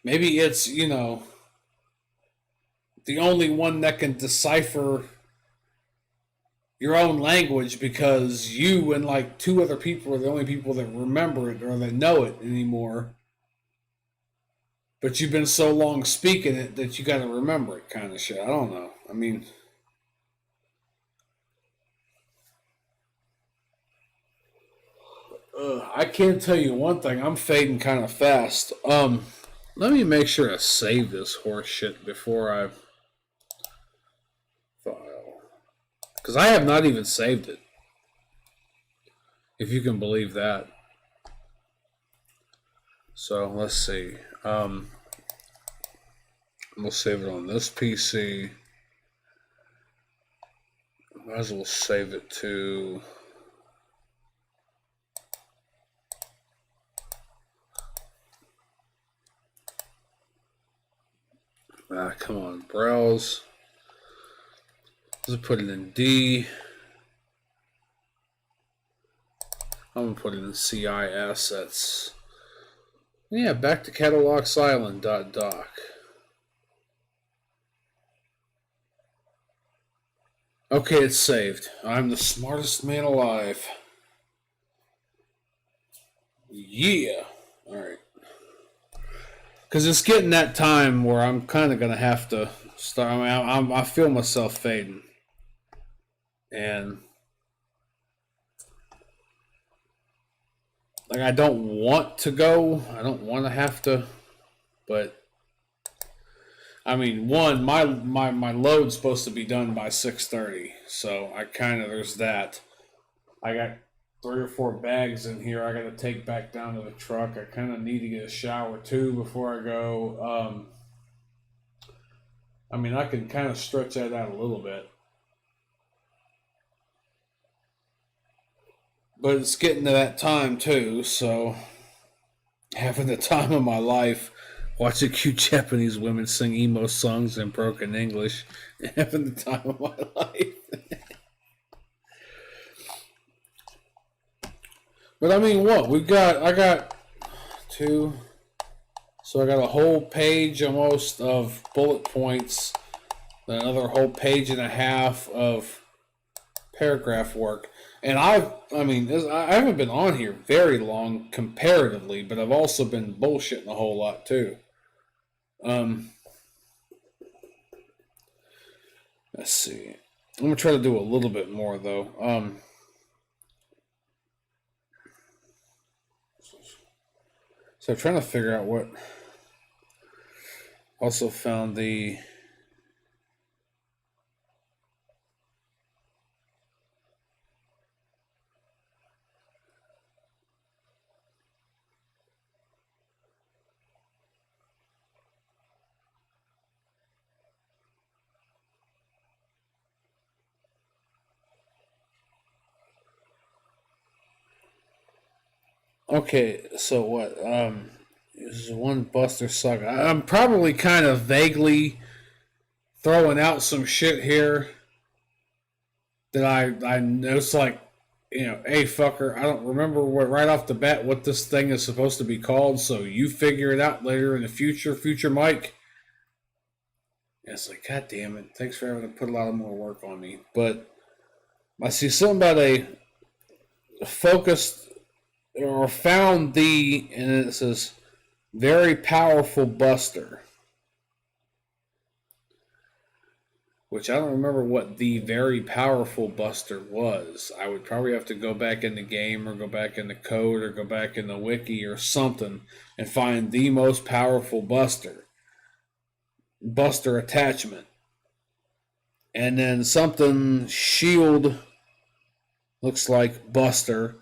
maybe it's, the only one that can decipher, your own language because you and like two other people are the only people that remember it or that know it anymore. But you've been so long speaking it that you got to remember it, kind of shit. I don't know. I mean, I can tell you one thing. I'm fading kind of fast. Let me make sure to save this horse shit before I file, because I have not even saved it. If you can believe that. So let's see. We'll save it on this PC. Might as well save it to. Come on, browse. Let's put it in D. I'm gonna put it in CI assets. Yeah, back to catalogs island.doc. Okay, it's saved. I'm the smartest man alive. Yeah. Alright. Because it's getting that time where I'm kind of going to have to start. I mean, I feel myself fading. And like, I don't want to go. I don't want to have to. But I mean, one, my load's supposed to be done by 6:30, so I kind of, there's that. I got 3 or 4 bags in here I got to take back down to the truck. I kind of need to get a shower too before I go. I mean, I can kind of stretch that out a little bit, but it's getting to that time too, so having the time of my life. Watching cute Japanese women sing emo songs in broken English. Having the time of my life. But I mean, what? I got 2. So I got a whole page almost of bullet points. Then another whole page and a half of paragraph work. And I haven't been on here very long comparatively, but I've also been bullshitting a whole lot too. Let's see. I'm gonna try to do a little bit more though. So I'm trying to figure out what. Also found the. Okay, so what? This is one Buster Saga. I'm probably kind of vaguely throwing out some shit here that I know. It's like, hey fucker, I don't remember right off the bat what this thing is supposed to be called, so you figure it out later in the future Mike. And it's like, god damn it, thanks for having to put a lot of more work on me. But I see something about a focused or found and it says very powerful buster, which I don't remember what the very powerful buster was. I would probably have to go back in the game or go back in the code or go back in the wiki or something and find the most powerful buster attachment, and then something shield looks like buster.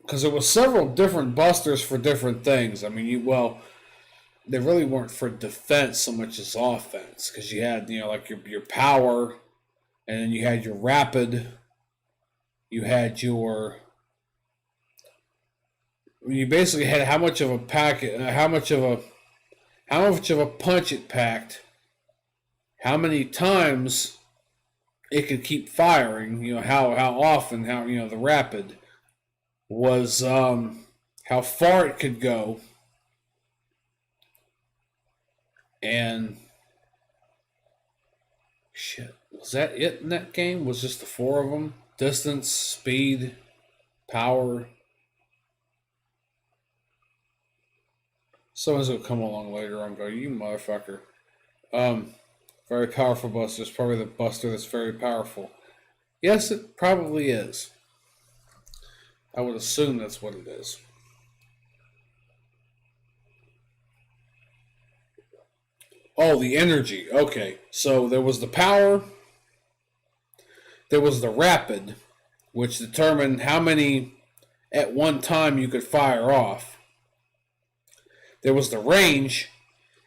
Because there was several different busters for different things. I mean, they really weren't for defense so much as offense. Because you had, like your power, and then you had your rapid. You had you basically had how much of a packet, how much of a punch it packed, how many times it could keep firing. How often, the rapid was how far it could go, and shit. Was that it in that game? Was just the 4 of them? Distance, speed, power. Someone's gonna come along later on and go, you motherfucker. Very powerful buster. It's probably the buster that's very powerful. Yes, it probably is. I would assume that's what it is. Oh, the energy. Okay, so there was the power. There was the rapid, which determined how many at one time you could fire off. There was the range,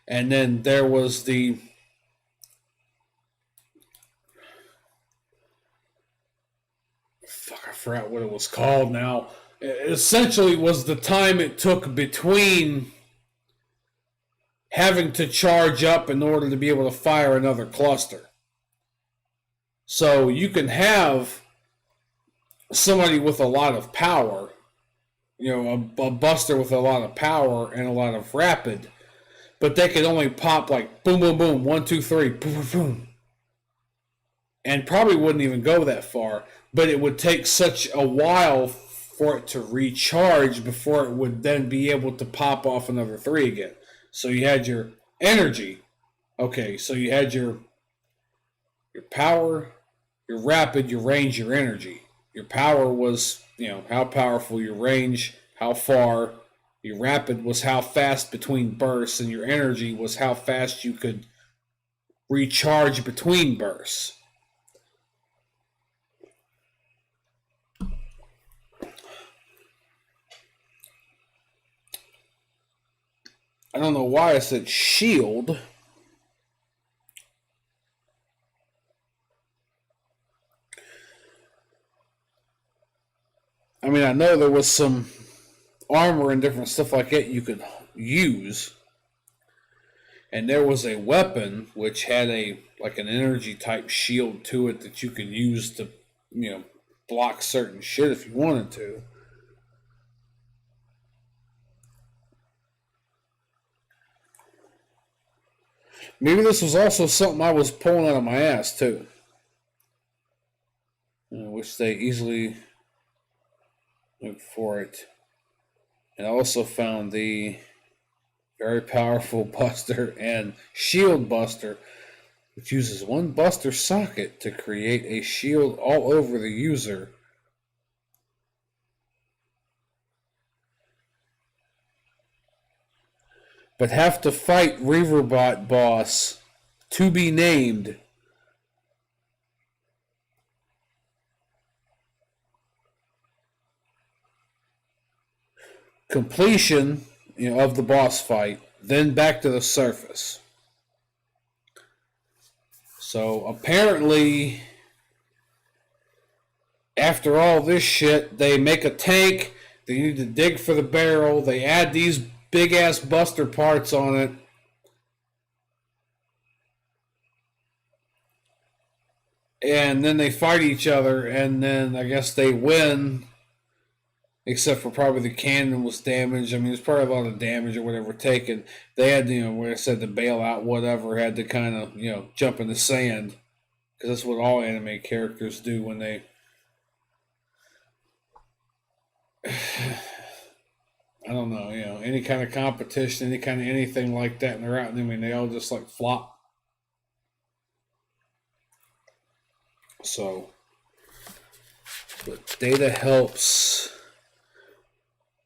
and then there was the... Fuck, I forgot what it was called now. It essentially was the time it took between having to charge up in order to be able to fire another cluster. So you can have somebody with a lot of power, a buster with a lot of power and a lot of rapid, but they could only pop like boom, boom, boom, 1, 2, 3, boom, boom, boom. And probably wouldn't even go that far, but it would take such a while for it to recharge before it would then be able to pop off another 3 again. So you had your energy. Okay, so you had your power, your rapid, your range, your energy. Your power was, how powerful, your range, how far. Your rapid was how fast between bursts, and your energy was how fast you could recharge between bursts. I don't know why I said shield. I mean, I know there was some armor and different stuff like that you could use. And there was a weapon which had an energy type shield to it that you could use to, block certain shit if you wanted to. Maybe this was also something I was pulling out of my ass, too. Which they easily look for it. And I also found the very powerful buster and shield buster, which uses one buster socket to create a shield all over the user. But have to fight Reaverbot boss to be named. Completion, of the boss fight, then back to the surface. So apparently, after all this shit, they make a tank. They need to dig for the barrel. They add these big ass buster parts on it. And then they fight each other, and then I guess they win. Except for probably the cannon was damaged. I mean, there's probably a lot of damage or whatever taken. They had, where I said to bail out whatever, had to kind of, jump in the sand. Because that's what all anime characters do when they... I don't know, any kind of competition, any kind of anything like that, and they're out, they all just flop. So, but data helps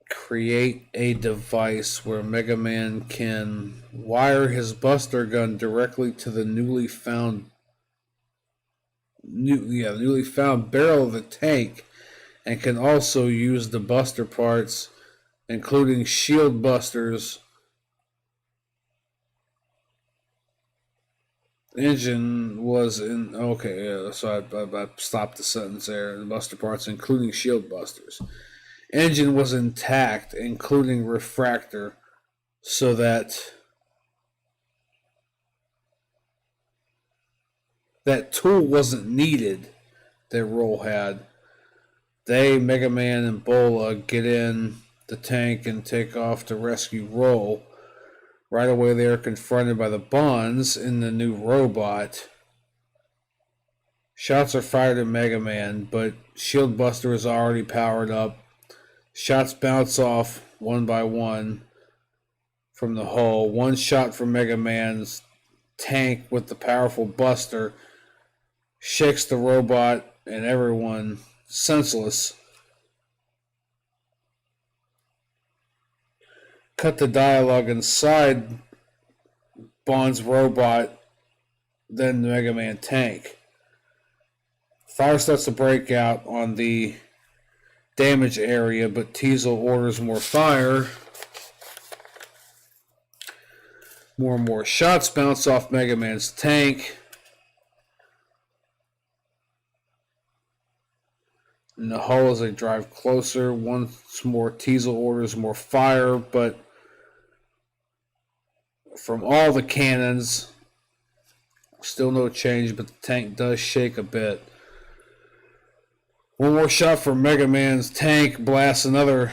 create a device where MegaMan can wire his buster gun directly to the newly found barrel of the tank, and can also use the buster parts, including shield busters. Engine was in... Okay, yeah, so I stopped the sentence there. The buster parts, including shield busters. Engine was intact, including refractor, so that tool wasn't needed that Roll had. They, MegaMan and Bola, get in the tank and take off to rescue Roll. Right away they are confronted by the Bonds in the new robot. Shots are fired at Mega Man, but Shield Buster is already powered up. Shots bounce off one by one from the hull. One shot from Mega Man's tank with the powerful Buster shakes the robot and everyone senseless. Cut the dialogue inside Bond's robot, then the Mega Man tank. Fire starts to break out on the damaged area, but Teasel orders more fire. More and more shots bounce off Mega Man's tank. In the hull as they drive closer, once more Teasel orders more fire, but from all the cannons, still no change, but the tank does shake a bit. One more shot from Mega Man's tank blasts another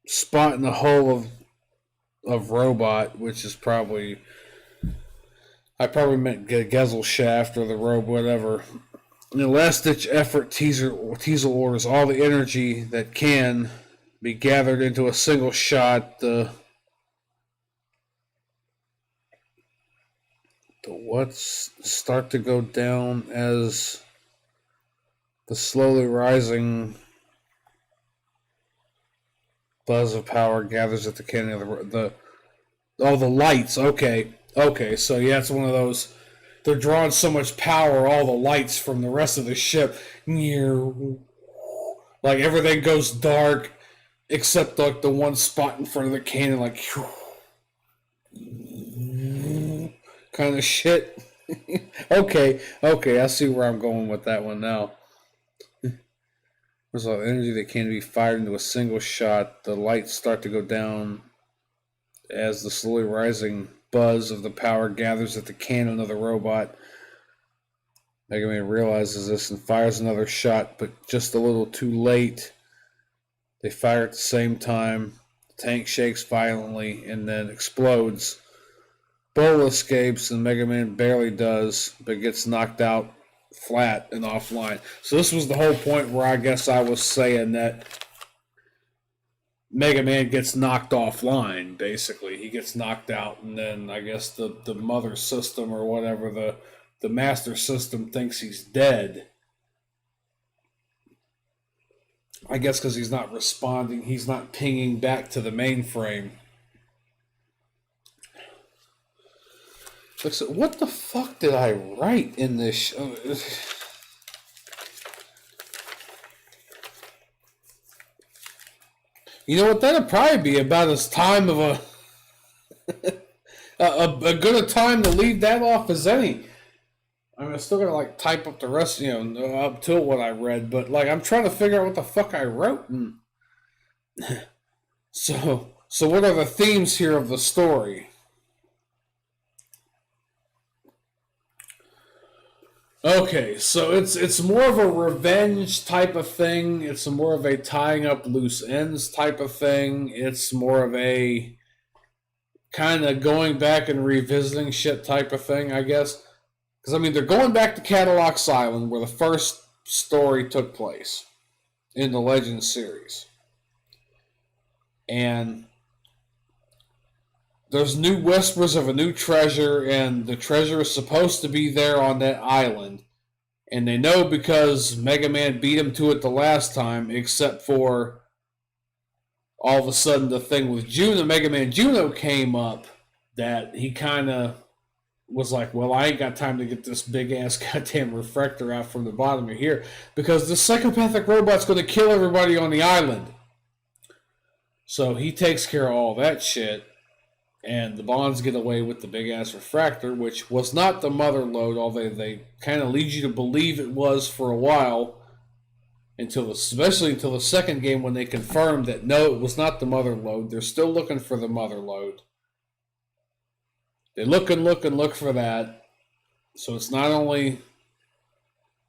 spot in the hull of robot, which is probably, I probably meant Gezel shaft or the robe, whatever. In a last-ditch effort, Teasel orders all the energy that can be gathered into a single shot. The what's start to go down as the slowly rising buzz of power gathers at the cannon of the lights. Okay, so yeah, it's one of those. They're drawing so much power, all the lights from the rest of the ship, like everything goes dark except like the one spot in front of the cannon, like kind of shit. Okay, I see where I'm going with that one now. There's a lot of energy that can be fired into a single shot. The lights start to go down as the slowly rising buzz of the power gathers at the cannon of the robot. Mega Man realizes this and fires another shot, but just a little too late. They fire at the same time. The tank shakes violently and then explodes. Bola escapes and Mega Man barely does, but gets knocked out flat and offline. So this was the whole point where I guess I was saying that Mega Man gets knocked offline, basically. He gets knocked out, and then I guess the mother system or whatever, the master system thinks he's dead. I guess because he's not responding, he's not pinging back to the mainframe. So what the fuck did I write in this? You know what? That'd probably be about as time of a good a time to leave that off as any. I mean, I'm still gonna like type up the rest, up till what I read, but like I'm trying to figure out what the fuck I wrote. And so what are the themes here of the story? Okay, so it's more of a revenge type of thing. It's more of a tying up loose ends type of thing. It's more of a kind of going back and revisiting shit type of thing, I guess. Because, I mean, they're going back to Cadillacs Island where the first story took place in the Legends series. And there's new whispers of a new treasure, and the treasure is supposed to be there on that island. And they know because Mega Man beat him to it the last time, except for all of a sudden the thing with Juno, Mega Man Juno came up, that he kind of was like, well, I ain't got time to get this big-ass goddamn refractor out from the bottom of here, because this psychopathic robot's going to kill everybody on the island. So he takes care of all that shit. And the Bonds get away with the big-ass refractor, which was not the mother load, although they kind of lead you to believe it was for a while, especially until the second game when they confirmed that no, it was not the mother load. They're still looking for the mother load. They look and look and look for that. So it's not only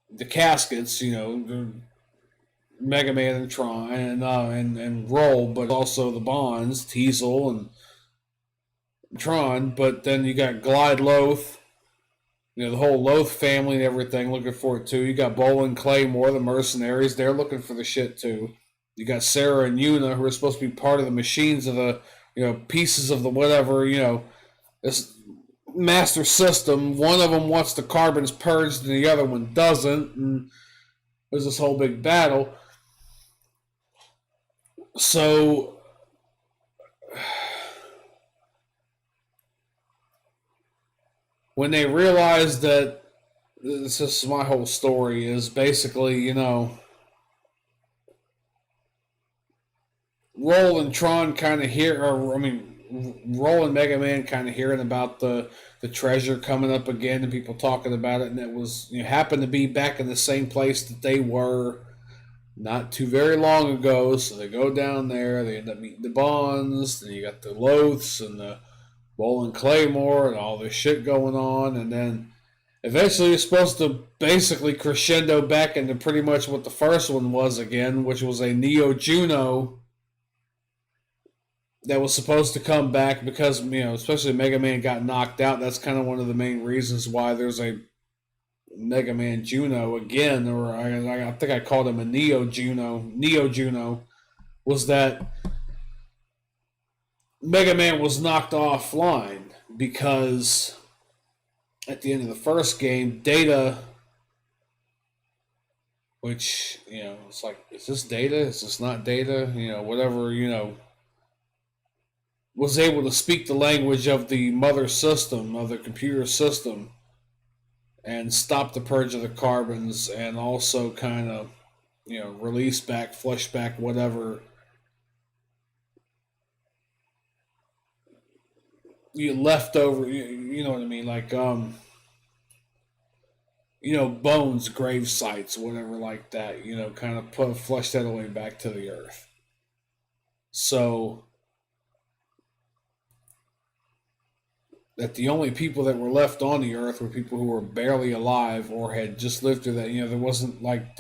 the caskets, Mega Man and Tron and Roll, but also the Bonds, Teasel and Tron, but then you got Glide Loath, the whole Loth family and everything looking for it too. You got Bola and Claymore, the mercenaries, they're looking for the shit too. You got Sarah and Yuna, who are supposed to be part of the machines of the, pieces of the whatever, this master system. One of them wants the carbons purged and the other one doesn't. And there's this whole big battle. So when they realized that this is my whole story, is basically, Roll and Tron kind of hear, or I mean, Roll and Mega Man kind of hearing about the treasure coming up again and people talking about it, and it was happened to be back in the same place that they were not too very long ago. So they go down there, they end up meeting the Bonds, then you got the Loths and the Roll and Claymore and all this shit going on, and then eventually it's supposed to basically crescendo back into pretty much what the first one was again, which was a Neo Juno that was supposed to come back because, especially Mega Man got knocked out. That's kind of one of the main reasons why there's a Mega Man Juno again, or I think I called him a Neo Juno, was that Mega Man was knocked offline because at the end of the first game, Data, which, it's like, is this Data? Is this not Data? Whatever, was able to speak the language of the mother system, of the computer system, and stop the purge of the carbons, and also kind of, release back, flush back, whatever you left over, you know what I mean, like, bones, grave sites, whatever like that, kind of flush that away back to the earth. So that the only people that were left on the earth were people who were barely alive or had just lived through that. There wasn't like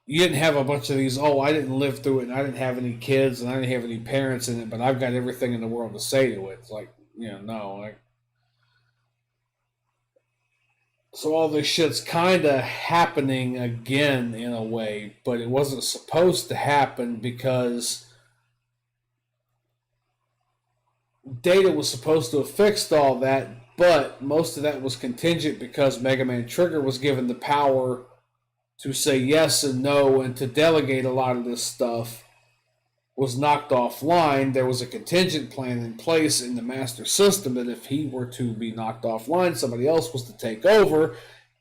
you didn't have a bunch of these, I didn't live through it and I didn't have any kids and I didn't have any parents in it, but I've got everything in the world to say to it. It's like, no. Like, so all this shit's kind of happening again in a way, but it wasn't supposed to happen because Data was supposed to have fixed all that, but most of that was contingent because Mega Man Trigger was given the power to say yes and no and to delegate a lot of this stuff, was knocked offline. There was a contingent plan in place in the master system that if he were to be knocked offline, somebody else was to take over,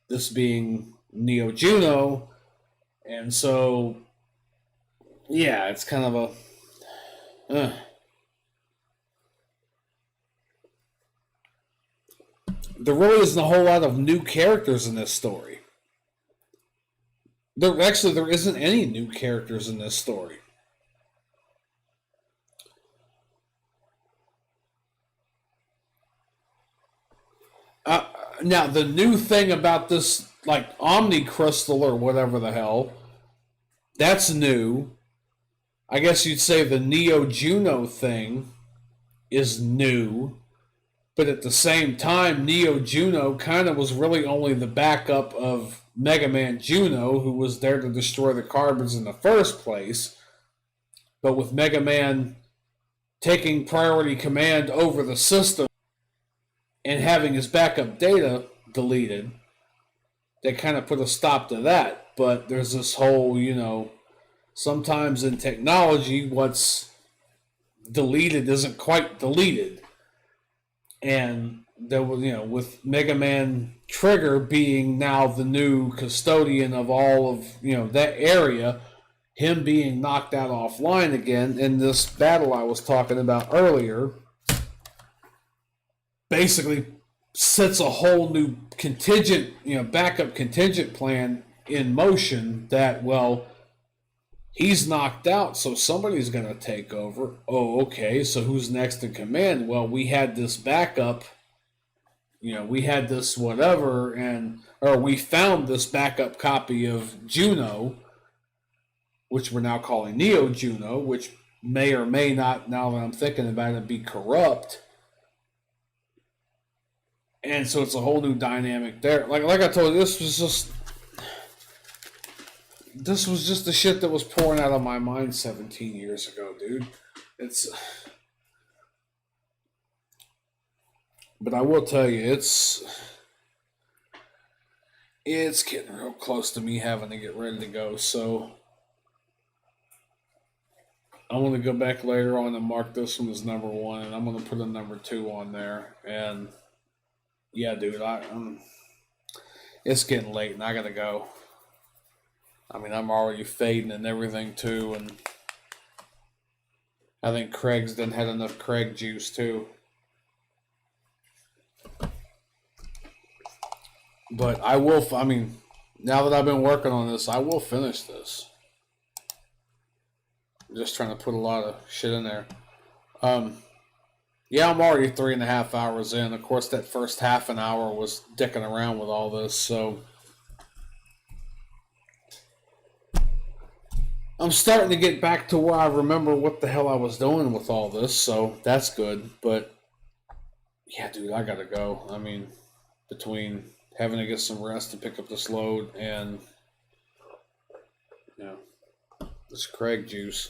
this being Neo Juno. And so, yeah, it's kind of a... There really isn't a whole lot of new characters in this story. There isn't any new characters in this story. Now, the new thing about this, like, Omni Crystal or whatever the hell, that's new. I guess you'd say the Neo Juno thing is new. But at the same time, Neo Juno kind of was really only the backup of Mega Man Juno, who was there to destroy the carbons in the first place. But with Mega Man taking priority command over the system and having his backup Data deleted, they kind of put a stop to that. But there's this whole, sometimes in technology, what's deleted isn't quite deleted. And there was, with Mega Man Trigger being now the new custodian of all of, that area, him being knocked out offline again in this battle I was talking about earlier, basically sets a whole new contingent, backup contingent plan in motion that, well, he's knocked out, so somebody's going to take over. Oh, okay, so who's next in command? Well, we had this backup, we had this whatever, or we found this backup copy of Juno, which we're now calling Neo Juno, which may or may not, now that I'm thinking about it, be corrupt. And so it's a whole new dynamic there. Like I told you, this was just the shit that was pouring out of my mind 17 years ago, dude. But I will tell you, it's getting real close to me having to get ready to go. So I'm going to go back later on and mark this one as number 1, and I'm going to put a number 2 on there. And yeah, dude, it's getting late and I got to go. I mean, I'm already fading and everything too, and I think Craig's done had enough Craig juice too. But I will, I mean, now that I've been working on this, I will finish this. I'm just trying to put a lot of shit in there. Yeah, I'm already 3.5 hours in. Of course, that first half an hour was dicking around with all this, so I'm starting to get back to where I remember what the hell I was doing with all this, so that's good. But yeah, dude, I gotta go. I mean, between having to get some rest to pick up this load and, you know, this Craig juice.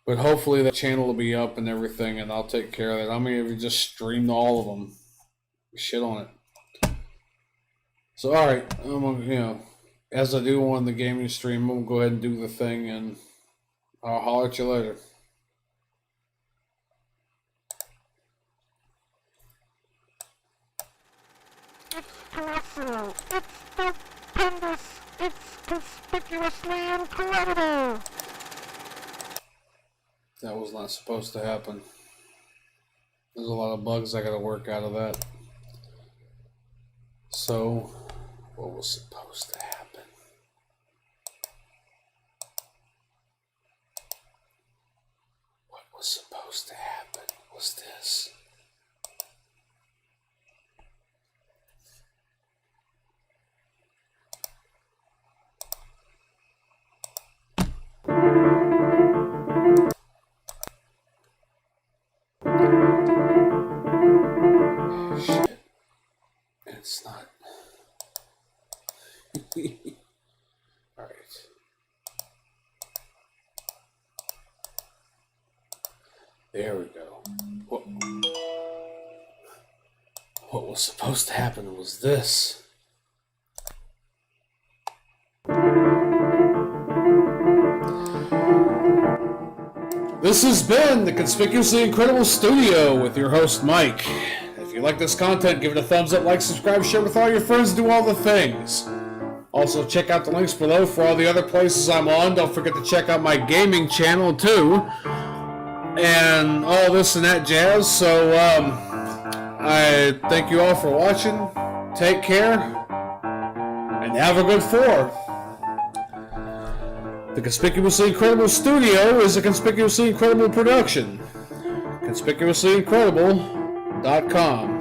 But hopefully that channel will be up and everything, and I'll take care of that. I'm going to just stream all of them. Shit on it. So, alright, I'm gonna, you know, as I do on the gaming stream, I'm going to go ahead and do the thing, and I'll holler at you later. It's colossal. It's stupendous. It's conspicuously incredible. That was not supposed to happen. There's a lot of bugs I gotta work out of that. So, what was supposed to happen? What was supposed to happen was this. Shit. It's not. Alright. There we go. What was supposed to happen was this. This has been the Conspicuously Incredible Studio with your host, Mike. If you like this content, give it a thumbs up, like, subscribe, share with all your friends, do all the things. Also, check out the links below for all the other places I'm on. Don't forget to check out my gaming channel, too. And all this and that jazz. So, I thank you all for watching. Take care. And have a good 4. The Conspicuously Incredible Studio is a Conspicuously Incredible production. ConspicuouslyIncredible.com